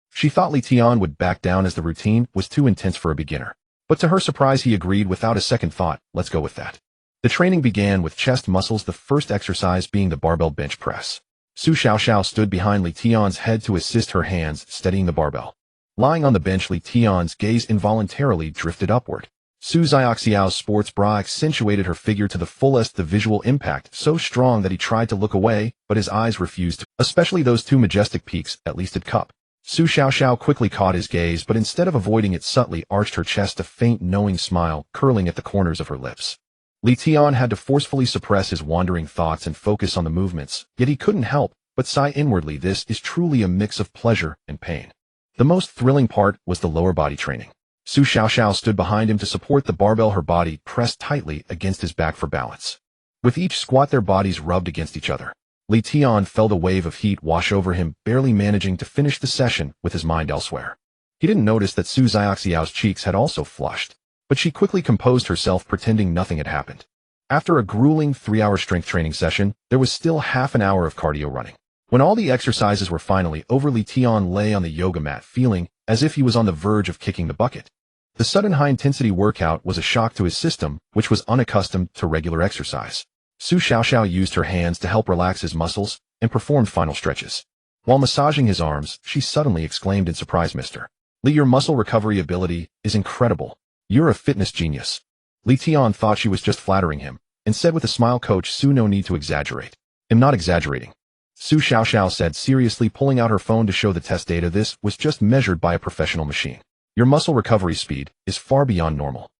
She thought Tian would back down as the routine was too intense for a beginner. But to her surprise, he agreed without a second thought. Let's go with that. The training began with chest muscles, the first exercise being the barbell bench press. Su Xiaoxiao stood behind Tian's head to assist, her hands steadying the barbell. Lying on the bench, Tian's gaze involuntarily drifted upward. Su Xiaoxiao's sports bra accentuated her figure to the fullest, the visual impact so strong that he tried to look away, but his eyes refused to, especially those 2 majestic peaks at least at cup. Su Xiaoxiao quickly caught his gaze, but instead of avoiding it, subtly arched her chest, a faint knowing smile curling at the corners of her lips. Tian had to forcefully suppress his wandering thoughts and focus on the movements, yet he couldn't help but sigh inwardly. This is truly a mix of pleasure and pain. The most thrilling part was the lower body training. Su Xiaoxiao stood behind him to support the barbell, her body pressed tightly against his back for balance. With each squat, their bodies rubbed against each other. Tian felt a wave of heat wash over him, barely managing to finish the session with his mind elsewhere. He didn't notice that Su Xiaoxiao's cheeks had also flushed, but she quickly composed herself, pretending nothing had happened. After a grueling 3-hour strength training session, there was still half an hour of cardio running. When all the exercises were finally over, Tian lay on the yoga mat, feeling as if he was on the verge of kicking the bucket. The sudden high-intensity workout was a shock to his system, which was unaccustomed to regular exercise. Su Xiaoxiao used her hands to help relax his muscles and performed final stretches. While massaging his arms, she suddenly exclaimed in surprise, Mr. Li, your muscle recovery ability is incredible. You're a fitness genius. Tian thought she was just flattering him, and said with a smile, Coach Su, no need to exaggerate. I'm not exaggerating. Su Xiaoxiao said seriously, pulling out her phone to show the test data. This was just measured by a professional machine. Your muscle recovery speed is far beyond normal.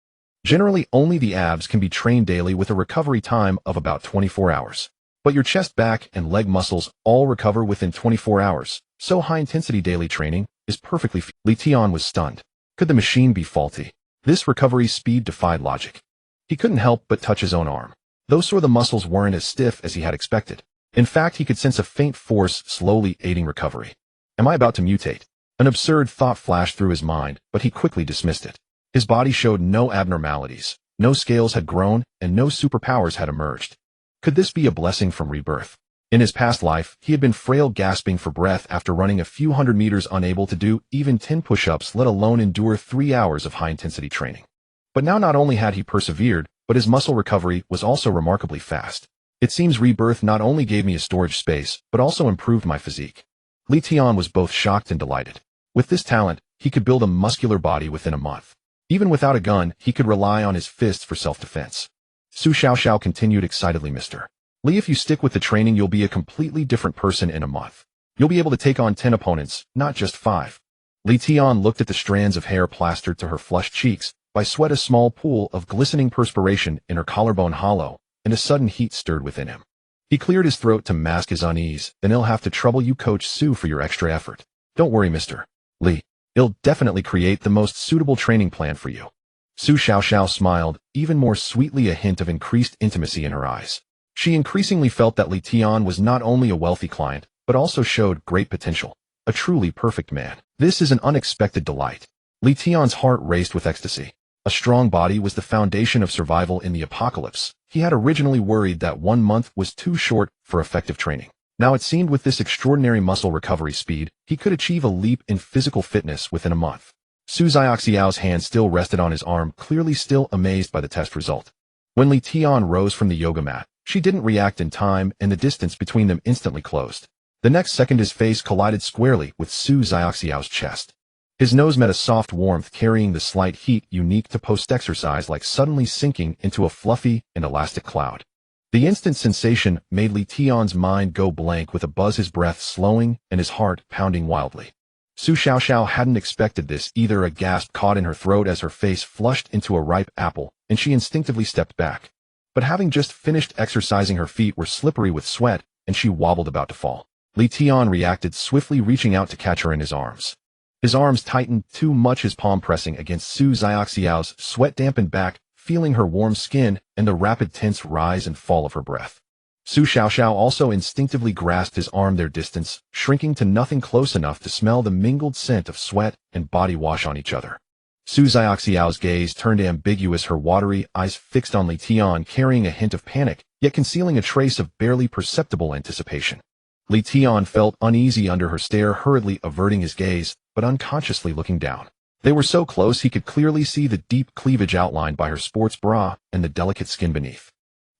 Generally, only the abs can be trained daily with a recovery time of about 24 hours. But your chest, back, and leg muscles all recover within 24 hours, so high-intensity daily training is perfectly Tian was stunned. Could the machine be faulty? This recovery speed defied logic. He couldn't help but touch his own arm. Those sore, the muscles weren't as stiff as he had expected. In fact, he could sense a faint force slowly aiding recovery. Am I about to mutate? An absurd thought flashed through his mind, but he quickly dismissed it. His body showed no abnormalities, No scales had grown, and no superpowers had emerged. Could this be a blessing from rebirth? In his past life, he had been frail, gasping for breath after running a few hundred meters, unable to do even 10 push-ups, let alone endure 3 hours of high-intensity training. But now not only had he persevered, but his muscle recovery was also remarkably fast. It seems rebirth not only gave me a storage space, but also improved my physique. Tian was both shocked and delighted. With this talent, he could build a muscular body within a month. Even without a gun, he could rely on his fists for self-defense. Su Xiaoxiao continued excitedly, Mr. Li, if you stick with the training, you'll be a completely different person in a month. You'll be able to take on 10 opponents, not just 5. Tian looked at the strands of hair plastered to her flushed cheeks by sweat, a small pool of glistening perspiration in her collarbone hollow, and a sudden heat stirred within him. He cleared his throat to mask his unease. Then he'll have to trouble you, Coach Su, for your extra effort. Don't worry, Mr. Li. He'll definitely create the most suitable training plan for you. Su Xiaoxiao smiled, even more sweetly, a hint of increased intimacy in her eyes. She increasingly felt that Tian was not only a wealthy client, but also showed great potential. A truly perfect man. This is an unexpected delight. Tian's heart raced with ecstasy. A strong body was the foundation of survival in the apocalypse. He had originally worried that 1 month was too short for effective training. Now it seemed with this extraordinary muscle recovery speed, he could achieve a leap in physical fitness within a month. Su Xiaoxiao's hand still rested on his arm, clearly still amazed by the test result. When Tian rose from the yoga mat, she didn't react in time, and the distance between them instantly closed. The next second his face collided squarely with Su Xiaoxiao's chest. His nose met a soft warmth, carrying the slight heat unique to post-exercise, like suddenly sinking into a fluffy and elastic cloud. The instant sensation made Tian's mind go blank, with a buzz, his breath slowing and his heart pounding wildly. Su Xiaoxiao hadn't expected this either. A gasp caught in her throat as her face flushed into a ripe apple, and she instinctively stepped back. But having just finished exercising, her feet were slippery with sweat, and she wobbled about to fall. Tian reacted swiftly, reaching out to catch her in his arms. His arms tightened too much, his palm pressing against Su Xiaoxiao's sweat-dampened back, feeling her warm skin and the rapid tense rise and fall of her breath. Su Xiaoxiao also instinctively grasped his arm, their distance shrinking to nothing, close enough to smell the mingled scent of sweat and body wash on each other. Su Xiaoxiao's gaze turned ambiguous, her watery eyes fixed on Tian, carrying a hint of panic, yet concealing a trace of barely perceptible anticipation. Tian felt uneasy under her stare, hurriedly averting his gaze, but unconsciously looking down. They were so close he could clearly see the deep cleavage outlined by her sports bra and the delicate skin beneath.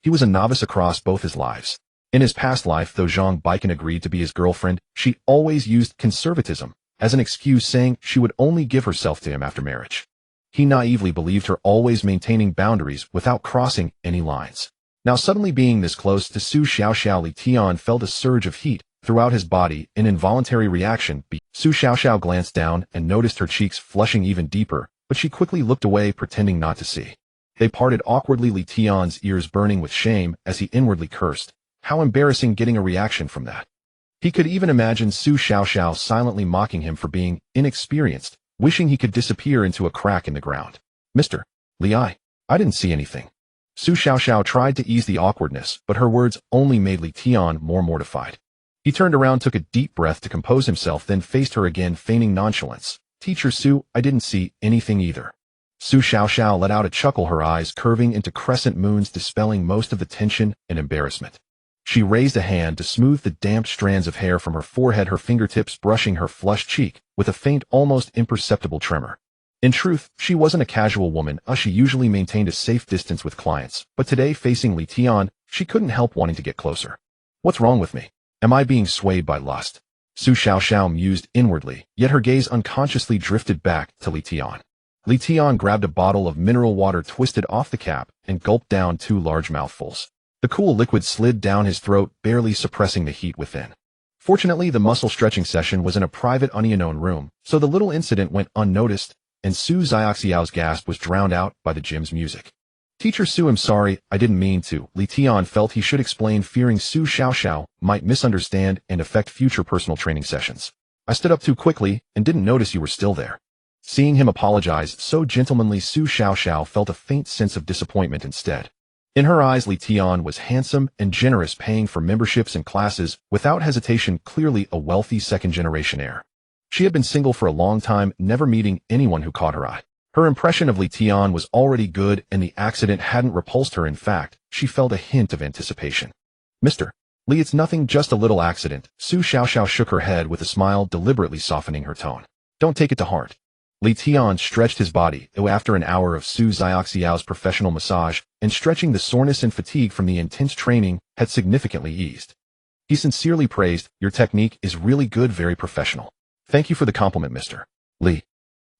He was a novice across both his lives. In his past life, though Zhang Baikan agreed to be his girlfriend, she always used conservatism as an excuse, saying she would only give herself to him after marriage. He naively believed her, always maintaining boundaries without crossing any lines. Now suddenly being this close to Su Xiaoxiao, Tian felt a surge of heat throughout his body, an involuntary reaction. Su Xiaoxiao glanced down and noticed her cheeks flushing even deeper, but she quickly looked away, pretending not to see. They parted awkwardly, Tian's ears burning with shame as he inwardly cursed. How embarrassing getting a reaction from that. He could even imagine Su Xiaoxiao silently mocking him for being inexperienced, wishing he could disappear into a crack in the ground. Mr. Li, I didn't see anything. Su Xiaoxiao tried to ease the awkwardness, but her words only made Tian more mortified. He turned around, took a deep breath to compose himself, then faced her again, feigning nonchalance. Teacher Su, I didn't see anything either. Su Xiaoxiao let out a chuckle, her eyes curving into crescent moons, dispelling most of the tension and embarrassment. She raised a hand to smooth the damp strands of hair from her forehead, her fingertips brushing her flushed cheek with a faint, almost imperceptible tremor. In truth, she wasn't a casual woman. She usually maintained a safe distance with clients, but today, facing Tian, she couldn't help wanting to get closer. What's wrong with me? Am I being swayed by lust? Su Xiaoxiao mused inwardly, yet her gaze unconsciously drifted back to Tian. Tian grabbed a bottle of mineral water, twisted off the cap, and gulped down 2 large mouthfuls. The cool liquid slid down his throat, barely suppressing the heat within. Fortunately, the muscle stretching session was in a private, unknown room, so the little incident went unnoticed, and Su Xiaoxiao's gasp was drowned out by the gym's music. Teacher Su, I'm sorry, I didn't mean to. Tian felt he should explain, fearing Su Xiaoxiao might misunderstand and affect future personal training sessions. I stood up too quickly and didn't notice you were still there. Seeing him apologize so gentlemanly, Su Xiaoxiao felt a faint sense of disappointment instead. In her eyes, Tian was handsome and generous, paying for memberships and classes without hesitation, clearly a wealthy second-generation heir. She had been single for a long time, never meeting anyone who caught her eye. Her impression of Tian was already good and the accident hadn't repulsed her. In fact, she felt a hint of anticipation. Mr. Li, it's nothing, just a little accident. Su Xiaoxiao shook her head with a smile, deliberately softening her tone. Don't take it to heart. Tian stretched his body after an hour of Su Xiaoxiao's professional massage, and stretching, the soreness and fatigue from the intense training had significantly eased. He sincerely praised, your technique is really good, very professional. Thank you for the compliment, Mr. Li.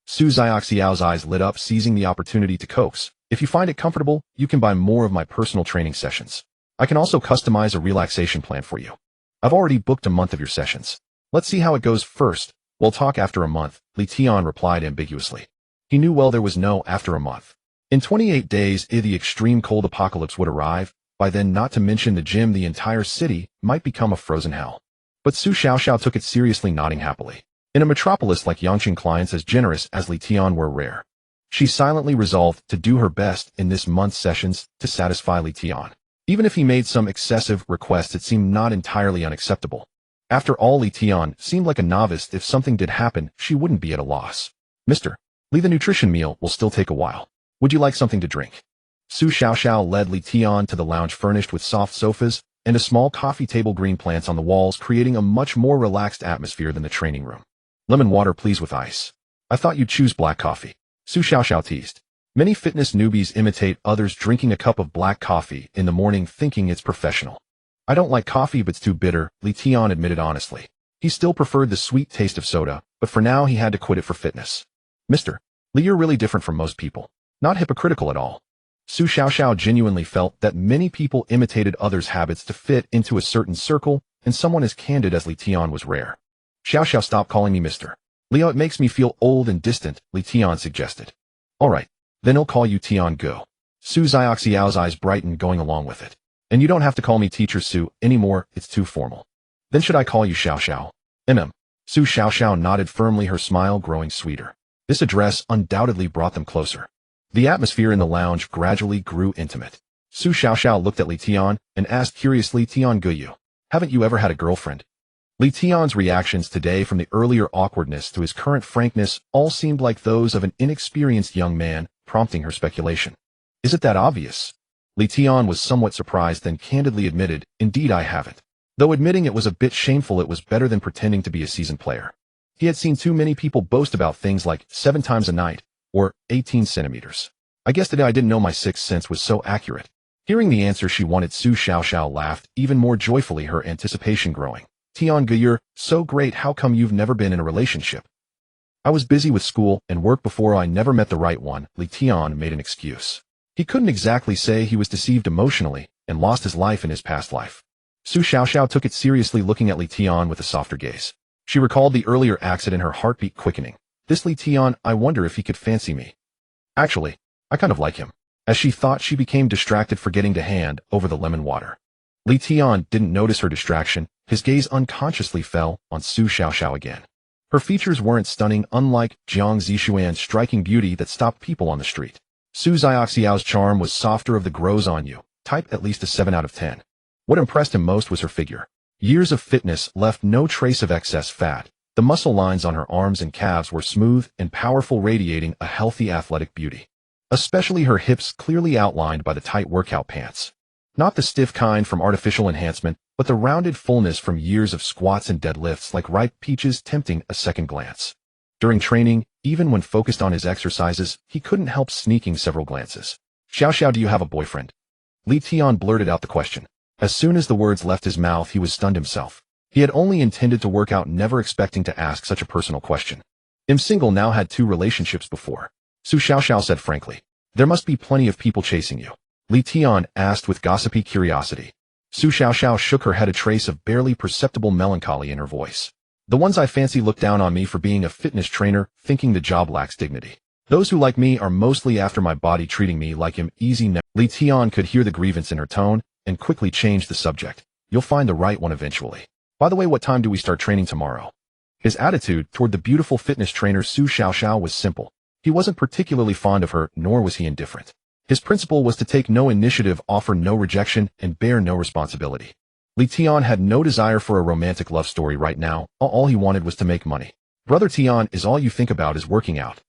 Su Xiaoxiao's eyes lit up, seizing the opportunity to coax. If you find it comfortable, you can buy more of my personal training sessions. I can also customize a relaxation plan for you. I've already booked a month of your sessions. Let's see how it goes first. We'll talk after a month, Tian replied ambiguously. He knew well there was no after a month. In 28 days, the extreme cold apocalypse would arrive. By then, not to mention the gym, the entire city might become a frozen hell. But Su Xiaoxiao took it seriously, nodding happily. In a metropolis like Yangqing, clients as generous as Tian were rare. She silently resolved to do her best in this month's sessions to satisfy Tian. Even if he made some excessive requests, it seemed not entirely unacceptable. After all, Tian seemed like a novice. If something did happen, she wouldn't be at a loss. Mr. Li, the nutrition meal will still take a while. Would you like something to drink? Su Xiaoxiao led Tian to the lounge, furnished with soft sofas and a small coffee table, green plants on the walls, creating a much more relaxed atmosphere than the training room. Lemon water, please, with ice. I thought you'd choose black coffee. Su Xiaoxiao teased. Many fitness newbies imitate others drinking a cup of black coffee in the morning, thinking it's professional. I don't like coffee, but it's too bitter, Tian admitted honestly. He still preferred the sweet taste of soda, but for now he had to quit it for fitness. Mr. Li, you're really different from most people. Not hypocritical at all. Su Xiaoxiao genuinely felt that many people imitated others' habits to fit into a certain circle, and someone as candid as Tian was rare. Xiaoxiao, stop calling me Mr. Leo, it makes me feel old and distant, Tian suggested. All right, then I'll call you Tian Go. Su Xiaoxiao's eyes brightened, going along with it. And you don't have to call me Teacher Su anymore, it's too formal. Then should I call you Xiaoxiao? Su Xiaoxiao nodded firmly, her smile growing sweeter. This address undoubtedly brought them closer. The atmosphere in the lounge gradually grew intimate. Su Xiaoxiao looked at Tian and asked curiously, Tian Go, haven't you ever had a girlfriend? Tian's reactions today, from the earlier awkwardness to his current frankness, all seemed like those of an inexperienced young man, prompting her speculation. Is it that obvious? Tian was somewhat surprised, then candidly admitted, indeed I haven't. Though admitting it was a bit shameful, it was better than pretending to be a seasoned player. He had seen too many people boast about things like 7 times a night, or 18 centimeters. I guess today I didn't know my sixth sense was so accurate. Hearing the answer she wanted, Su Xiaoxiao laughed even more joyfully, her anticipation growing. Tian Go, you're so great, how come you've never been in a relationship? I was busy with school and work before, I never met the right one, Tian made an excuse. He couldn't exactly say he was deceived emotionally and lost his life in his past life. Su Xiaoxiao took it seriously, looking at Tian with a softer gaze. She recalled the earlier accident, her heartbeat quickening. This Tian, I wonder if he could fancy me. Actually, I kind of like him. As she thought, she became distracted, forgetting to hand over the lemon water. Tian didn't notice her distraction. His gaze unconsciously fell on Su Xiaoxiao again. Her features weren't stunning, unlike Jiang Zixuan's striking beauty that stopped people on the street. Su Xiaoxiao's charm was softer, of the grows on you type, at least a 7 out of 10. What impressed him most was her figure. Years of fitness left no trace of excess fat. The muscle lines on her arms and calves were smooth and powerful, radiating a healthy athletic beauty. Especially her hips, clearly outlined by the tight workout pants. Not the stiff kind from artificial enhancement, but the rounded fullness from years of squats and deadlifts, like ripe peaches, tempting a second glance. During training, even when focused on his exercises, he couldn't help sneaking several glances. Xiaoxiao, do you have a boyfriend? Tian blurted out the question. As soon as the words left his mouth, he was stunned himself. He had only intended to work out, never expecting to ask such a personal question. I'm single now, had 2 relationships before. Su Xiaoxiao said frankly. There must be plenty of people chasing you. Tian asked with gossipy curiosity. Su Xiaoxiao shook her head, a trace of barely perceptible melancholy in her voice. The ones I fancy look down on me for being a fitness trainer, thinking the job lacks dignity. Those who like me are mostly after my body, treating me like I'm easy. Tian could hear the grievance in her tone and quickly changed the subject. You'll find the right one eventually. By the way, what time do we start training tomorrow? His attitude toward the beautiful fitness trainer Su Xiaoxiao was simple. He wasn't particularly fond of her, nor was he indifferent. His principle was to take no initiative, offer no rejection, and bear no responsibility. Tian had no desire for a romantic love story right now. All he wanted was to make money. Brother Tian, is all you think about is working out?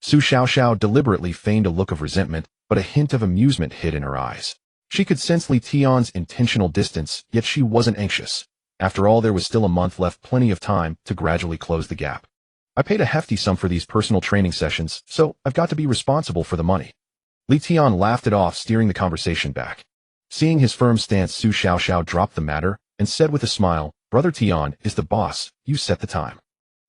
Su Xiaoxiao deliberately feigned a look of resentment, but a hint of amusement hid in her eyes. She could sense Li Tian's intentional distance, yet she wasn't anxious. After all, there was still a month left, plenty of time to gradually close the gap. I paid a hefty sum for these personal training sessions, so I've got to be responsible for the money. Li Tian laughed it off, steering the conversation back. Seeing his firm stance, Su Xiaoxiao dropped the matter and said with a smile, "Brother Tian is the boss, you set the time.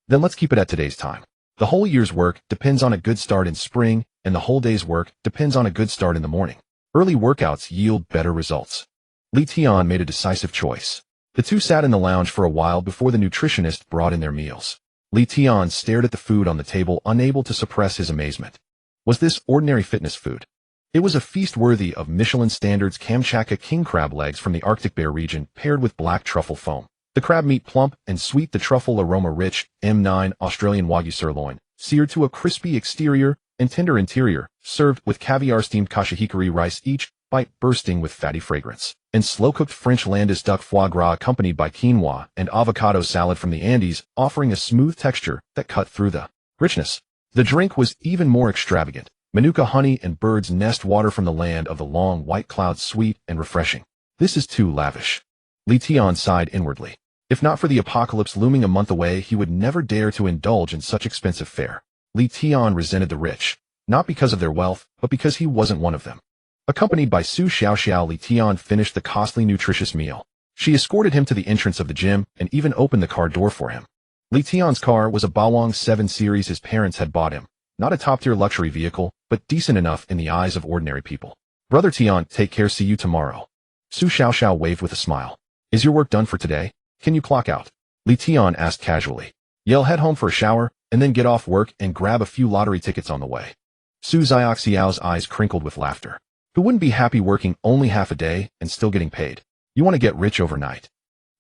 Then let's keep it at today's time. The whole year's work depends on a good start in spring, and the whole day's work depends on a good start in the morning. Early workouts yield better results." Li Tian made a decisive choice. The two sat in the lounge for a while before the nutritionist brought in their meals. Li Tian stared at the food on the table, unable to suppress his amazement. Was this ordinary fitness food? It was a feast worthy of Michelin standards: Kamchatka king crab legs from the Arctic Bear region paired with black truffle foam. The crab meat plump and sweet, the truffle aroma rich, M9 Australian Wagyu sirloin, seared to a crispy exterior and tender interior, served with caviar steamed kashihikari rice, each bite bursting with fatty fragrance, and slow-cooked French Landis duck foie gras accompanied by quinoa and avocado salad from the Andes, offering a smooth texture that cut through the richness. The drink was even more extravagant. Manuka honey and bird's nest water from the land of the long white clouds, sweet and refreshing. This is too lavish. Li Tian sighed inwardly. If not for the apocalypse looming a month away, he would never dare to indulge in such expensive fare. Li Tian resented the rich, not because of their wealth, but because he wasn't one of them. Accompanied by Su Xiaoxiao, Li Tian finished the costly, nutritious meal. She escorted him to the entrance of the gym and even opened the car door for him. Li Tian's car was a Bawang 7 Series his parents had bought him. Not a top-tier luxury vehicle, but decent enough in the eyes of ordinary people. "Brother Tian, take care, see you tomorrow." Su Xiaoxiao waved with a smile. "Is your work done for today? Can you clock out?" Li Tian asked casually. "You'll head home for a shower, and then get off work and grab a few lottery tickets on the way." Su Xiaoxiao's eyes crinkled with laughter. Who wouldn't be happy working only half a day and still getting paid? You want to get rich overnight.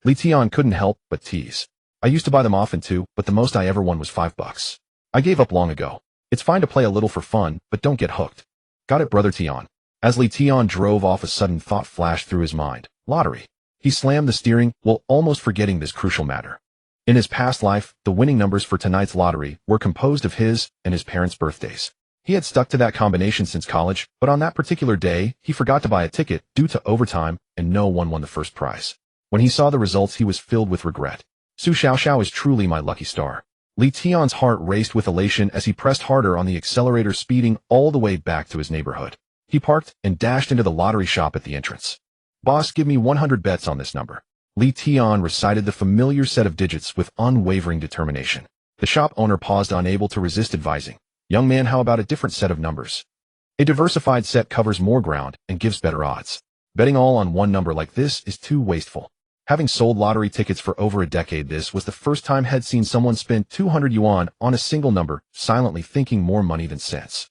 Li Tian couldn't help but tease. "I used to buy them often too, but the most I ever won was $5. I gave up long ago. It's fine to play a little for fun, but don't get hooked." "Got it, Brother Tian." As Li Tian drove off, a sudden thought flashed through his mind. Lottery. He slammed the steering while almost forgetting this crucial matter. In his past life, the winning numbers for tonight's lottery were composed of his and his parents' birthdays. He had stuck to that combination since college, but on that particular day, he forgot to buy a ticket due to overtime, and no one won the first prize. When he saw the results, he was filled with regret. Su Xiaoxiao is truly my lucky star. Li Tian's heart raced with elation as he pressed harder on the accelerator, speeding all the way back to his neighborhood. He parked and dashed into the lottery shop at the entrance. "Boss, give me 100 bets on this number." Li Tian recited the familiar set of digits with unwavering determination. The shop owner paused, unable to resist advising. "Young man, how about a different set of numbers? A diversified set covers more ground and gives better odds. Betting all on one number like this is too wasteful." Having sold lottery tickets for over a decade, this was the first time had seen someone spend 200 yuan on a single number, silently thinking more money than sense.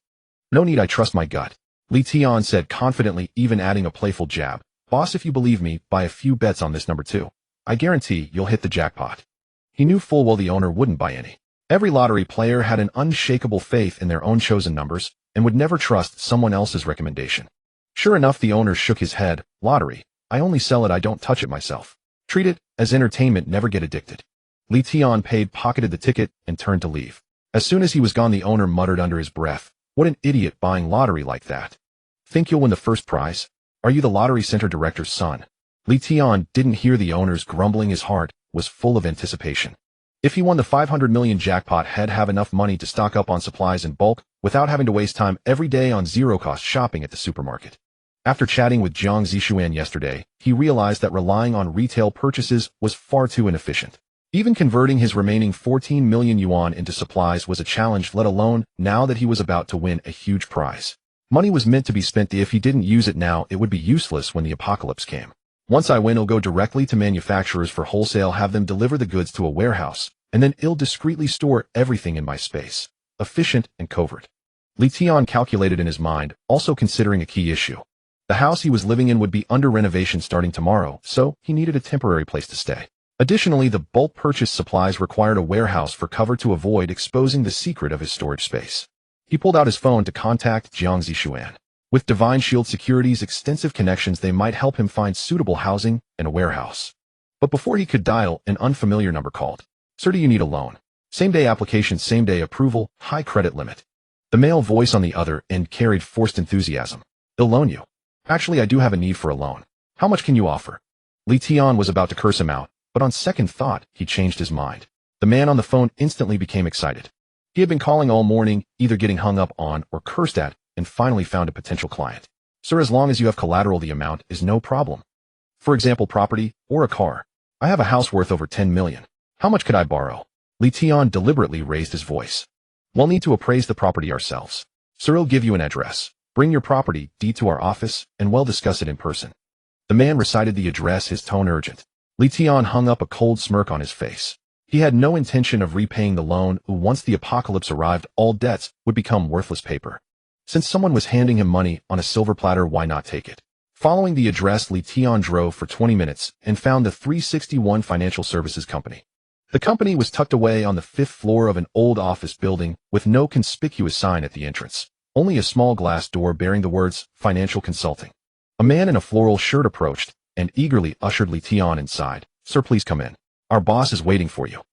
"No need, I trust my gut," Li Tian said confidently, even adding a playful jab. "Boss, if you believe me, buy a few bets on this number too. I guarantee you'll hit the jackpot." He knew full well the owner wouldn't buy any. Every lottery player had an unshakable faith in their own chosen numbers and would never trust someone else's recommendation. Sure enough, the owner shook his head. "Lottery. I only sell it, I don't touch it myself. Treat it as entertainment, never get addicted." Li Tian paid, pocketed the ticket, and turned to leave. As soon as he was gone, the owner muttered under his breath, "What an idiot buying lottery like that. Think you'll win the first prize? Are you the lottery center director's son?" Li Tian didn't hear the owner's grumbling. His heart was full of anticipation. If he won the 500 million jackpot, he'd have enough money to stock up on supplies in bulk without having to waste time every day on zero-cost shopping at the supermarket. After chatting with Jiang Zishuan yesterday, he realized that relying on retail purchases was far too inefficient. Even converting his remaining 14 million yuan into supplies was a challenge, let alone now that he was about to win a huge prize. Money was meant to be spent. If he didn't use it now, it would be useless when the apocalypse came. "Once I win, I'll go directly to manufacturers for wholesale, have them deliver the goods to a warehouse, and then I'll discreetly store everything in my space. Efficient and covert." Li Tian calculated in his mind, also considering a key issue. The house he was living in would be under renovation starting tomorrow, so he needed a temporary place to stay. Additionally, the bulk purchase supplies required a warehouse for cover to avoid exposing the secret of his storage space. He pulled out his phone to contact Jiang Zishuan. With Divine Shield Security's extensive connections, they might help him find suitable housing and a warehouse. But before he could dial, an unfamiliar number called. "Sir, do you need a loan? Same-day application, same-day approval, high credit limit." The male voice on the other end carried forced enthusiasm. "I'll loan you. Actually, I do have a need for a loan. How much can you offer?" Tian was about to curse him out, but on second thought, he changed his mind. The man on the phone instantly became excited. He had been calling all morning, either getting hung up on or cursed at, and finally found a potential client. "Sir, as long as you have collateral, the amount is no problem. For example, property or a car. I have a house worth over 10 million. How much could I borrow?" Tian deliberately raised his voice. "We'll need to appraise the property ourselves. Sir, I'll give you an address. Bring your property deed to our office, and we'll discuss it in person." The man recited the address, his tone urgent. Tian hung up a cold smirk on his face. He had no intention of repaying the loan. Once the apocalypse arrived, all debts would become worthless paper. Since someone was handing him money on a silver platter, why not take it? Following the address, Tian drove for 20 minutes and found the 361 Financial Services Company. The company was tucked away on the 5th floor of an old office building with no conspicuous sign at the entrance, only a small glass door bearing the words Financial Consulting. A man in a floral shirt approached and eagerly ushered Tian inside. "Sir, please come in. Our boss is waiting for you."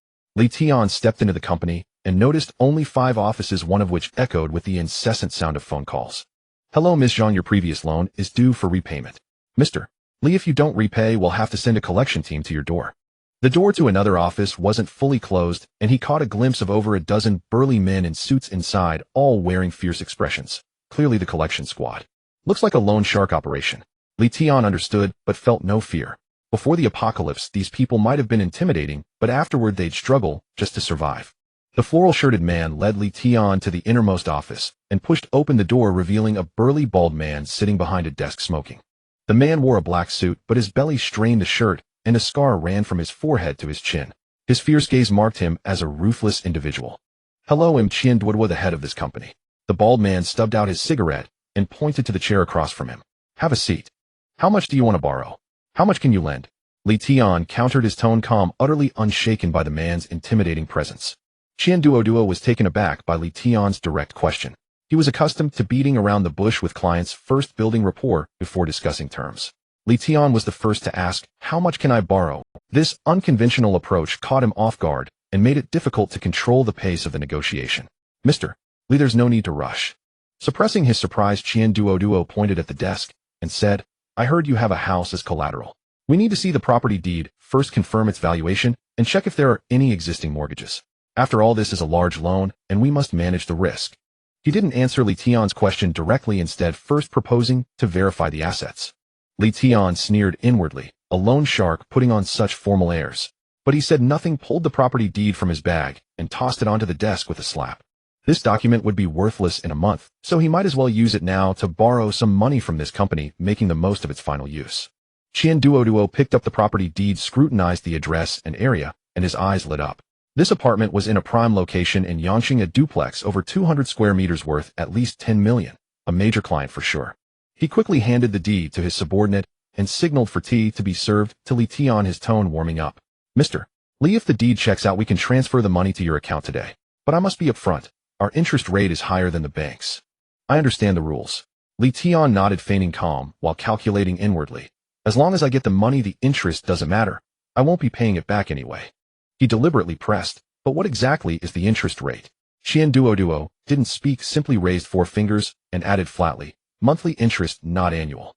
Tian stepped into the company and noticed only 5 offices, one of which echoed with the incessant sound of phone calls. "Hello, Ms. Zhang, your previous loan is due for repayment. Mr. Li, if you don't repay, we'll have to send a collection team to your door." The door to another office wasn't fully closed, and he caught a glimpse of over a dozen burly men in suits inside, all wearing fierce expressions. Clearly the collection squad. "Looks like a loan shark operation." Tian understood, but felt no fear. Before the apocalypse, these people might have been intimidating, but afterward they'd struggle just to survive. The floral-shirted man led Tian to the innermost office and pushed open the door, revealing a burly bald man sitting behind a desk smoking. The man wore a black suit, but his belly strained the shirt, and a scar ran from his forehead to his chin. His fierce gaze marked him as a ruthless individual. "Hello, I'm Tian, the head of this company." The bald man stubbed out his cigarette and pointed to the chair across from him. "Have a seat. How much do you want to borrow? How much can you lend?" Tian countered, his tone calm, utterly unshaken by the man's intimidating presence. Tian was taken aback by Tian's direct question. He was accustomed to beating around the bush with clients, first building rapport before discussing terms. Tian was the first to ask, "How much can I borrow?" This unconventional approach caught him off guard and made it difficult to control the pace of the negotiation. "Mr. Li, there's no need to rush." Suppressing his surprise, Tian pointed at the desk and said, "I heard you have a house as collateral. We need to see the property deed, first confirm its valuation, and check if there are any existing mortgages. After all, this is a large loan, and we must manage the risk." He didn't answer Tian's question directly, instead first proposing to verify the assets. Tian sneered inwardly, a loan shark putting on such formal airs. But he said nothing, pulled the property deed from his bag, and tossed it onto the desk with a slap. This document would be worthless in a month, so he might as well use it now to borrow some money from this company, making the most of its final use. Tian picked up the property deed, scrutinized the address and area, and his eyes lit up. This apartment was in a prime location in Yangqing, a duplex over 200 square meters worth at least 10 million, a major client for sure. He quickly handed the deed to his subordinate and signaled for tea to be served to Tian, his tone warming up. "Mr. Li, if the deed checks out, we can transfer the money to your account today. But I must be upfront. Our interest rate is higher than the bank's." "I understand the rules." Tian nodded, feigning calm while calculating inwardly. "As long as I get the money, the interest doesn't matter. I won't be paying it back anyway." He deliberately pressed, "But what exactly is the interest rate?" Tian didn't speak, simply raised 4 fingers and added flatly, "Monthly interest, not annual."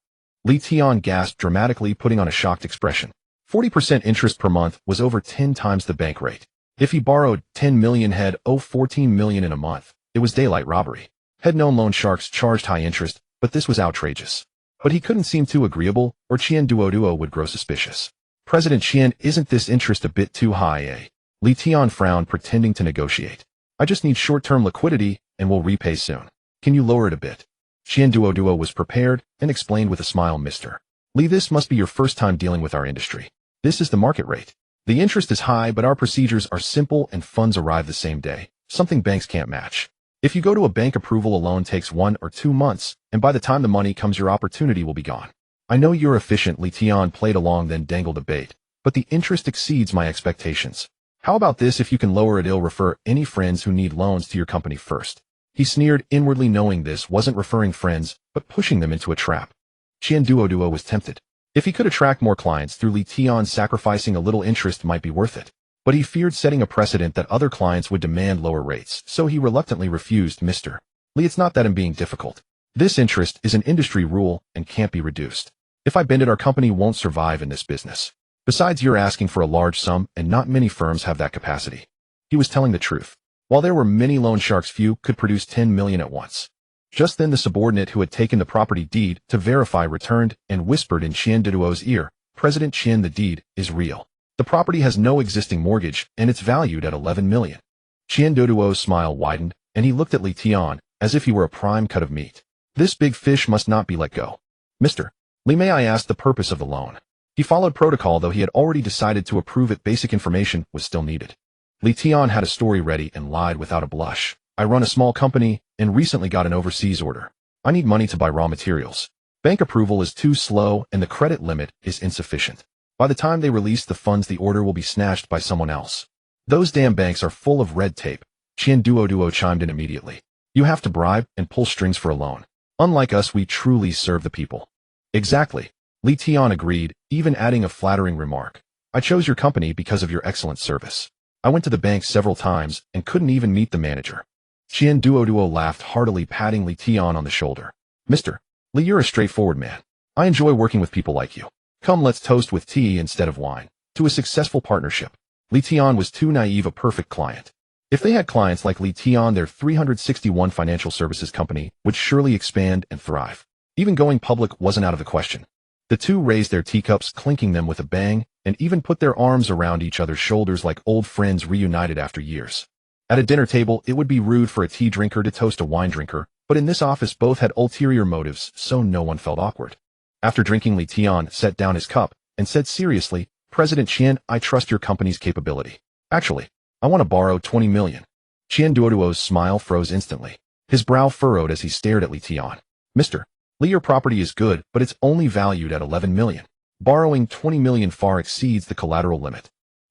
Tian gasped dramatically, putting on a shocked expression. 40% interest per month was over 10 times the bank rate. If he borrowed 10 million head, 14 million in a month, it was daylight robbery. Had known loan sharks charged high interest, but this was outrageous. But he couldn't seem too agreeable, or Tian would grow suspicious. "President Tian, isn't this interest a bit too high, eh?" Tian frowned, pretending to negotiate. "I just need short-term liquidity, and we'll repay soon. Can you lower it a bit?" Tian was prepared and explained with a smile, "Mr. Li, this must be your first time dealing with our industry. This is the market rate. The interest is high, but our procedures are simple and funds arrive the same day, something banks can't match. If you go to a bank, approval alone takes 1 or 2 months, and by the time the money comes, your opportunity will be gone. I know you're efficient." Tian played along, then dangled a bait. "But the interest exceeds my expectations. How about this? If you can lower it, I'll refer any friends who need loans to your company first." He sneered inwardly, knowing this wasn't referring friends, but pushing them into a trap. Tian was tempted. If he could attract more clients through Tian, sacrificing a little interest might be worth it. But he feared setting a precedent that other clients would demand lower rates, so he reluctantly refused. "Mr. Li, it's not that I'm being difficult. This interest is an industry rule and can't be reduced. If I bend it, our company won't survive in this business. Besides, you're asking for a large sum, and not many firms have that capacity. He was telling the truth. While there were many loan sharks, few could produce 10 million at once. Just then the subordinate who had taken the property deed to verify returned and whispered in Tian Duoduo's ear, "President Tian, the deed is real. The property has no existing mortgage, and it's valued at 11 million. Tian Duoduo's smile widened, and he looked at Li Tian as if he were a prime cut of meat. This big fish must not be let go. Mr. Li, may I ask the purpose of the loan? He followed protocol, though he had already decided to approve it. Basic information was still needed. Li Tian had a story ready and lied without a blush. I run a small company and recently got an overseas order. I need money to buy raw materials. Bank approval is too slow and the credit limit is insufficient. By the time they release the funds, the order will be snatched by someone else. Those damn banks are full of red tape. Tian Duoduo chimed in immediately. You have to bribe and pull strings for a loan. Unlike us, we truly serve the people. Exactly. Li Tian agreed, even adding a flattering remark. I chose your company because of your excellent service. I went to the bank several times and couldn't even meet the manager. Tian Duoduo laughed heartily, patting Li Tian on the shoulder. Mr. Li, you're a straightforward man. I enjoy working with people like you. Come, let's toast with tea instead of wine to a successful partnership. Li Tian was too naive, a perfect client. If they had clients like Li Tian, their 361 financial services company would surely expand and thrive. Even going public wasn't out of the question. The two raised their teacups, clinking them with a bang, and even put their arms around each other's shoulders like old friends reunited after years. At a dinner table, it would be rude for a tea drinker to toast a wine drinker, but in this office both had ulterior motives, so no one felt awkward. After drinking, Li Tian set down his cup and said seriously, President Tian, I trust your company's capability. Actually, I want to borrow 20 million. Tian Duoduo's smile froze instantly. His brow furrowed as he stared at Li Tian. Mr. Li, your property is good, but it's only valued at 11 million. Borrowing 20 million far exceeds the collateral limit.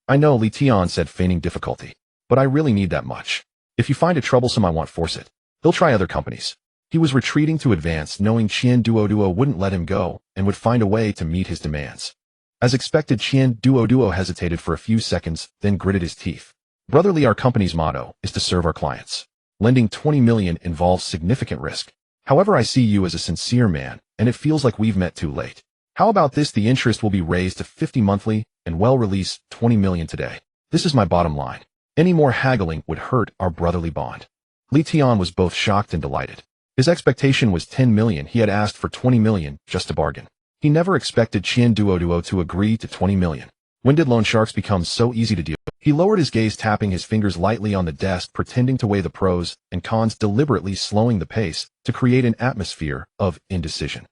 I know, Li Tian said, feigning difficulty, but I really need that much. If you find it troublesome, I won't force it. He'll try other companies. He was retreating to advance, knowing Tian Duoduo wouldn't let him go and would find a way to meet his demands. As expected, Tian Duoduo hesitated for a few seconds, then gritted his teeth. Brotherly, our company's motto is to serve our clients. Lending 20 million involves significant risk. However, I see you as a sincere man, and it feels like we've met too late. How about this? The interest will be raised to 50 monthly, and we'll release 20 million today. This is my bottom line. Any more haggling would hurt our brotherly bond. Li Tian was both shocked and delighted. His expectation was 10 million. He had asked for 20 million just to bargain. He never expected Tian Duoduo to agree to 20 million. When did loan sharks become so easy to deal with? He lowered his gaze, tapping his fingers lightly on the desk, pretending to weigh the pros and cons, deliberately slowing the pace to create an atmosphere of indecision.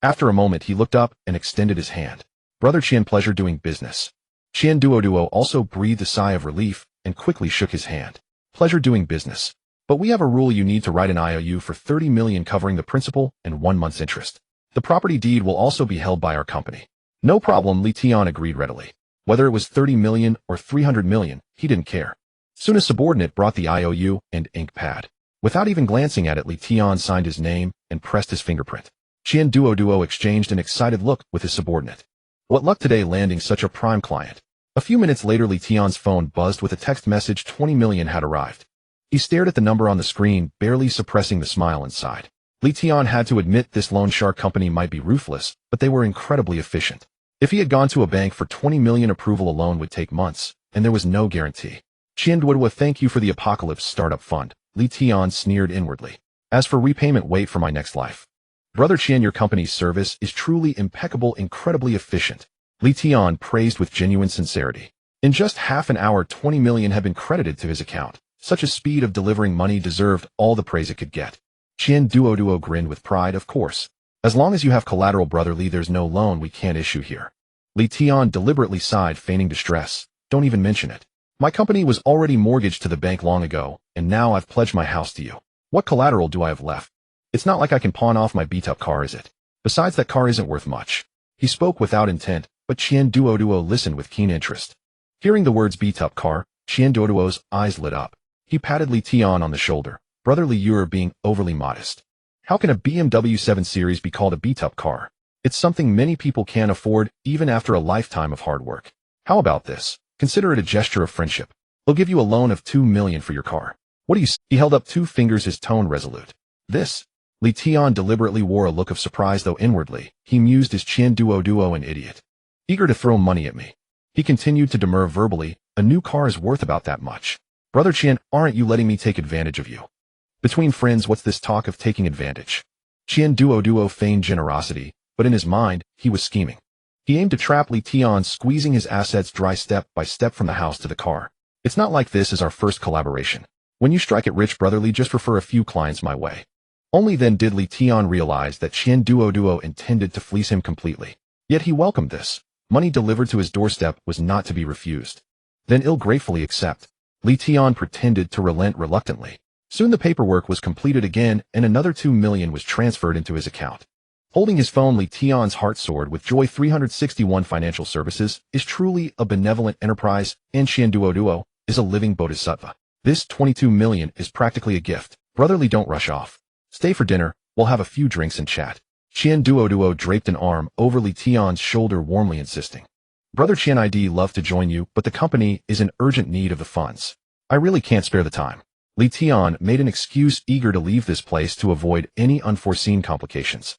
After a moment, he looked up and extended his hand. Brother Tian, pleasure doing business. Tian Duoduo also breathed a sigh of relief and quickly shook his hand. Pleasure doing business. But we have a rule: you need to write an IOU for 30 million covering the principal and 1 month's interest. The property deed will also be held by our company. No problem, Li Tian agreed readily. Whether it was 30 million or 300 million, he didn't care. Soon a subordinate brought the IOU and ink pad. Without even glancing at it, Li Tian signed his name and pressed his fingerprint. Tian Duoduo exchanged an excited look with his subordinate. What luck today, landing such a prime client. A few minutes later, Li Tian's phone buzzed with a text message. 20 million had arrived. He stared at the number on the screen, barely suppressing the smile inside. Li Tian had to admit this loan shark company might be ruthless, but they were incredibly efficient. If he had gone to a bank for 20 million, approval alone would take months, and there was no guarantee. Tian Duoduo, thank you for the Apocalypse Startup Fund. Li Tian sneered inwardly. As for repayment, wait for my next life. Brother Tian, your company's service is truly impeccable, incredibly efficient. Li Tian praised with genuine sincerity. In just half an hour, 20 million had been credited to his account. Such a speed of delivering money deserved all the praise it could get. Tian Duoduo grinned with pride. Of course. As long as you have collateral, Brother Li, there's no loan we can't issue here. Li Tian deliberately sighed, feigning distress. Don't even mention it. My company was already mortgaged to the bank long ago, and now I've pledged my house to you. What collateral do I have left? It's not like I can pawn off my beat-up car, is it? Besides, that car isn't worth much. He spoke without intent, but Tian Duoduo listened with keen interest. Hearing the words beat-up car, Tian Duoduo's eyes lit up. He patted Li Tian on the shoulder. Brother Li, you're being overly modest. How can a BMW 7 Series be called a beat-up car? It's something many people can't afford, even after a lifetime of hard work. How about this? Consider it a gesture of friendship. We'll give you a loan of 2 million for your car. What do you say? He held up 2 fingers, his tone resolute. This? Li Tian deliberately wore a look of surprise, though inwardly, he mused, is Qian Duo an idiot? Eager to throw money at me. He continued to demur verbally, a new car is worth about that much. Brother Qian, aren't you letting me take advantage of you? Between friends, what's this talk of taking advantage? Qian Duo feigned generosity, but in his mind, he was scheming. He aimed to trap Li Tian, squeezing his assets dry step by step from the house to the car. It's not like this is our first collaboration. When you strike it rich, Brother Li, just refer a few clients my way. Only then did Li Tian realize that Qian Duo intended to fleece him completely. Yet he welcomed this. Money delivered to his doorstep was not to be refused. Then ill-gratefully accept. Li Tian pretended to relent reluctantly. Soon the paperwork was completed again, and another 2 million was transferred into his account. Holding his phone, Li Tian's heart soared with joy. 361 Financial Services is truly a benevolent enterprise, and Qian Duo is a living bodhisattva. This 22 million is practically a gift. Brother Li, don't rush off. Stay for dinner, we'll have a few drinks and chat. Qian Duo draped an arm over Li Tian's shoulder, warmly insisting. Brother Qian, I'd love to join you, but the company is in urgent need of the funds. I really can't spare the time. Li Tian made an excuse, eager to leave this place to avoid any unforeseen complications.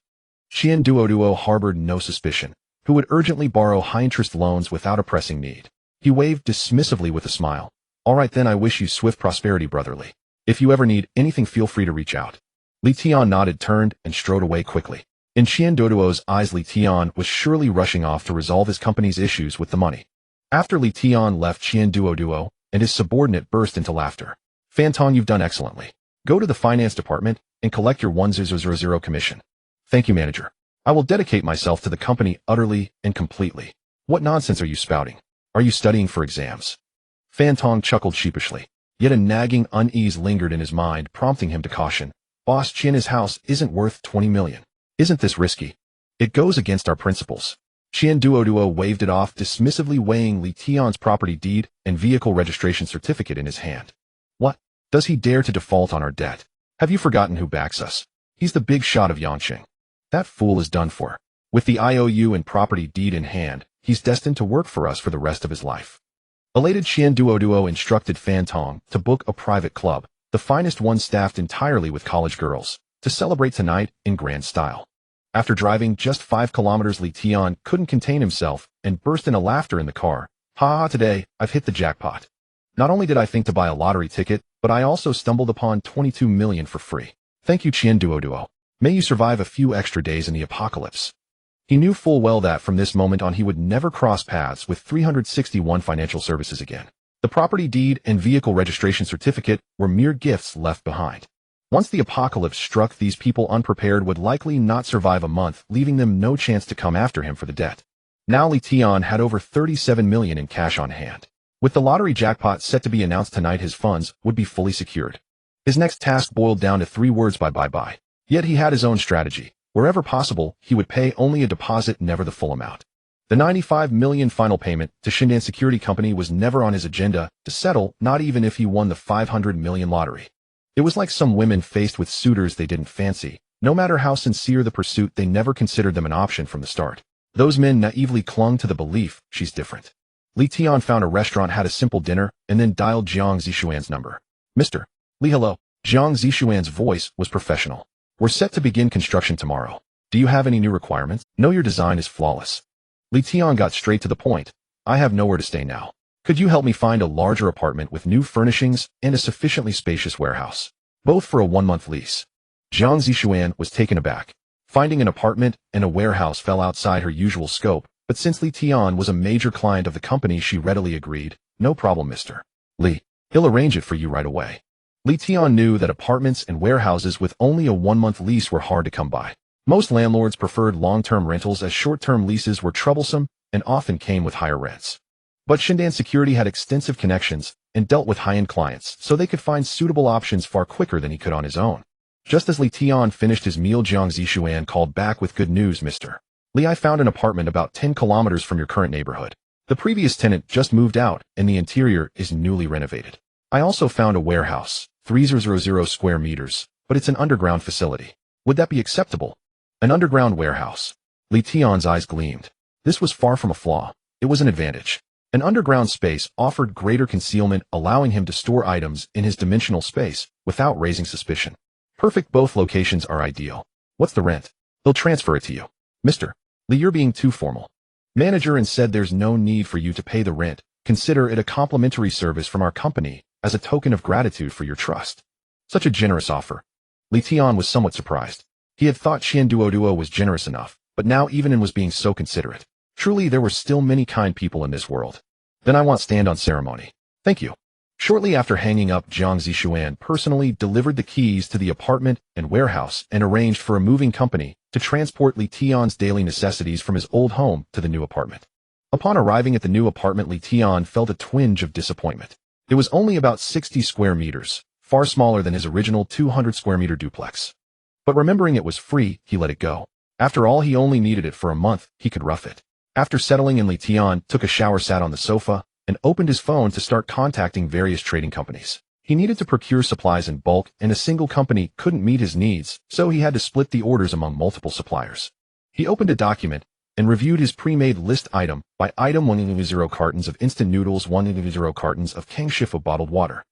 Qian Duo harbored no suspicion, who would urgently borrow high-interest loans without a pressing need. He waved dismissively with a smile. All right then, I wish you swift prosperity, Brother Li. If you ever need anything, feel free to reach out. Li Tian nodded, turned, and strode away quickly. In Qian Duo's eyes, Li Tian was surely rushing off to resolve his company's issues with the money. After Li Tian left, Qian Duo and his subordinate burst into laughter. Fantong, you've done excellently. Go to the finance department and collect your 1000 commission. Thank you, manager. I will dedicate myself to the company utterly and completely. What nonsense are you spouting? Are you studying for exams? Fantong chuckled sheepishly. Yet a nagging unease lingered in his mind, prompting him to caution. Boss Qian, his house isn't worth 20 million. Isn't this risky? It goes against our principles. Qian Duo waved it off, dismissively weighing Li Tian's property deed and vehicle registration certificate in his hand. What? Does he dare to default on our debt? Have you forgotten who backs us? He's the big shot of Yangqing. That fool is done for. With the IOU and property deed in hand, he's destined to work for us for the rest of his life. Elated, Qian Duo instructed Fantong to book a private club, the finest one staffed entirely with college girls, to celebrate tonight in grand style. After driving just 5 kilometers, Li Tian couldn't contain himself and burst into laughter in the car. Ha ha, today, I've hit the jackpot. Not only did I think to buy a lottery ticket, but I also stumbled upon 22 million for free. Thank you, Qian Duo. May you survive a few extra days in the apocalypse. He knew full well that from this moment on he would never cross paths with 361 Financial Services again. The property deed and vehicle registration certificate were mere gifts left behind. Once the apocalypse struck, these people unprepared would likely not survive a month, leaving them no chance to come after him for the debt. Now Li Tian had over 37 million in cash on hand. With the lottery jackpot set to be announced tonight, his funds would be fully secured. His next task boiled down to 3 words: bye. Yet he had his own strategy. Wherever possible, he would pay only a deposit, never the full amount. The 95 million final payment to Shindan Security Company was never on his agenda to settle, not even if he won the 500 million lottery. It was like some women faced with suitors they didn't fancy. No matter how sincere the pursuit, they never considered them an option from the start. Those men naively clung to the belief, she's different. Li Tian found a restaurant, had a simple dinner, and then dialed Jiang Zishuan's number. Mr. Li, hello. Jiang Zishuan's voice was professional. We're set to begin construction tomorrow. Do you have any new requirements? No, your design is flawless. Li Tian got straight to the point. I have nowhere to stay now. Could you help me find a larger apartment with new furnishings and a sufficiently spacious warehouse? Both for a 1-month lease. Jiang Zishuan was taken aback. Finding an apartment and a warehouse fell outside her usual scope, but since Li Tian was a major client of the company, she readily agreed. No problem, Mr. Li. He'll arrange it for you right away. Li Tian knew that apartments and warehouses with only a 1-month lease were hard to come by. Most landlords preferred long-term rentals, as short-term leases were troublesome and often came with higher rents. But Shindan Security had extensive connections and dealt with high-end clients, so they could find suitable options far quicker than he could on his own. Just as Li Tian finished his meal, Jiang Zishuan called back with good news. Mr. Li, I found an apartment about 10 kilometers from your current neighborhood. The previous tenant just moved out, and the interior is newly renovated. I also found a warehouse, 300 square meters, but it's an underground facility. Would that be acceptable? An underground warehouse. Li Tian's eyes gleamed. This was far from a flaw. It was an advantage. An underground space offered greater concealment, allowing him to store items in his dimensional space without raising suspicion. Perfect, both locations are ideal. What's the rent? They'll transfer it to you. Mr. Li, you're being too formal. Manager and said there's no need for you to pay the rent. Consider it a complimentary service from our company as a token of gratitude for your trust. Such a generous offer. Tian was somewhat surprised. He had thought Qian Duo was generous enough, but now even was being so considerate. Truly, there were still many kind people in this world. Then I want stand on ceremony. Thank you. Shortly after hanging up, Jiang Zishuan personally delivered the keys to the apartment and warehouse and arranged for a moving company to transport Li Tian's daily necessities from his old home to the new apartment. Upon arriving at the new apartment, Li Tian felt a twinge of disappointment. It was only about 60 square meters, far smaller than his original 200 square meter duplex. But remembering it was free, he let it go. After all, he only needed it for a month, he could rough it. After settling in, Li Tian took a shower, sat on the sofa, and opened his phone to start contacting various trading companies. He needed to procure supplies in bulk, and a single company couldn't meet his needs, so he had to split the orders among multiple suppliers. He opened a document and reviewed his pre-made list item by item: 100 cartons of instant noodles, 100 cartons of Kangshifu bottled water.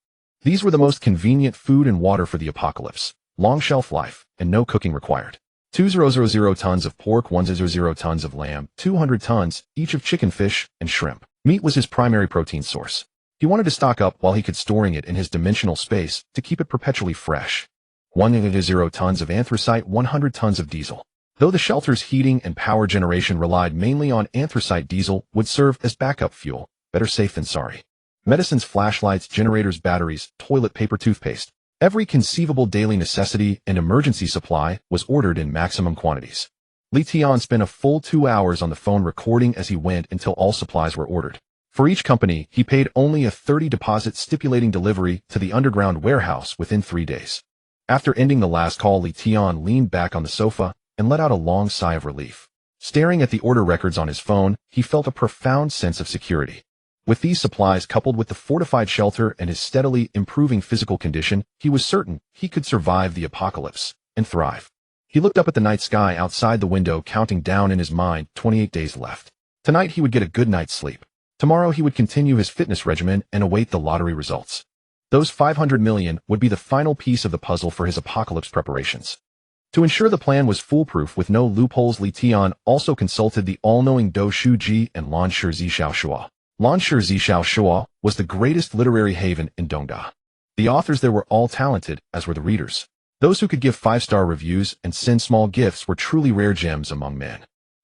These were the most convenient food and water for the apocalypse, long shelf life, and no cooking required. 200 tons of pork, 100 tons of lamb, 200 tons each of chicken, fish, and shrimp. Meat was his primary protein source. He wanted to stock up while he could, storing it in his dimensional space to keep it perpetually fresh. 100 tons of anthracite, 100 tons of diesel. Though the shelter's heating and power generation relied mainly on anthracite, diesel would serve as backup fuel. Better safe than sorry. Medicines, flashlights, generators, batteries, toilet paper, toothpaste. Every conceivable daily necessity and emergency supply was ordered in maximum quantities. Li Tian spent a full 2 hours on the phone recording as he went until all supplies were ordered. For each company, he paid only a 30 deposit, stipulating delivery to the underground warehouse within 3 days. After ending the last call, Li Tian leaned back on the sofa and let out a long sigh of relief. Staring at the order records on his phone, he felt a profound sense of security. With these supplies coupled with the fortified shelter and his steadily improving physical condition, he was certain he could survive the apocalypse and thrive. He looked up at the night sky outside the window, counting down in his mind 28 days left. Tonight he would get a good night's sleep. Tomorrow he would continue his fitness regimen and await the lottery results. Those 500 million would be the final piece of the puzzle for his apocalypse preparations. To ensure the plan was foolproof with no loopholes, Li Tian also consulted the all-knowing Dou Shuji and Lanshi Zishao Shua. Lanshi Zishao Shua was the greatest literary haven in Dongda. The authors there were all talented, as were the readers. Those who could give 5-star reviews and send small gifts were truly rare gems among men.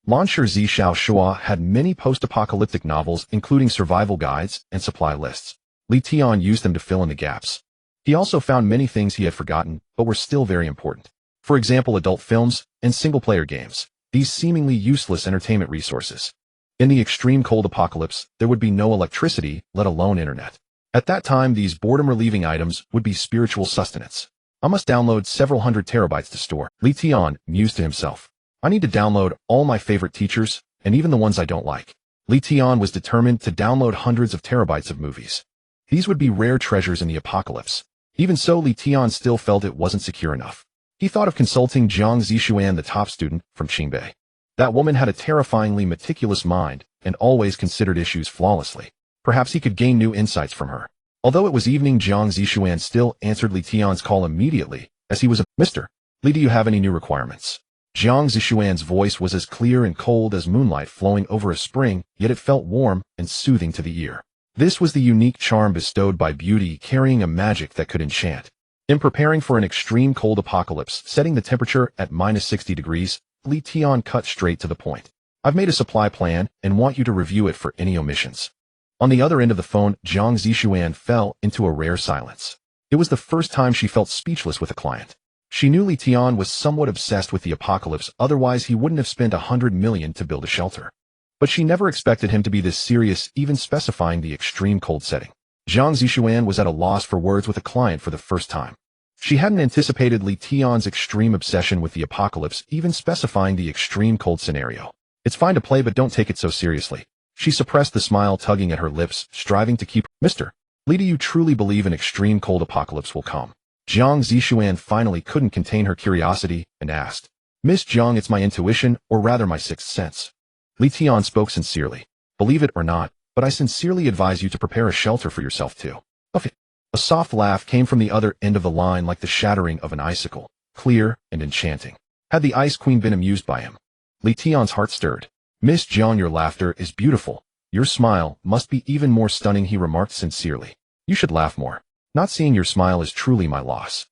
Lanshi Zishao Shua had many post-apocalyptic novels, including survival guides and supply lists. Li Tian used them to fill in the gaps. He also found many things he had forgotten, but were still very important. For example, adult films and single-player games, these seemingly useless entertainment resources. In the extreme cold apocalypse, there would be no electricity, let alone internet. At that time, these boredom-relieving items would be spiritual sustenance. I must download several hundred terabytes to store. Li Tian mused to himself. I need to download all my favorite teachers, and even the ones I don't like. Li Tian was determined to download hundreds of terabytes of movies. These would be rare treasures in the apocalypse. Even so, Li Tian still felt it wasn't secure enough. He thought of consulting Jiang Zishuan, the top student from Qingbei. That woman had a terrifyingly meticulous mind and always considered issues flawlessly. Perhaps he could gain new insights from her. Although it was evening, Jiang Zishuan still answered Li Tian's call immediately, as he was Mr. Li, do you have any new requirements? Jiang Zishuan's voice was as clear and cold as moonlight flowing over a spring, yet it felt warm and soothing to the ear. This was the unique charm bestowed by beauty, carrying a magic that could enchant. In preparing for an extreme cold apocalypse, setting the temperature at -60 degrees, Li Tian cut straight to the point. I've made a supply plan and want you to review it for any omissions. On the other end of the phone, Jiang Zishuan fell into a rare silence. It was the first time she felt speechless with a client. She knew Li Tian was somewhat obsessed with the apocalypse, otherwise he wouldn't have spent 100 million to build a shelter. But she never expected him to be this serious, even specifying the extreme cold setting. Jiang Zishuan was at a loss for words with a client for the first time. She hadn't anticipated Li Tian's extreme obsession with the apocalypse, even specifying the extreme cold scenario. It's fine to play, but don't take it so seriously. She suppressed the smile tugging at her lips, striving to keep, Mr. Li, do you truly believe an extreme cold apocalypse will come? Jiang Zishuan finally couldn't contain her curiosity and asked, Miss Jiang, it's my intuition, or rather my sixth sense. Li Tian spoke sincerely. Believe it or not, but I sincerely advise you to prepare a shelter for yourself too. Okay. A soft laugh came from the other end of the line like the shattering of an icicle. clear, and enchanting. Had the Ice Queen been amused by him? Tian's heart stirred. Miss Jiang, your laughter is beautiful. Your smile must be even more stunning, he remarked sincerely. You should laugh more. Not seeing your smile is truly my loss.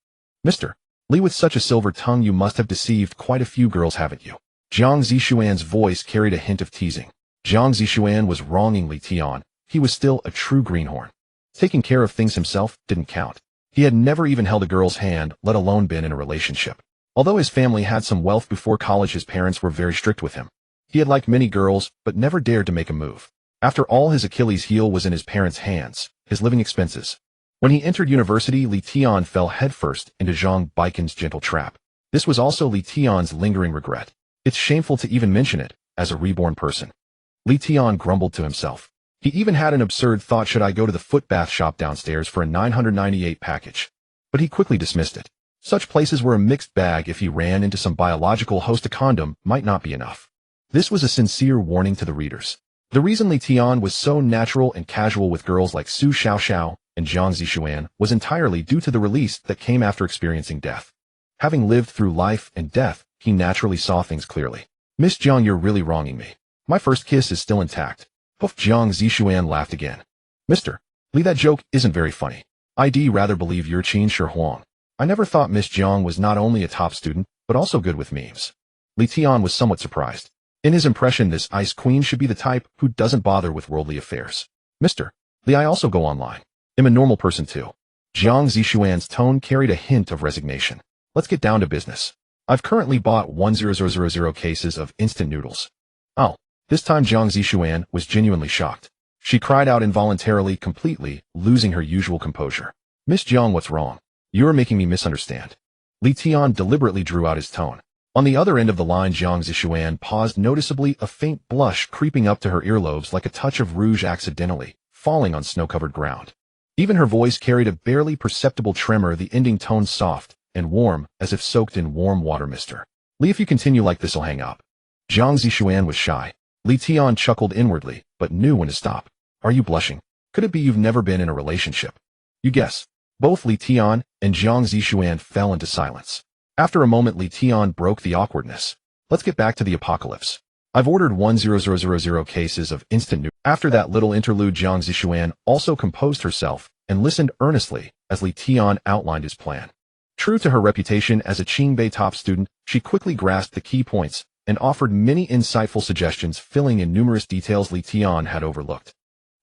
Mr. Li, with such a silver tongue you must have deceived quite a few girls, haven't you? Jiang Zixuan's voice carried a hint of teasing. Jiang Zixuan was wronging Tian. He was still a true greenhorn. Taking care of things himself didn't count. He had never even held a girl's hand, let alone been in a relationship. Although his family had some wealth before college, his parents were very strict with him. He had liked many girls, but never dared to make a move. After all, his Achilles' heel was in his parents' hands, his living expenses. When he entered university, Tian fell headfirst into Zhang Baiken's gentle trap. This was also Tian's lingering regret. It's shameful to even mention it, as a reborn person. Tian grumbled to himself. He even had an absurd thought: should I go to the footbath shop downstairs for a 998 package? But he quickly dismissed it. Such places were a mixed bag. If he ran into some biological host, a condom might not be enough. This was a sincere warning to the readers. The reason Tian was so natural and casual with girls like Su Xiaoxiao and Jiang Zixuan was entirely due to the release that came after experiencing death. Having lived through life and death, he naturally saw things clearly. Miss Jiang, you're really wronging me. My first kiss is still intact. Poof! Jiang Zixuan laughed again. Mr. Li, that joke isn't very funny. I'd rather believe you're Qin Shi Huang. I never thought Miss Jiang was not only a top student, but also good with memes. Tian was somewhat surprised. In his impression, this Ice Queen should be the type who doesn't bother with worldly affairs. Mr. Li, I also go online. I'm a normal person too. Jiang Zixuan's tone carried a hint of resignation. Let's get down to business. I've currently bought 10,000 cases of instant noodles. Oh. This time Jiang Zixuan was genuinely shocked. She cried out involuntarily, completely losing her usual composure. Miss Jiang, what's wrong? You're making me misunderstand. Tian deliberately drew out his tone. On the other end of the line, Jiang Zixuan paused, noticeably a faint blush creeping up to her earlobes like a touch of rouge accidentally falling on snow-covered ground. Even her voice carried a barely perceptible tremor, the ending tone soft and warm, as if soaked in warm water. Mr. Li, if you continue like this, I'll hang up. Jiang Zixuan was shy. Tian chuckled inwardly, but knew when to stop. Are you blushing? Could it be you've never been in a relationship? You guess. Both Tian and Jiang Zixuan fell into silence. After a moment, Tian broke the awkwardness. Let's get back to the apocalypse. I've ordered 10,000 cases of instant noodles. After that little interlude, Jiang Zixuan also composed herself and listened earnestly as Tian outlined his plan. True to her reputation as a Qingbei top student, she quickly grasped the key points and offered many insightful suggestions, filling in numerous details Tian had overlooked.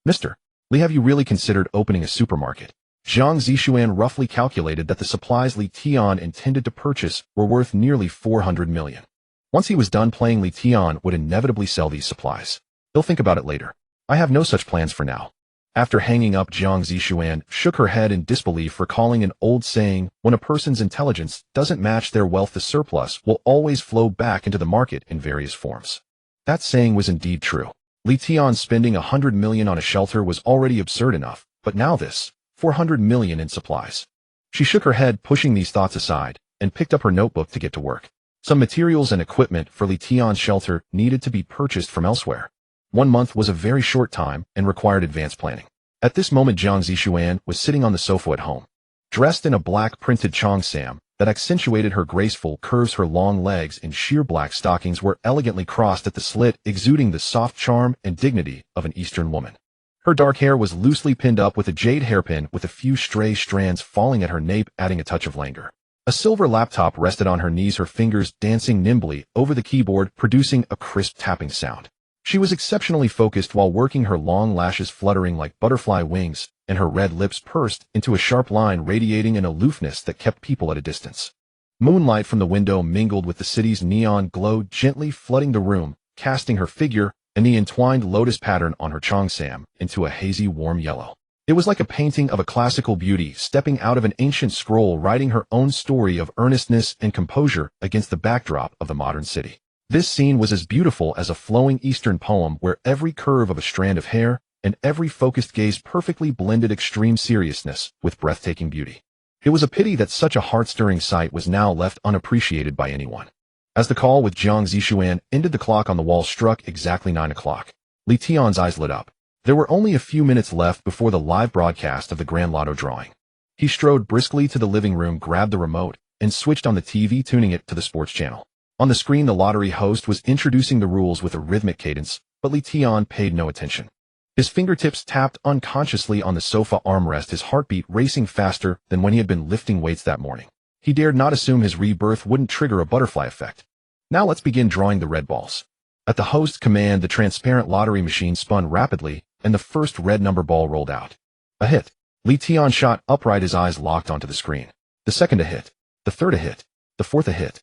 Mr. Li, have you really considered opening a supermarket? Jiang Zixuan roughly calculated that the supplies Tian intended to purchase were worth nearly 400 million. Once he was done playing, Tian would inevitably sell these supplies. He'll think about it later. I have no such plans for now. After hanging up, Jiang Zixuan shook her head in disbelief, recalling an old saying: when a person's intelligence doesn't match their wealth, the surplus will always flow back into the market in various forms. That saying was indeed true. Tian spending 100 million on a shelter was already absurd enough, but now this, 400 million in supplies. She shook her head, pushing these thoughts aside, and picked up her notebook to get to work. Some materials and equipment for Tian's shelter needed to be purchased from elsewhere. 1 month was a very short time and required advanced planning. At this moment, Jiang Zixuan was sitting on the sofa at home. Dressed in a black printed cheongsam that accentuated her graceful curves, her long legs in sheer black stockings were elegantly crossed at the slit, exuding the soft charm and dignity of an Eastern woman. Her dark hair was loosely pinned up with a jade hairpin, with a few stray strands falling at her nape, adding a touch of languor. A silver laptop rested on her knees, her fingers dancing nimbly over the keyboard, producing a crisp tapping sound. She was exceptionally focused while working, her long lashes fluttering like butterfly wings, and her red lips pursed into a sharp line, radiating an aloofness that kept people at a distance. Moonlight from the window mingled with the city's neon glow, gently flooding the room, casting her figure and the entwined lotus pattern on her cheongsam into a hazy, warm yellow. It was like a painting of a classical beauty stepping out of an ancient scroll, writing her own story of earnestness and composure against the backdrop of the modern city. This scene was as beautiful as a flowing Eastern poem, where every curve of a strand of hair and every focused gaze perfectly blended extreme seriousness with breathtaking beauty. It was a pity that such a heart-stirring sight was now left unappreciated by anyone. As the call with Jiang Zixuan ended, the clock on the wall struck exactly 9 o'clock. Tian's eyes lit up. There were only a few minutes left before the live broadcast of the Grand Lotto drawing. He strode briskly to the living room, grabbed the remote, and switched on the TV, tuning it to the sports channel. On the screen, the lottery host was introducing the rules with a rhythmic cadence, but Tian paid no attention. His fingertips tapped unconsciously on the sofa armrest, his heartbeat racing faster than when he had been lifting weights that morning. He dared not assume his rebirth wouldn't trigger a butterfly effect. Now let's begin drawing the red balls. At the host's command, the transparent lottery machine spun rapidly, and the first red number ball rolled out. A hit. Tian shot upright, his eyes locked onto the screen. The second a hit. The third a hit. The fourth a hit.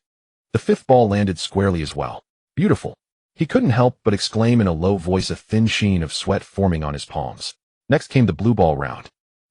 The fifth ball landed squarely as well. Beautiful. He couldn't help but exclaim in a low voice, a thin sheen of sweat forming on his palms. Next came the blue ball round.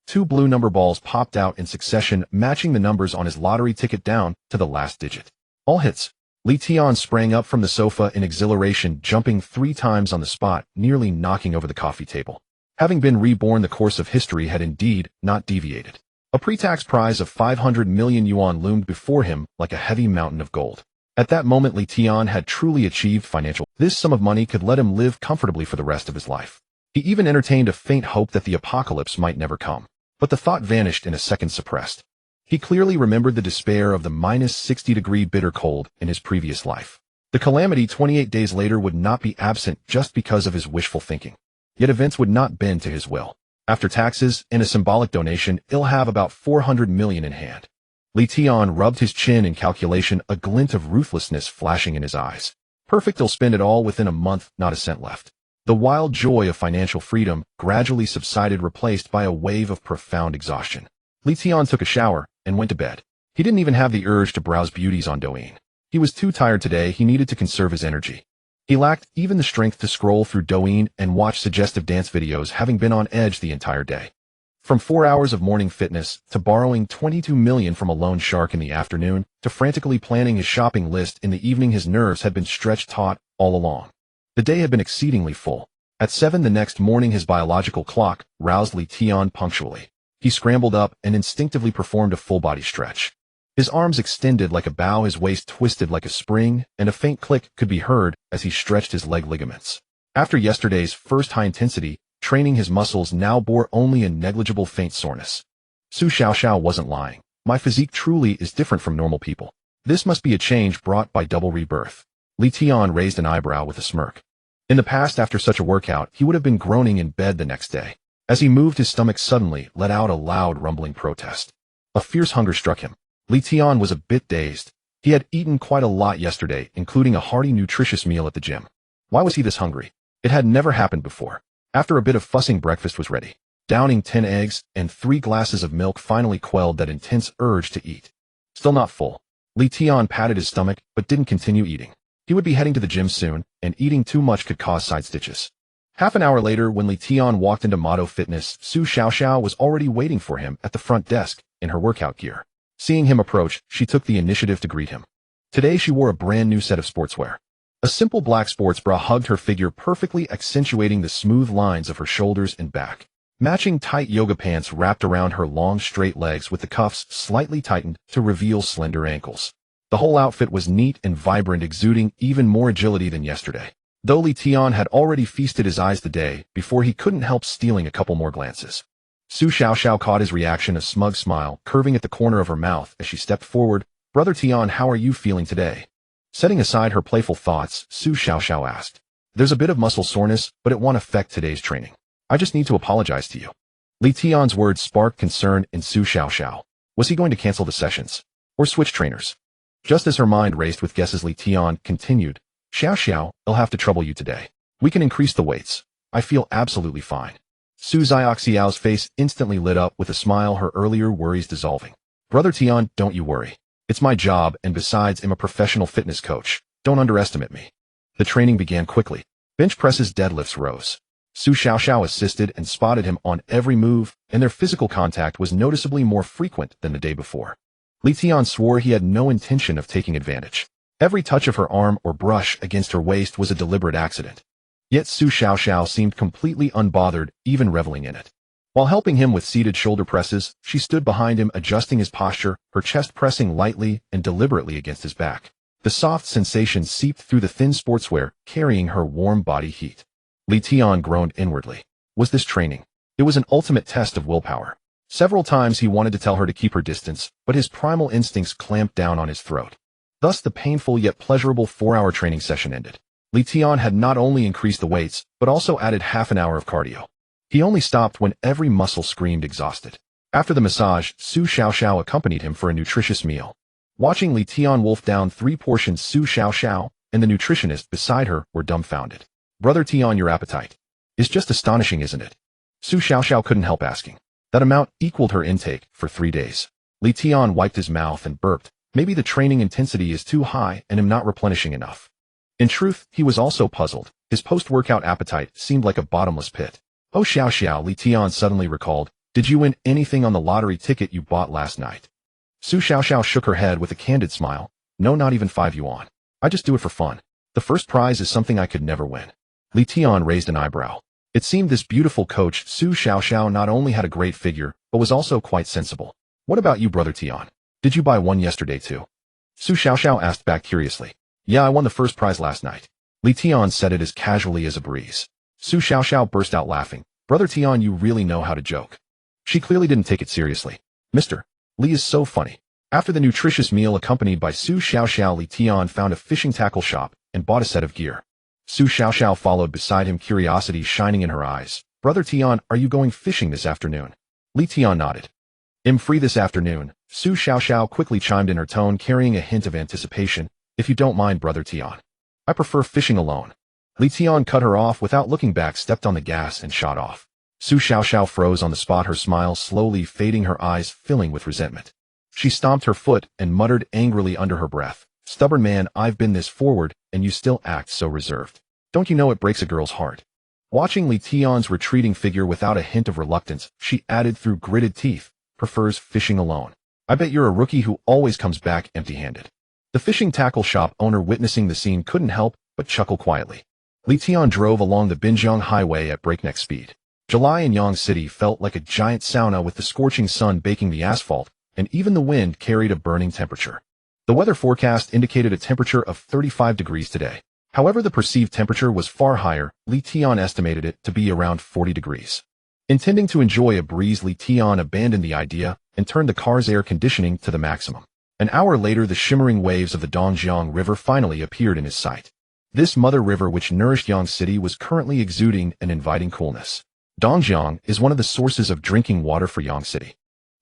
2 blue number balls popped out in succession, matching the numbers on his lottery ticket down to the last digit. All hits. Tian sprang up from the sofa in exhilaration, jumping 3 times on the spot, nearly knocking over the coffee table. Having been reborn, the course of history had indeed not deviated. A pre-tax prize of 500 million yuan loomed before him like a heavy mountain of gold. At that moment, Tian had truly achieved financial. This sum of money could let him live comfortably for the rest of his life. He even entertained a faint hope that the apocalypse might never come. But the thought vanished in a second, suppressed. He clearly remembered the despair of the -60-degree bitter cold in his previous life. The calamity 28 days later would not be absent just because of his wishful thinking. Yet events would not bend to his will. After taxes and a symbolic donation, he'll have about 400 million in hand. Tian rubbed his chin in calculation, a glint of ruthlessness flashing in his eyes. Perfect, he'll spend it all within a month, not a cent left. The wild joy of financial freedom gradually subsided, replaced by a wave of profound exhaustion. Tian took a shower and went to bed. He didn't even have the urge to browse beauties on Douyin. He was too tired today. He needed to conserve his energy. He lacked even the strength to scroll through Douyin and watch suggestive dance videos, having been on edge the entire day. From 4 hours of morning fitness, to borrowing 22 million from a loan shark in the afternoon, to frantically planning his shopping list in the evening, his nerves had been stretched taut all along. The day had been exceedingly full. At 7 the next morning, his biological clock roused Tian punctually. He scrambled up and instinctively performed a full-body stretch. His arms extended like a bow, his waist twisted like a spring, and a faint click could be heard as he stretched his leg ligaments. After yesterday's first high-intensity training, his muscles now bore only a negligible faint soreness. Su Xiaoxiao wasn't lying. My physique truly is different from normal people. This must be a change brought by double rebirth. Tian raised an eyebrow with a smirk. In the past, after such a workout, he would have been groaning in bed the next day. As he moved, his stomach suddenly let out a loud rumbling protest. A fierce hunger struck him. Tian was a bit dazed. He had eaten quite a lot yesterday, including a hearty, nutritious meal at the gym. Why was he this hungry? It had never happened before. After a bit of fussing, breakfast was ready. Downing 10 eggs and 3 glasses of milk finally quelled that intense urge to eat. Still not full. Tian patted his stomach, but didn't continue eating. He would be heading to the gym soon, and eating too much could cause side stitches. Half an hour later, when Tian walked into Motto Fitness, Su Xiaoxiao was already waiting for him at the front desk in her workout gear. Seeing him approach, she took the initiative to greet him. Today she wore a brand new set of sportswear. A simple black sports bra hugged her figure, perfectly accentuating the smooth lines of her shoulders and back. Matching tight yoga pants wrapped around her long, straight legs, with the cuffs slightly tightened to reveal slender ankles. The whole outfit was neat and vibrant, exuding even more agility than yesterday. Though Tian had already feasted his eyes the day before, he couldn't help stealing a couple more glances. Su Xiaoxiao caught his reaction, a smug smile curving at the corner of her mouth as she stepped forward. "Brother Tian, how are you feeling today?" Setting aside her playful thoughts, Su Xiaoxiao asked. "There's a bit of muscle soreness, but it won't affect today's training. I just need to apologize to you." Tian's words sparked concern in Su Xiaoxiao. Was he going to cancel the sessions? Or switch trainers? Just as her mind raced with guesses, Tian continued, "Xiaoxiao, I'll have to trouble you today. We can increase the weights. I feel absolutely fine." Su Xiaoxiao's face instantly lit up with a smile, her earlier worries dissolving. "Brother Tian, don't you worry. It's my job, and besides, I'm a professional fitness coach. Don't underestimate me." The training began quickly. Bench presses, deadlifts rose. Su Xiaoxiao assisted and spotted him on every move, and their physical contact was noticeably more frequent than the day before. Tian swore he had no intention of taking advantage. Every touch of her arm or brush against her waist was a deliberate accident. Yet Su Xiaoxiao seemed completely unbothered, even reveling in it. While helping him with seated shoulder presses, she stood behind him, adjusting his posture, her chest pressing lightly and deliberately against his back. The soft sensation seeped through the thin sportswear, carrying her warm body heat. Tian groaned inwardly. Was this training? It was an ultimate test of willpower. Several times he wanted to tell her to keep her distance, but his primal instincts clamped down on his throat. Thus the painful yet pleasurable 4-hour training session ended. Tian had not only increased the weights, but also added half an hour of cardio. He only stopped when every muscle screamed exhausted. After the massage, Su Xiaoxiao accompanied him for a nutritious meal. Watching Tian wolf down 3 portions, Su Xiaoxiao and the nutritionist beside her were dumbfounded. Brother Tian, your appetite is just astonishing, isn't it? Su Xiaoxiao couldn't help asking. That amount equaled her intake for 3 days. Tian wiped his mouth and burped. Maybe the training intensity is too high and am not replenishing enough. In truth, he was also puzzled. His post-workout appetite seemed like a bottomless pit. Oh Xiaoxiao, Tian suddenly recalled. Did you win anything on the lottery ticket you bought last night? Su Xiaoxiao shook her head with a candid smile. No, not even 5 yuan. I just do it for fun. The first prize is something I could never win. Tian raised an eyebrow. It seemed this beautiful coach Su Xiaoxiao not only had a great figure, but was also quite sensible. What about you, brother Tian? Did you buy one yesterday too? Su Xiaoxiao asked back curiously. Yeah, I won the first prize last night. Tian said it as casually as a breeze. Su Xiaoxiao burst out laughing. Brother Tian, you really know how to joke. She clearly didn't take it seriously. Mr. Li is so funny. After the nutritious meal accompanied by Su Xiaoxiao, Tian found a fishing tackle shop and bought a set of gear. Su Xiaoxiao followed beside him, curiosity shining in her eyes. Brother Tian, are you going fishing this afternoon? Tian nodded. I'm free this afternoon. Su Xiaoxiao quickly chimed in, her tone carrying a hint of anticipation. If you don't mind, brother Tian. I prefer fishing alone. Tian cut her off without looking back, stepped on the gas and shot off. Su Xiaoxiao froze on the spot, her smile slowly fading, her eyes filling with resentment. She stomped her foot and muttered angrily under her breath. Stubborn man, I've been this forward, and you still act so reserved. Don't you know it breaks a girl's heart? Watching Tian's retreating figure without a hint of reluctance, she added through gritted teeth, prefers fishing alone. I bet you're a rookie who always comes back empty-handed. The fishing tackle shop owner, witnessing the scene, couldn't help but chuckle quietly. Tian drove along the Binjiang highway at breakneck speed. July in Yang City felt like a giant sauna, with the scorching sun baking the asphalt, and even the wind carried a burning temperature. The weather forecast indicated a temperature of 35 degrees today. However, the perceived temperature was far higher. Tian estimated it to be around 40 degrees. Intending to enjoy a breeze, Tian abandoned the idea and turned the car's air conditioning to the maximum. An hour later, the shimmering waves of the Dongjiang River finally appeared in his sight. This mother river, which nourished Yang City, was currently exuding an inviting coolness. Dongjiang is one of the sources of drinking water for Yang City.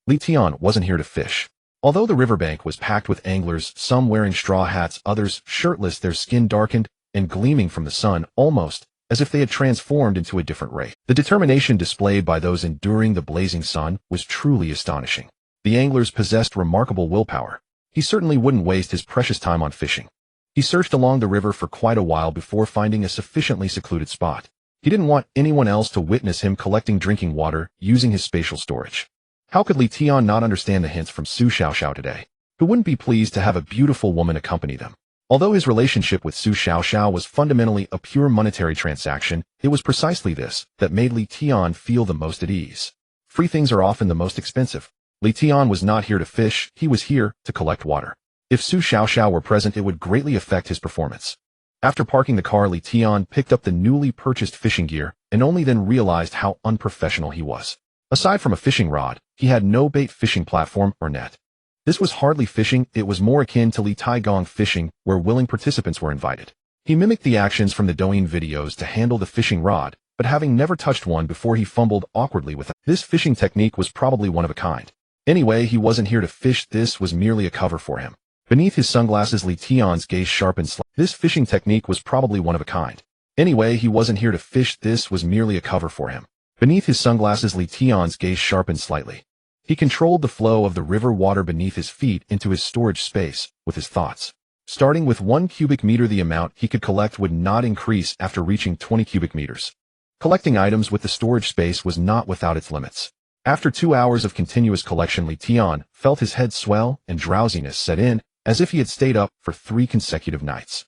Tian wasn't here to fish. Although the riverbank was packed with anglers, some wearing straw hats, others shirtless, their skin darkened and gleaming from the sun, almost as if they had transformed into a different race. The determination displayed by those enduring the blazing sun was truly astonishing. The anglers possessed remarkable willpower. He certainly wouldn't waste his precious time on fishing. He searched along the river for quite a while before finding a sufficiently secluded spot. He didn't want anyone else to witness him collecting drinking water using his spatial storage. How could Tian not understand the hints from Su Xiaoxiao today? Who wouldn't be pleased to have a beautiful woman accompany them? Although his relationship with Su Xiaoxiao was fundamentally a pure monetary transaction, it was precisely this that made Tian feel the most at ease. Free things are often the most expensive. Tian was not here to fish, he was here to collect water. If Su Xiaoxiao were present, it would greatly affect his performance. After parking the car, Tian picked up the newly purchased fishing gear and only then realized how unprofessional he was. Aside from a fishing rod, he had no bait fishing platform or net. This was hardly fishing, it was more akin to Taigong fishing, where willing participants were invited. He mimicked the actions from the Douyin videos to handle the fishing rod, but having never touched one before, he fumbled awkwardly with it. This fishing technique was probably one of a kind. Anyway, he wasn't here to fish, this was merely a cover for him. Beneath his sunglasses, Tian's gaze sharpened slightly. This fishing technique was probably one of a kind. Anyway, he wasn't here to fish, this was merely a cover for him. Beneath his sunglasses, Tian's gaze sharpened slightly. He controlled the flow of the river water beneath his feet into his storage space with his thoughts. Starting with 1 cubic meter, the amount he could collect would not increase after reaching 20 cubic meters. Collecting items with the storage space was not without its limits. After 2 hours of continuous collection, Tian felt his head swell and drowsiness set in, as if he had stayed up for 3 consecutive nights.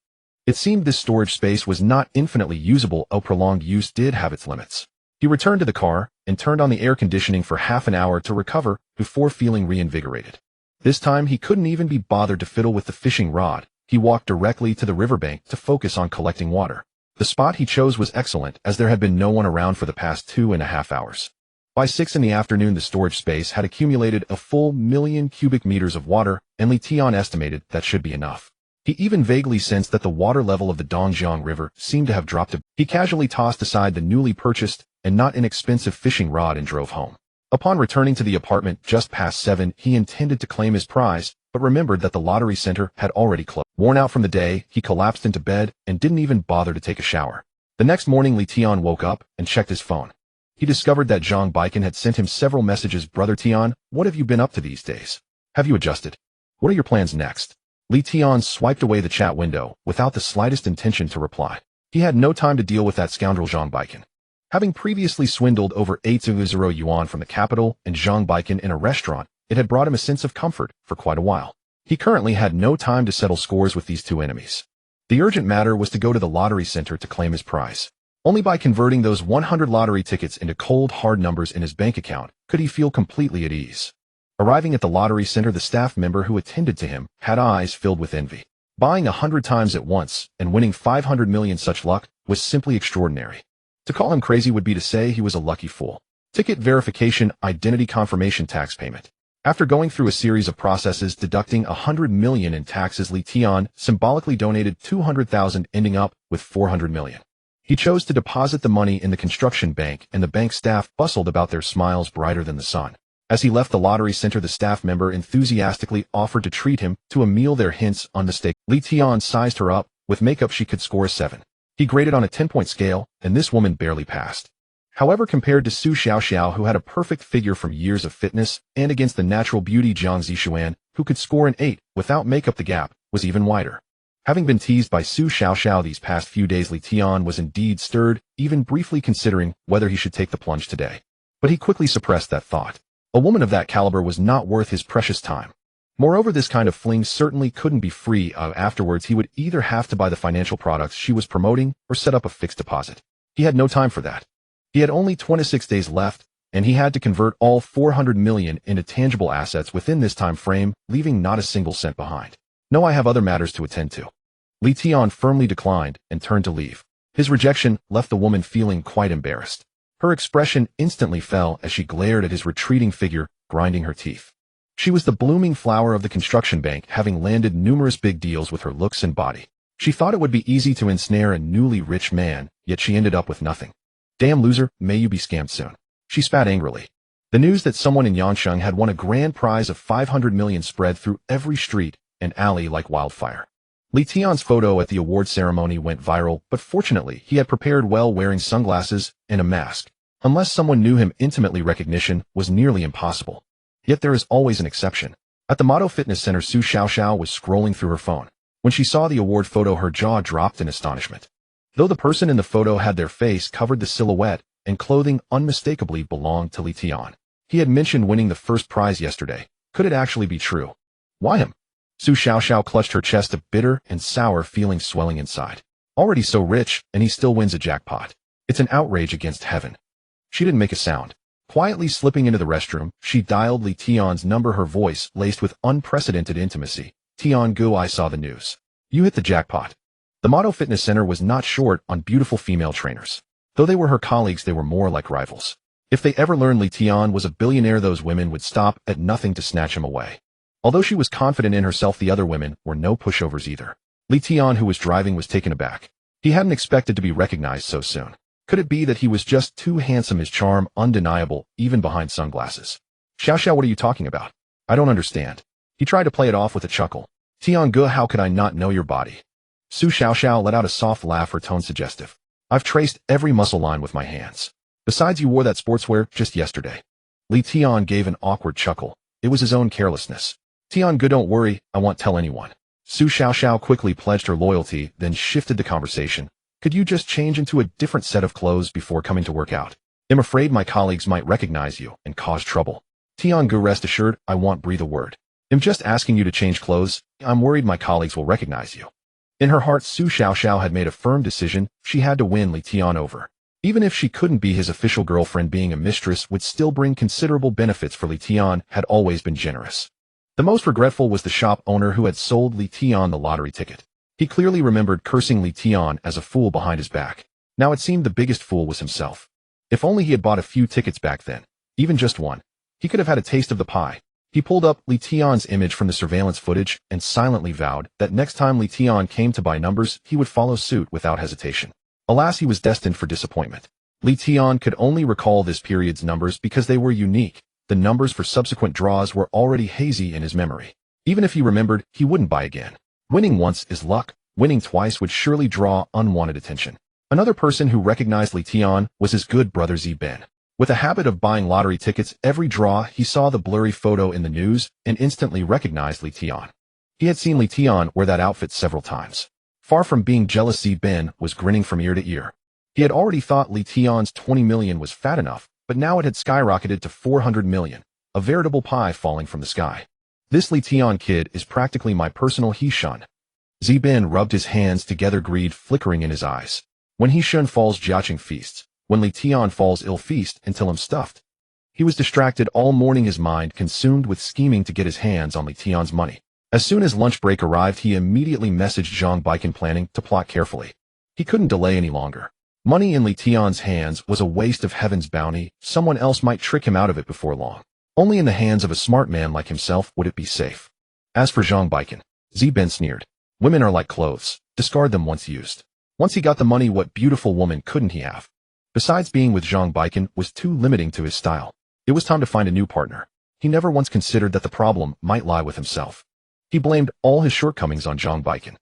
It seemed this storage space was not infinitely usable, though prolonged use did have its limits. He returned to the car and turned on the air conditioning for half an hour to recover before feeling reinvigorated. This time he couldn't even be bothered to fiddle with the fishing rod. He walked directly to the riverbank to focus on collecting water. The spot he chose was excellent, as there had been no one around for the past 2.5 hours. By 6 in the afternoon, the storage space had accumulated a full 1,000,000 cubic meters of water, and Tian estimated that should be enough. He even vaguely sensed that the water level of the Dongjiang River seemed to have dropped. He casually tossed aside the newly purchased and not inexpensive fishing rod and drove home. Upon returning to the apartment just past 7, he intended to claim his prize, but remembered that the lottery center had already closed. Worn out from the day, he collapsed into bed and didn't even bother to take a shower. The next morning, Tian woke up and checked his phone. He discovered that Zhang Baikan had sent him several messages. Brother Tian, what have you been up to these days? Have you adjusted? What are your plans next? Tian swiped away the chat window without the slightest intention to reply. He had no time to deal with that scoundrel Zhang Baikan. Having previously swindled over 8,000 yuan from the capital and Zhang Baikan in a restaurant, it had brought him a sense of comfort for quite a while. He currently had no time to settle scores with these two enemies. The urgent matter was to go to the lottery center to claim his prize. Only by converting those 100 lottery tickets into cold, hard numbers in his bank account could he feel completely at ease. Arriving at the lottery center, the staff member who attended to him had eyes filled with envy. Buying 100 times at once and winning 500 million, such luck was simply extraordinary. To call him crazy would be to say he was a lucky fool. Ticket verification, identity confirmation, tax payment. After going through a series of processes deducting 100 million in taxes, Tian symbolically donated 200,000, ending up with 400 million. He chose to deposit the money in the construction bank, and the bank staff bustled about, their smiles brighter than the sun. As he left the lottery center, the staff member enthusiastically offered to treat him to a meal, their hints unmistakable. Tian sized her up. With makeup, she could score a 7. He graded on a 10-point scale, and this woman barely passed. However, compared to Su Xiaoxiao, who had a perfect figure from years of fitness, and against the natural beauty Jiang Zixuan, who could score an 8 without makeup, the gap was even wider. Having been teased by Su Xiaoxiao these past few days, Tian was indeed stirred, even briefly considering whether he should take the plunge today. But he quickly suppressed that thought. A woman of that caliber was not worth his precious time. Moreover, this kind of fling certainly couldn't be free. Afterwards, he would either have to buy the financial products she was promoting or set up a fixed deposit. He had no time for that. He had only 26 days left, and he had to convert all 400 million into tangible assets within this time frame, leaving not a single cent behind. No, I have other matters to attend to. Tian firmly declined and turned to leave. His rejection left the woman feeling quite embarrassed. Her expression instantly fell as she glared at his retreating figure, grinding her teeth. She was the blooming flower of the construction bank, having landed numerous big deals with her looks and body. She thought it would be easy to ensnare a newly rich man, yet she ended up with nothing. Damn loser, may you be scammed soon. She spat angrily. The news that someone in Yansheng had won a grand prize of 500 million spread through every street and alley like wildfire. Tian's photo at the award ceremony went viral, but fortunately he had prepared well, wearing sunglasses and a mask. Unless someone knew him intimately, recognition was nearly impossible. Yet there is always an exception. At the Motto Fitness Center, Su Xiaoxiao was scrolling through her phone. When she saw the award photo, her jaw dropped in astonishment. Though the person in the photo had their face covered, the silhouette and clothing unmistakably belonged to Tian. He had mentioned winning the first prize yesterday. Could it actually be true? Why him? Su Xiaoxiao clutched her chest, a bitter and sour feeling swelling inside. Already so rich, and he still wins a jackpot. It's an outrage against heaven. She didn't make a sound. Quietly slipping into the restroom, she dialed Tian's number, her voice laced with unprecedented intimacy. Tian Gu, I saw the news. You hit the jackpot. The Motto Fitness Center was not short on beautiful female trainers. Though they were her colleagues, they were more like rivals. If they ever learned Tian was a billionaire, those women would stop at nothing to snatch him away. Although she was confident in herself, the other women were no pushovers either. Tian, who was driving, was taken aback. He hadn't expected to be recognized so soon. Could it be that he was just too handsome, his charm undeniable, even behind sunglasses? Xiaoxiao, what are you talking about? I don't understand. He tried to play it off with a chuckle. Tian Ge, how could I not know your body? Su Xiaoxiao let out a soft laugh, her tone suggestive. I've traced every muscle line with my hands. Besides, you wore that sportswear just yesterday. Tian gave an awkward chuckle. It was his own carelessness. Tian Ge, don't worry, I won't tell anyone. Su Xiaoxiao quickly pledged her loyalty, then shifted the conversation. Could you just change into a different set of clothes before coming to work out? I'm afraid my colleagues might recognize you and cause trouble. Tian Ge, rest assured, I won't breathe a word. I'm just asking you to change clothes. I'm worried my colleagues will recognize you. In her heart, Su Xiaoxiao had made a firm decision. She had to win Tian over. Even if she couldn't be his official girlfriend, being a mistress would still bring considerable benefits for Tian. Had always been generous. The most regretful was the shop owner who had sold Tian the lottery ticket. He clearly remembered cursing Tian as a fool behind his back. Now it seemed the biggest fool was himself. If only he had bought a few tickets back then, Even just one. He could have had a taste of the pie. He pulled up Tian's image from the surveillance footage and silently vowed that next time Tian came to buy numbers, he would follow suit without hesitation. Alas, he was destined for disappointment. Tian could only recall this period's numbers because they were unique. The numbers for subsequent draws were already hazy in his memory. Even if he remembered, he wouldn't buy again. Winning once is luck. Winning twice would surely draw unwanted attention. Another person who recognized Tian was his good brother Ben. With a habit of buying lottery tickets every draw, he saw the blurry photo in the news and instantly recognized Tian. He had seen Tian wear that outfit several times. Far from being jealous, Ben was grinning from ear to ear. He had already thought Tian's 20 million was fat enough, but now it had skyrocketed to 400 million, a veritable pie falling from the sky. This Tian kid is practically my personal He-shun. Ben rubbed his hands together, greed flickering in his eyes. When He-shun falls, jiaching feasts. When Tian falls, ill feast until I'm stuffed. He was distracted all morning, his mind consumed with scheming to get his hands on Tian's money. As soon as lunch break arrived, he immediately messaged 𝑃 planning to plot carefully. He couldn't delay any longer. Money in Tian's hands was a waste of heaven's bounty. Someone else might trick him out of it before long. Only in the hands of a smart man like himself would it be safe. As for 𝑃, Ben sneered. Women are like clothes. Discard them once used. Once he got the money, what beautiful woman couldn't he have? Besides, being with 𝑃 was too limiting to his style. It was time to find a new partner. He never once considered that the problem might lie with himself. He blamed all his shortcomings on 𝑃.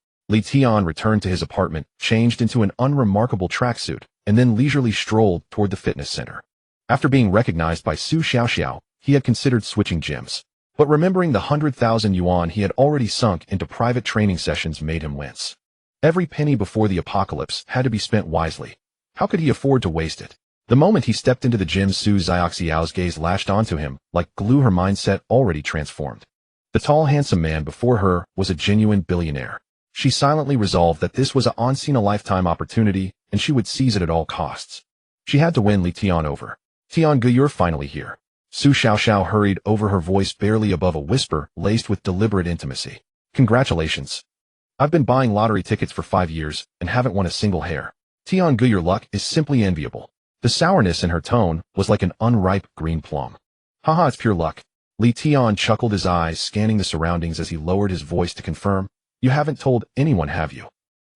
Tian returned to his apartment, changed into an unremarkable tracksuit, and then leisurely strolled toward the fitness center. After being recognized by Su Xiaoxiao, he had considered switching gyms. But remembering the 100,000 yuan he had already sunk into private training sessions made him wince. Every penny before the apocalypse had to be spent wisely. How could he afford to waste it? The moment he stepped into the gym, Su Xiaoxiao's gaze lashed onto him like glue, her mindset already transformed. The tall, handsome man before her was a genuine billionaire. She silently resolved that this was a once-in-a-lifetime opportunity, and she would seize it at all costs. She had to win Tian over. Tian, you're finally here. Su Xiaoxiao hurried over, her voice barely above a whisper, laced with deliberate intimacy. Congratulations. I've been buying lottery tickets for 5 years and haven't won a single hair. Tian, your luck is simply enviable. The sourness in her tone was like an unripe green plum. Haha, it's pure luck. Tian chuckled, his eyes scanning the surroundings as he lowered his voice to confirm. You haven't told anyone, have you?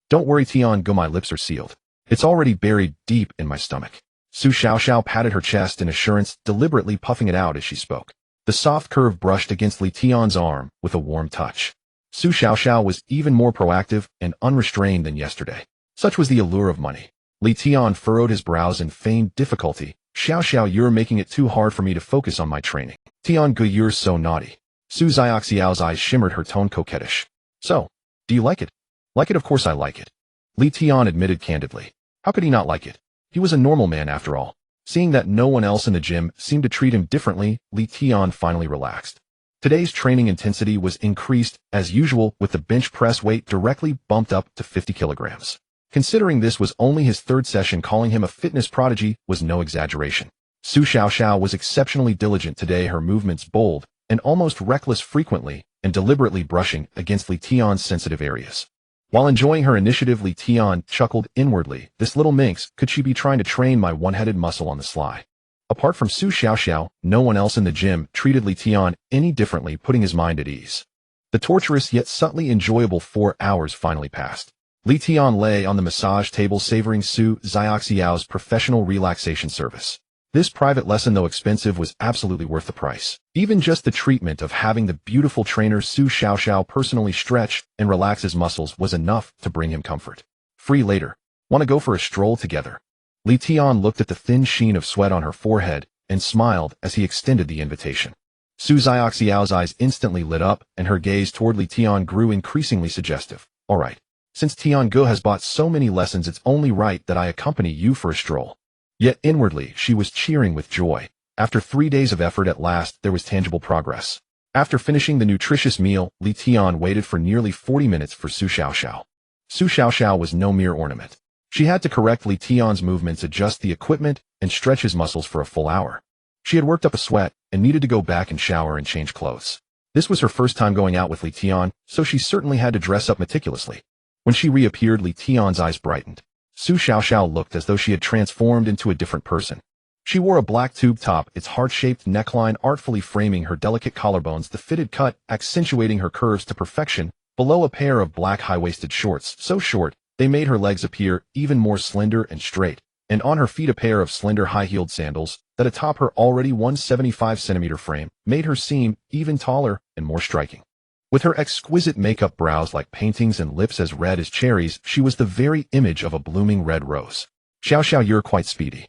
Don't worry, Tian, my lips are sealed. It's already buried deep in my stomach. Su Xiaoxiao patted her chest in assurance, deliberately puffing it out as she spoke. The soft curve brushed against Tian's arm with a warm touch. Su Xiaoxiao was even more proactive and unrestrained than yesterday. Such was the allure of money. Tian furrowed his brows in feigned difficulty. Xiaoxiao, you're making it too hard for me to focus on my training. Tian, you're so naughty. Su Xiaoxiao's eyes shimmered, her tone coquettish. So, do you like it? Like it, of course I like it. Tian admitted candidly. How could he not like it? He was a normal man after all. Seeing that no one else in the gym seemed to treat him differently, Tian finally relaxed. Today's training intensity was increased, as usual, with the bench press weight directly bumped up to 50 kilograms. Considering this was only his 3rd session, calling him a fitness prodigy was no exaggeration. Su Xiaoxiao was exceptionally diligent today, her movements bold and almost reckless, frequently and deliberately brushing against Tian's sensitive areas. While enjoying her initiative, Tian chuckled inwardly. This little minx, could she be trying to train my one-headed muscle on the sly? Apart from Su Xiaoxiao, no one else in the gym treated Tian any differently, putting his mind at ease. The torturous yet subtly enjoyable 4 hours finally passed. Tian lay on the massage table, savoring Su Xiaoxiao's professional relaxation service. This private lesson, though expensive, was absolutely worth the price. Even just the treatment of having the beautiful trainer Su Xiaoxiao personally stretch and relax his muscles was enough to bring him comfort. Free later. Want to go for a stroll together? Tian looked at the thin sheen of sweat on her forehead and smiled as he extended the invitation. Su Xiaoxiao's eyes instantly lit up, and her gaze toward Tian grew increasingly suggestive. All right. Since Tian has bought so many lessons, it's only right that I accompany you for a stroll. Yet inwardly, she was cheering with joy. After 3 days of effort, at last, there was tangible progress. After finishing the nutritious meal, Tian waited for nearly 40 minutes for Su Xiaoxiao. Su Xiaoxiao was no mere ornament. She had to correct Tian's movements, adjust the equipment, and stretch his muscles for a full hour. She had worked up a sweat and needed to go back and shower and change clothes. This was her first time going out with Tian, so she certainly had to dress up meticulously. When she reappeared, Tian's eyes brightened. Su Xiaoxiao looked as though she had transformed into a different person. She wore a black tube top, its heart-shaped neckline artfully framing her delicate collarbones, the fitted cut accentuating her curves to perfection, below a pair of black high-waisted shorts, so short, they made her legs appear even more slender and straight, and on her feet a pair of slender high-heeled sandals that atop her already 175-centimeter frame made her seem even taller and more striking. With her exquisite makeup, brows like paintings and lips as red as cherries, she was the very image of a blooming red rose. Xiao Xiao, you're quite speedy.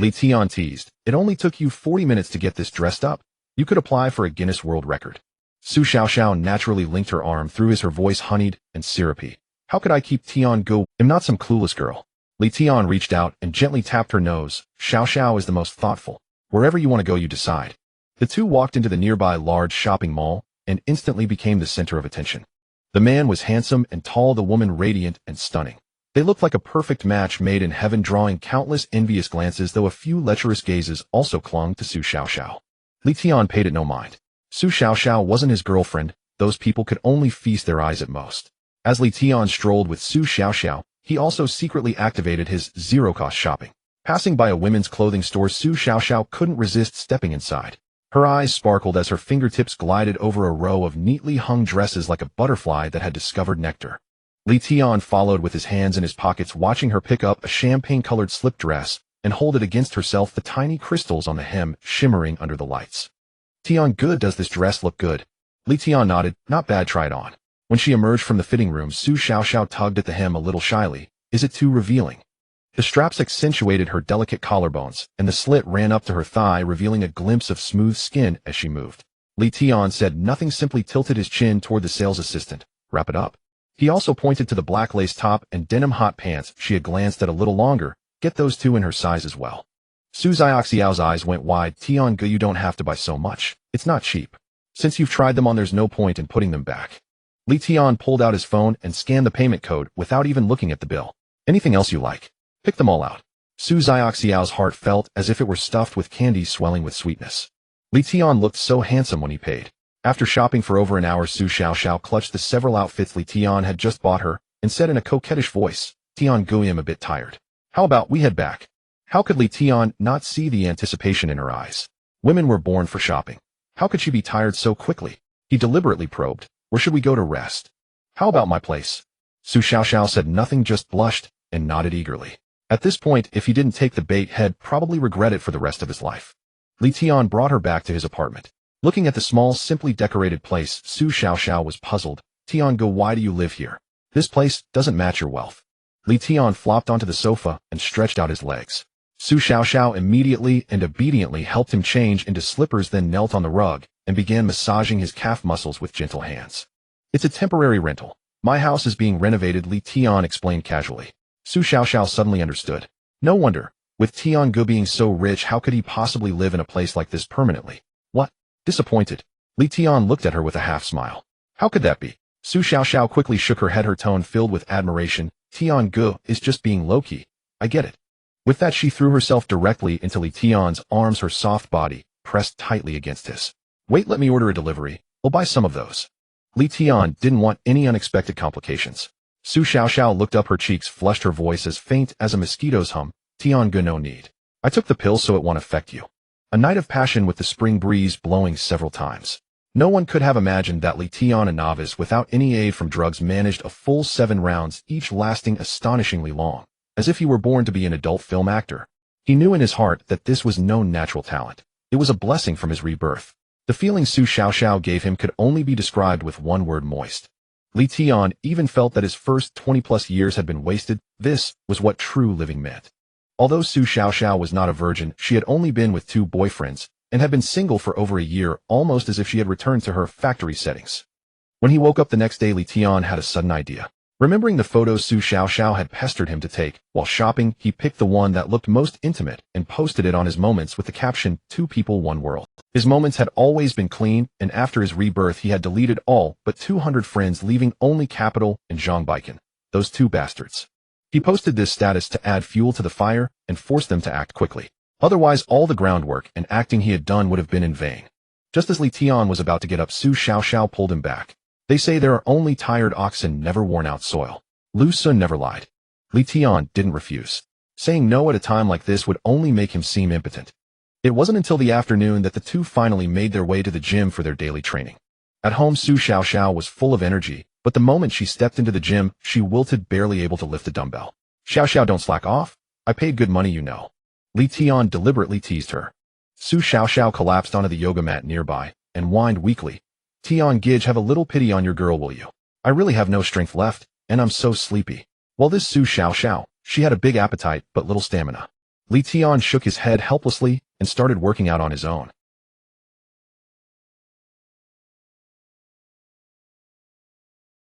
Tian teased. It only took you 40 minutes to get this dressed up. You could apply for a Guinness World Record. Xiao Xiao naturally linked her arm through his, her voice honeyed and syrupy. How could I keep Tian go? I'm not some clueless girl. Tian reached out and gently tapped her nose. Xiao Xiao is the most thoughtful. Wherever you want to go, you decide. The two walked into the nearby large shopping mall and instantly became the center of attention. The man was handsome and tall, the woman radiant and stunning. They looked like a perfect match made in heaven, drawing countless envious glances, though a few lecherous gazes also clung to Xiao Xiao. Tian paid it no mind. Xiao Xiao wasn't his girlfriend. Those people could only feast their eyes at most. As Tian strolled with Xiao Xiao, he also secretly activated his zero-cost shopping. Passing by a women's clothing store, Xiao Xiao couldn't resist stepping inside. Her eyes sparkled as her fingertips glided over a row of neatly hung dresses like a butterfly that had discovered nectar. Tian followed with his hands in his pockets, watching her pick up a champagne-colored slip dress and hold it against herself, the tiny crystals on the hem shimmering under the lights. Tian, good, does this dress look good? Tian nodded. Not bad, try it on. When she emerged from the fitting room, Xiao Xiao tugged at the hem a little shyly. Is it too revealing? The straps accentuated her delicate collarbones, and the slit ran up to her thigh, revealing a glimpse of smooth skin as she moved. Tian said nothing, simply tilted his chin toward the sales assistant. Wrap it up. He also pointed to the black lace top and denim hot pants she had glanced at a little longer. Get those two in her size as well. Xiaoxiao's eyes went wide. Tian, you don't have to buy so much. It's not cheap. Since you've tried them on, there's no point in putting them back. Tian pulled out his phone and scanned the payment code without even looking at the bill. Anything else you like? Pick them all out. Xiaoxiao's heart felt as if it were stuffed with candy swelling with sweetness. Tian looked so handsome when he paid. After shopping for over an hour, Xiao Xiao clutched the several outfits Tian had just bought her and said in a coquettish voice, Tian, I'm a bit tired. How about we head back? How could Tian not see the anticipation in her eyes? Women were born for shopping. How could she be tired so quickly? He deliberately probed. Where should we go to rest? How about my place? Xiao Xiao said nothing, just blushed and nodded eagerly. At this point, if he didn't take the bait, he'd probably regret it for the rest of his life. Tian brought her back to his apartment. Looking at the small, simply decorated place, Xiao Xiao was puzzled. Tian, why do you live here? This place doesn't match your wealth. Tian flopped onto the sofa and stretched out his legs. Xiao Xiao immediately and obediently helped him change into slippers, then knelt on the rug and began massaging his calf muscles with gentle hands. It's a temporary rental. My house is being renovated, Tian explained casually. Xiao Xiao suddenly understood. No wonder. With Tian being so rich, how could he possibly live in a place like this permanently? What? Disappointed. Tian looked at her with a half-smile. How could that be? Xiao Xiao quickly shook her head, her tone filled with admiration. Tian is just being low-key. I get it. With that, she threw herself directly into Tian's arms, her soft body pressed tightly against his. Wait, let me order a delivery. We'll buy some of those. Tian didn't want any unexpected complications. Xiao Xiao looked up, her cheeks flushed, her voice as faint as a mosquito's hum. Tian, no need. I took the pill so it won't affect you. A night of passion with the spring breeze blowing several times. No one could have imagined that Tian, a novice without any aid from drugs, managed a full 7 rounds, each lasting astonishingly long, as if he were born to be an adult film actor. He knew in his heart that this was no natural talent. It was a blessing from his rebirth. The feeling Xiao Xiao gave him could only be described with one word: moist. Tian even felt that his first 20-plus years had been wasted. This was what true living meant. Although Xiao Xiao was not a virgin, she had only been with 2 boyfriends and had been single for over a year, almost as if she had returned to her factory settings. When he woke up the next day, Tian had a sudden idea. Remembering the photos Xiao Xiao had pestered him to take while shopping, he picked the one that looked most intimate and posted it on his Moments with the caption, 2 people, 1 world. His Moments had always been clean, and after his rebirth he had deleted all but 200 friends, leaving only Capital and Zhang Baikan, those 2 bastards. He posted this status to add fuel to the fire and force them to act quickly. Otherwise, all the groundwork and acting he had done would have been in vain. Just as Tian was about to get up, Xiao Xiao pulled him back. They say there are only tired oxen, never worn out soil. Lu Sun never lied. Tian didn't refuse. Saying no at a time like this would only make him seem impotent. It wasn't until the afternoon that the two finally made their way to the gym for their daily training. At home, Su Xiaoxiao was full of energy, but the moment she stepped into the gym, she wilted, barely able to lift a dumbbell. Xiaoxiao, don't slack off. I paid good money, you know. Tian deliberately teased her. Su Xiaoxiao collapsed onto the yoga mat nearby and whined weakly. Tian, Gidge, have a little pity on your girl, will you? I really have no strength left, and I'm so sleepy. Well, this Su Xiaoxiao, she had a big appetite but little stamina. Tian shook his head helplessly and started working out on his own.